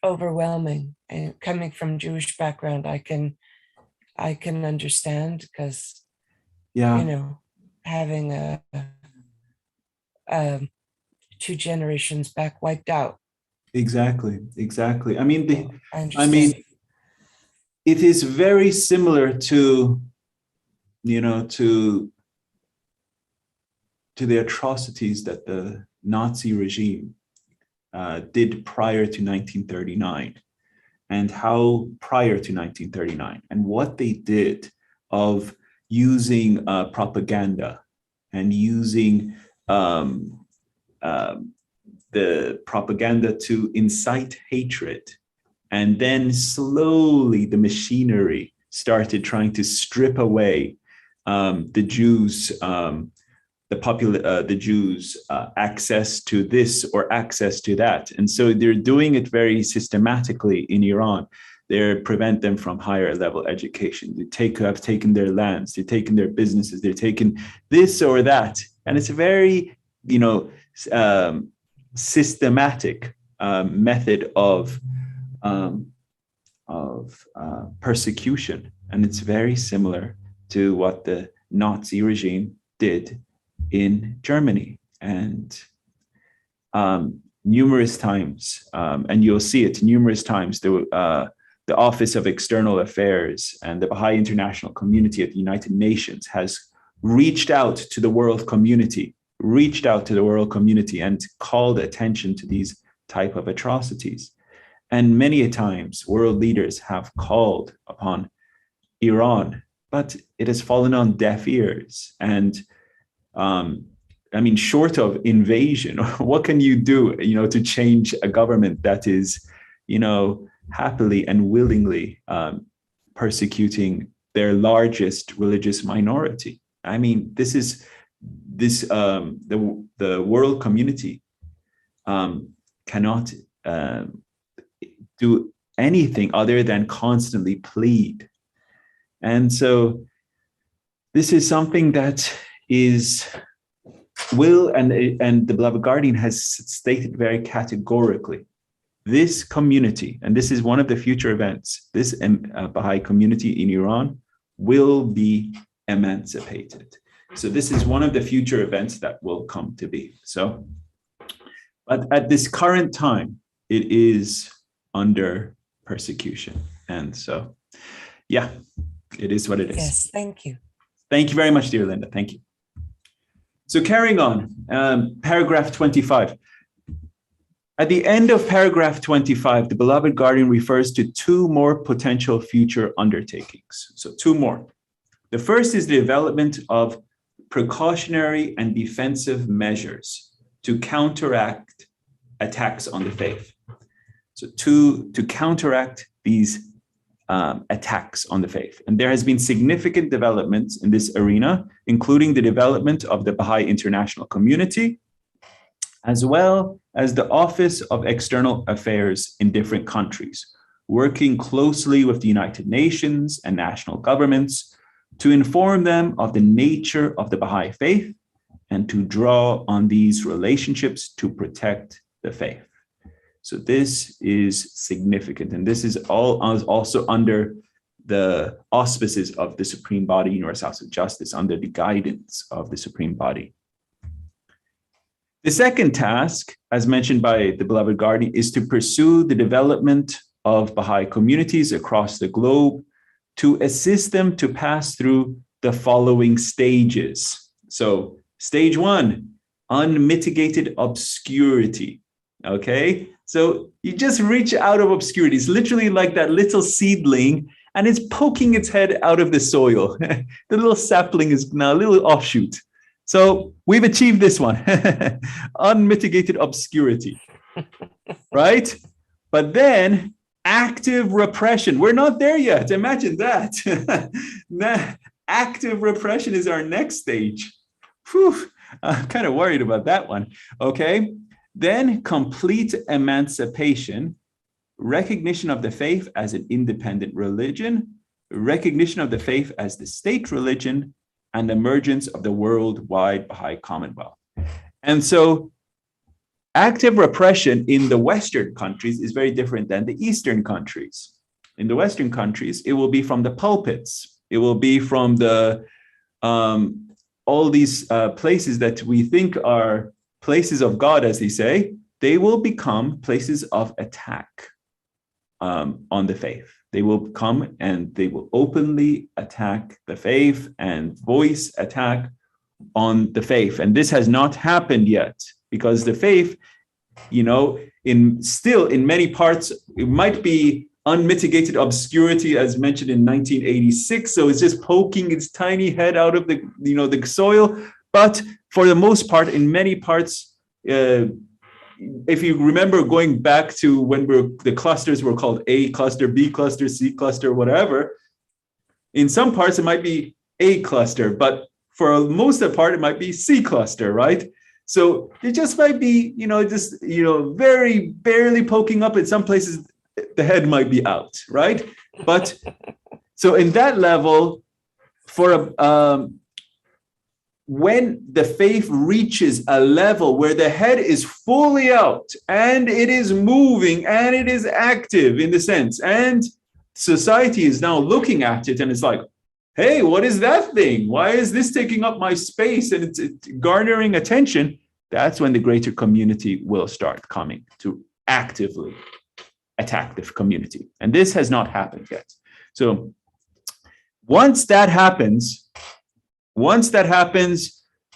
overwhelming. And coming from Jewish background, I can understand, because having two generations back wiped out. Exactly. I mean, it is very similar to the atrocities that the Nazi regime did prior to 1939, and how prior to 1939, and what they did of using propaganda and using the propaganda to incite hatred. And then slowly the machinery started trying to strip away the Jews, the Jews' access to this or access to that. And so they're doing it very systematically in Iran. They prevent them from higher level education. They have taken their lands, they've taken their businesses, they're taking this or that. And it's a very, systematic method of persecution. And it's very similar to what the Nazi regime did in Germany. And numerous times, and you'll see it numerous times, the Office of External Affairs and the Baha'i International Community at the United Nations has reached out to the world community and called attention to these type of atrocities. And many a times world leaders have called upon Iran, but it has fallen on deaf ears. And short of invasion, what can you do, to change a government that is, happily and willingly persecuting their largest religious minority? I mean, the world community cannot do anything other than constantly plead. And so this is something that and the beloved guardian has stated very categorically, this community, and this is one of the future events, this Baha'i community in Iran will be emancipated. So this is one of the future events that will come to be. So, but at this current time, it is under persecution. And so, yeah, it is what it is. Yes, thank you. Thank you very much, dear Linda. Thank you. So carrying on, paragraph 25. At the end of paragraph 25, the beloved guardian refers to two more potential future undertakings. So two more. The first is the development of precautionary and defensive measures to counteract attacks on the faith. So to counteract these attacks on the faith. And there has been significant developments in this arena, including the development of the Baha'i International Community, as well as the Office of External Affairs in different countries, working closely with the United Nations and national governments to inform them of the nature of the Baha'i faith and to draw on these relationships to protect the faith. So this is significant, and this is also under the auspices of the Supreme Body, Universal House of Justice, under the guidance of the Supreme Body. The second task, as mentioned by the beloved guardian, is to pursue the development of Baha'i communities across the globe to assist them to pass through the following stages. So stage one, unmitigated obscurity, okay? So you just reach out of obscurity. It's literally like that little seedling, and it's poking its head out of the soil. The little sapling is now a little offshoot. So we've achieved this one, unmitigated obscurity, right? But then active repression, we're not there yet. Imagine that. Active repression is our next stage. Whew, I'm kind of worried about that one, okay? Then complete emancipation, recognition of the faith as an independent religion, recognition of the faith as the state religion, and emergence of the worldwide Baha'i Commonwealth. And so active repression in the Western countries is very different than the Eastern countries. In the Western countries, it will be from the pulpits. It will be from the all these places that we think are places of God, as they say. They will become places of attack on the faith. They will come and they will openly attack the faith and voice attack on the faith. And this has not happened yet, because the faith, you know, in many parts, it might be unmitigated obscurity, as mentioned in 1986. So it's just poking its tiny head out of the soil. But for the most part, in many parts, if you remember going back to when the clusters were called A cluster, B cluster, C cluster, whatever, in some parts it might be A cluster, but for most of the part it might be C cluster, right? So it just might be, very barely poking up. In some places the head might be out, right? But so in that level, when the faith reaches a level where the head is fully out and it is moving and it is active in the sense, and society is now looking at it and it's like, hey, what is that thing? Why is this taking up my space and it's garnering attention? That's when the greater community will start coming to actively attack the community. And this has not happened yet. So once that happens,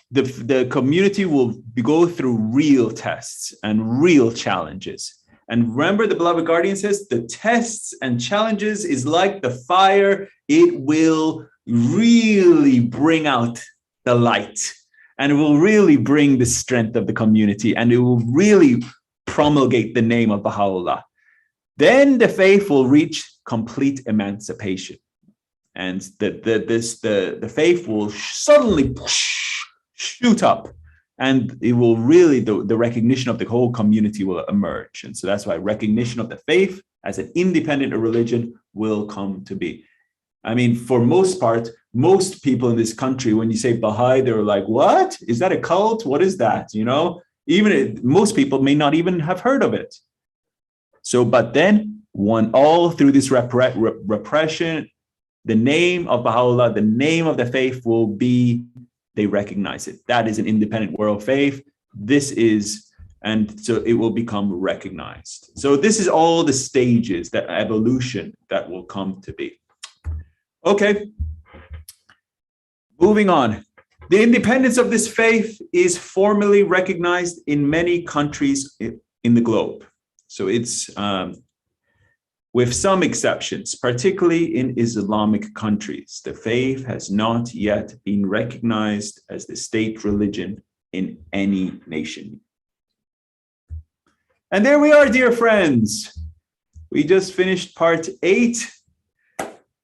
the community will go through real tests and real challenges. And remember, the beloved guardian says the tests and challenges is like the fire. It will really bring out the light, and it will really bring the strength of the community, and it will really promulgate the name of Baha'u'llah. Then the faith will reach complete emancipation. And the faith will suddenly shoot up, and it will really, the recognition of the whole community will emerge. And so that's why recognition of the faith as an independent religion will come to be. I mean, for most part, most people in this country, when you say Baha'i, they're like, what? Is that a cult? What is that? You know, most people may not even have heard of it. So, but then all through this repression, the name of Baha'u'llah, the name of the faith will be, they recognize it. That is an independent world faith. And so it will become recognized. So this is all the stages, that evolution that will come to be. Okay, moving on. The independence of this faith is formally recognized in many countries in the globe. So it's with some exceptions, particularly in Islamic countries, the faith has not yet been recognized as the state religion in any nation. And there we are, dear friends. We just finished part 8,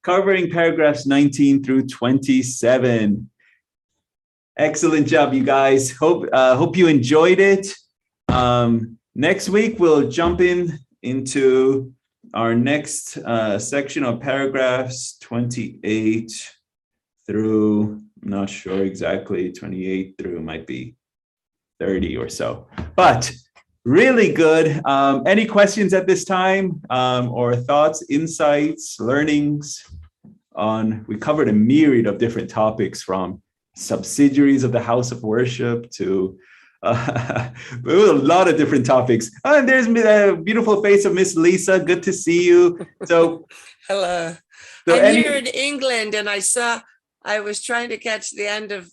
covering paragraphs 19 through 27. Excellent job, you guys. Hope you enjoyed it. Next week, we'll jump into our next section of paragraphs 28 through, I'm not sure exactly, 28 through might be 30 or so. But really good. Any questions at this time, or thoughts, insights, learnings on, we covered a myriad of different topics, from subsidiaries of the house of worship to a lot of different topics. And there's a beautiful face of Miss Lisa. Good to see you. So hello. So I'm here in England, and I was trying to catch the end of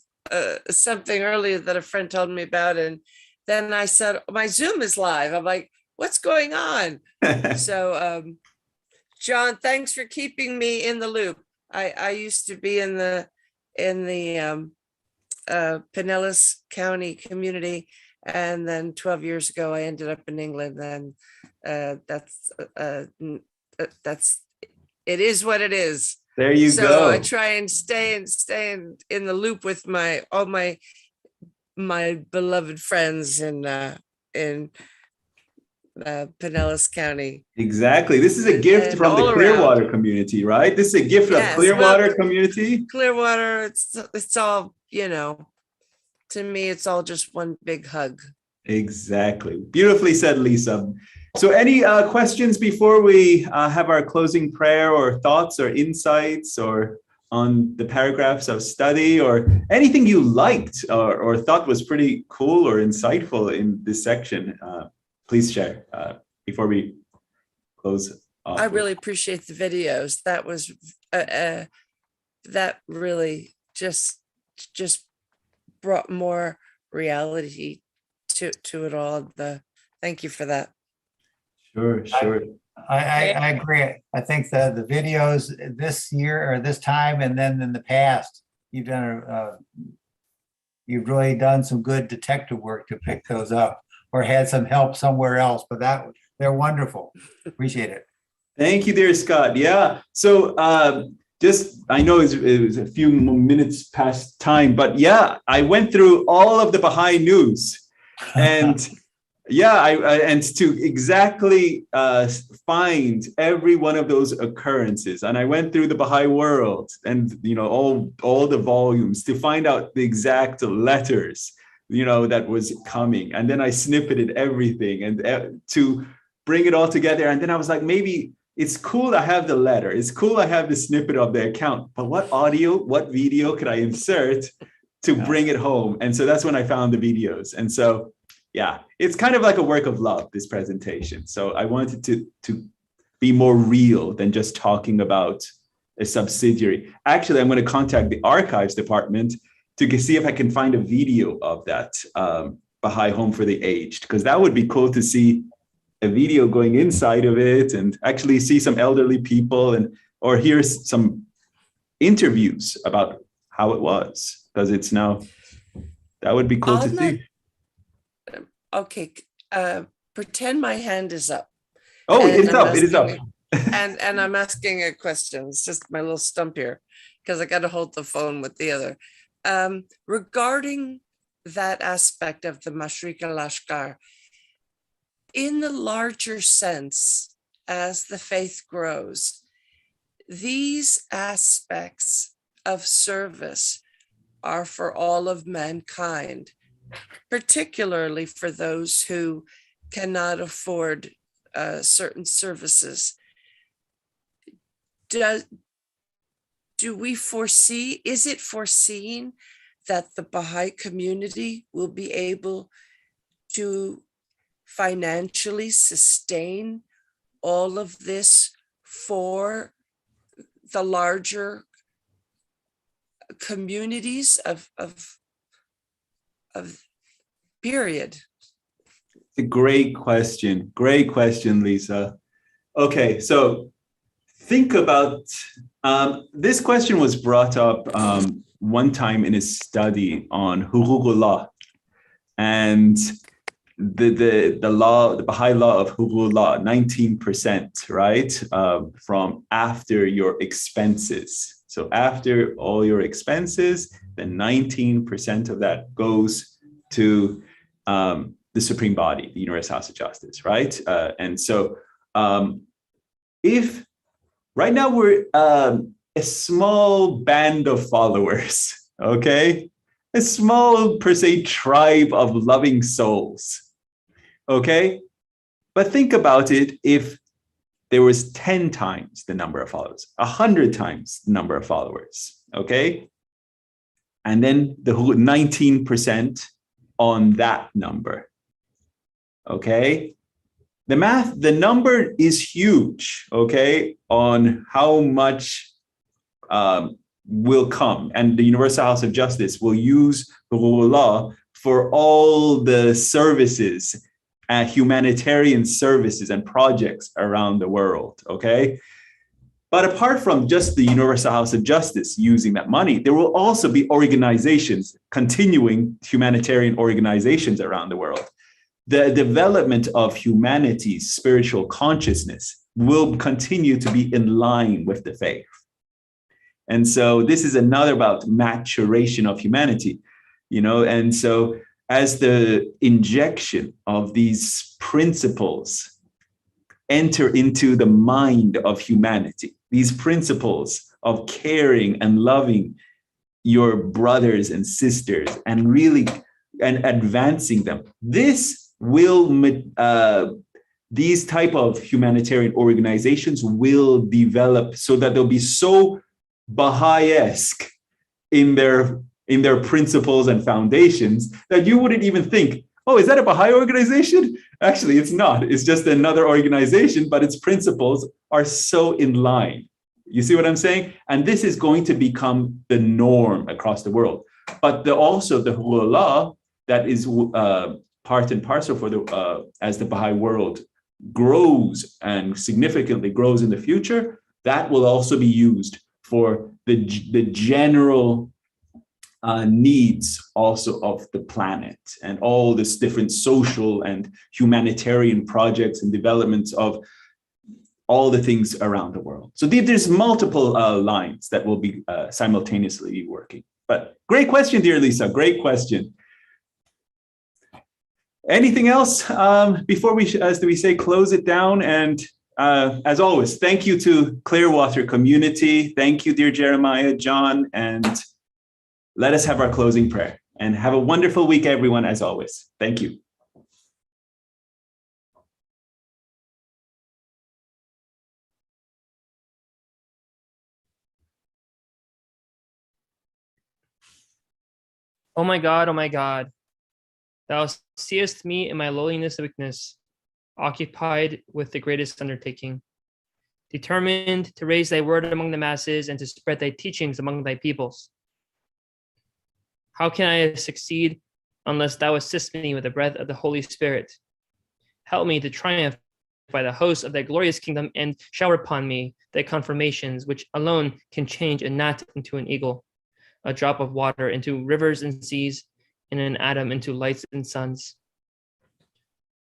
something earlier that a friend told me about, and then I said, my Zoom is live. I'm like, what's going on? So, John, thanks for keeping me in the loop. I used to be in the Pinellas County community, and then 12 years ago I ended up in England. And that's it is what it is. There you go. So I try and stay in the loop with all my beloved friends in Pinellas County. Exactly. This is a gift from the Clearwater community, right? This is a gift of Clearwater community. Clearwater, it's all, to me, it's all just one big hug. Exactly. Beautifully said, Lisa. So any questions before we have our closing prayer, or thoughts or insights, or on the paragraphs of study, or anything you liked or thought was pretty cool or insightful in this section? Please share before we close off. I really appreciate the videos. That was that really just brought more reality to it all. Thank you for that. Sure. I agree. I think the videos this year, or this time, and then in the past, you've really done some good detective work to pick those up, or had some help somewhere else. But they're wonderful. Appreciate it. Thank you, dear Scott. Yeah. So I know it was a few minutes past time, but yeah, I went through all of the Baha'i news, and yeah, and to exactly find every one of those occurrences. And I went through the Baha'i world and, all the volumes to find out the exact letters, that was coming. And then I snippeted everything and to bring it all together. And then I was like, maybe it's cool I have the letter. It's cool I have the snippet of the account, but what audio, what video could I insert to bring it home? And so that's when I found the videos. And so, yeah, it's kind of like a work of love, this presentation. So I wanted to be more real than just talking about a subsidiary. Actually, I'm going to contact the archives department to see if I can find a video of that Baha'i Home for the Aged, because that would be cool to see a video going inside of it and actually see some elderly people or hear some interviews about how it was, because it's now, that would be cool to see. Okay, pretend my hand is up. Oh, it is up. And I'm asking a question. It's just my little stump here, because I got to hold the phone with the other. Regarding that aspect of the Mashriq al-Ashkar, in the larger sense, as the faith grows, these aspects of service are for all of mankind, particularly for those who cannot afford certain services. Do we foresee, is it foreseen that the Baha'i community will be able to financially sustain all of this for the larger communities of period? A great question. Great question, Lisa. Okay, so think about this question was brought up one time in a study on hukukullah and the law, the Baha'i law of hukukullah, 19%, right? From after your expenses. So after all your expenses, then 19% of that goes to the Supreme Body, the Universal House of Justice, right? And so if right now we're a small band of followers, okay? A small, per se, tribe of loving souls, okay? But think about it, if there was 10 times the number of followers, 100 times the number of followers, okay? And then the 19% on that number, okay? The number is huge, okay, on how much will come. And the Universal House of Justice will use the rule of law for all the services, humanitarian services and projects around the world, okay? But apart from just the Universal House of Justice using that money, there will also be organizations, continuing humanitarian organizations around the world. The development of humanity's spiritual consciousness will continue to be in line with the faith. And so this is another about maturation of humanity, you know, and so as the injection of these principles enter into the mind of humanity, these principles of caring and loving your brothers and sisters and really and advancing them, this will these type of humanitarian organizations will develop so that they'll be so Baha'i-esque in their principles and foundations that you wouldn't even think, oh, is that a Baha'i organization? Actually, it's not. It's just another organization, but its principles are so in line. You see what I'm saying? And this is going to become the norm across the world. But also the law that is part and parcel for the as the Baha'i world grows and significantly grows in the future, that will also be used for the general needs also of the planet and all this different social and humanitarian projects and developments of all the things around the world. So there's multiple lines that will be simultaneously working. But great question, dear Lisa, great question. Anything else before we, as we say, close it down? And as always, thank you to Clearwater community. Thank you, dear Jeremiah, John, and let us have our closing prayer. And have a wonderful week, everyone, as always. Thank you. O my God, thou seest me in my lowliness and weakness, occupied with the greatest undertaking, determined to raise thy word among the masses and to spread thy teachings among thy peoples. How can I succeed unless thou assist me with the breath of the Holy Spirit? Help me to triumph by the host of thy glorious kingdom and shower upon me thy confirmations, which alone can change a gnat into an eagle, a drop of water into rivers and seas, and an atom into lights and suns.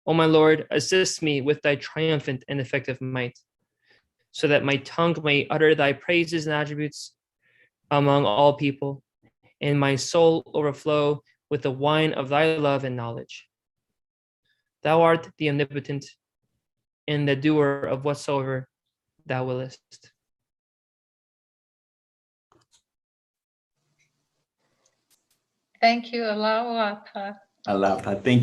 O my Lord, assist me with thy triumphant and effective might, so that my tongue may utter thy praises and attributes among all people, and my soul overflow with the wine of thy love and knowledge. Thou art the omnipotent and the doer of whatsoever thou willest. Thank you. Allahu Akbar. Allah. Thank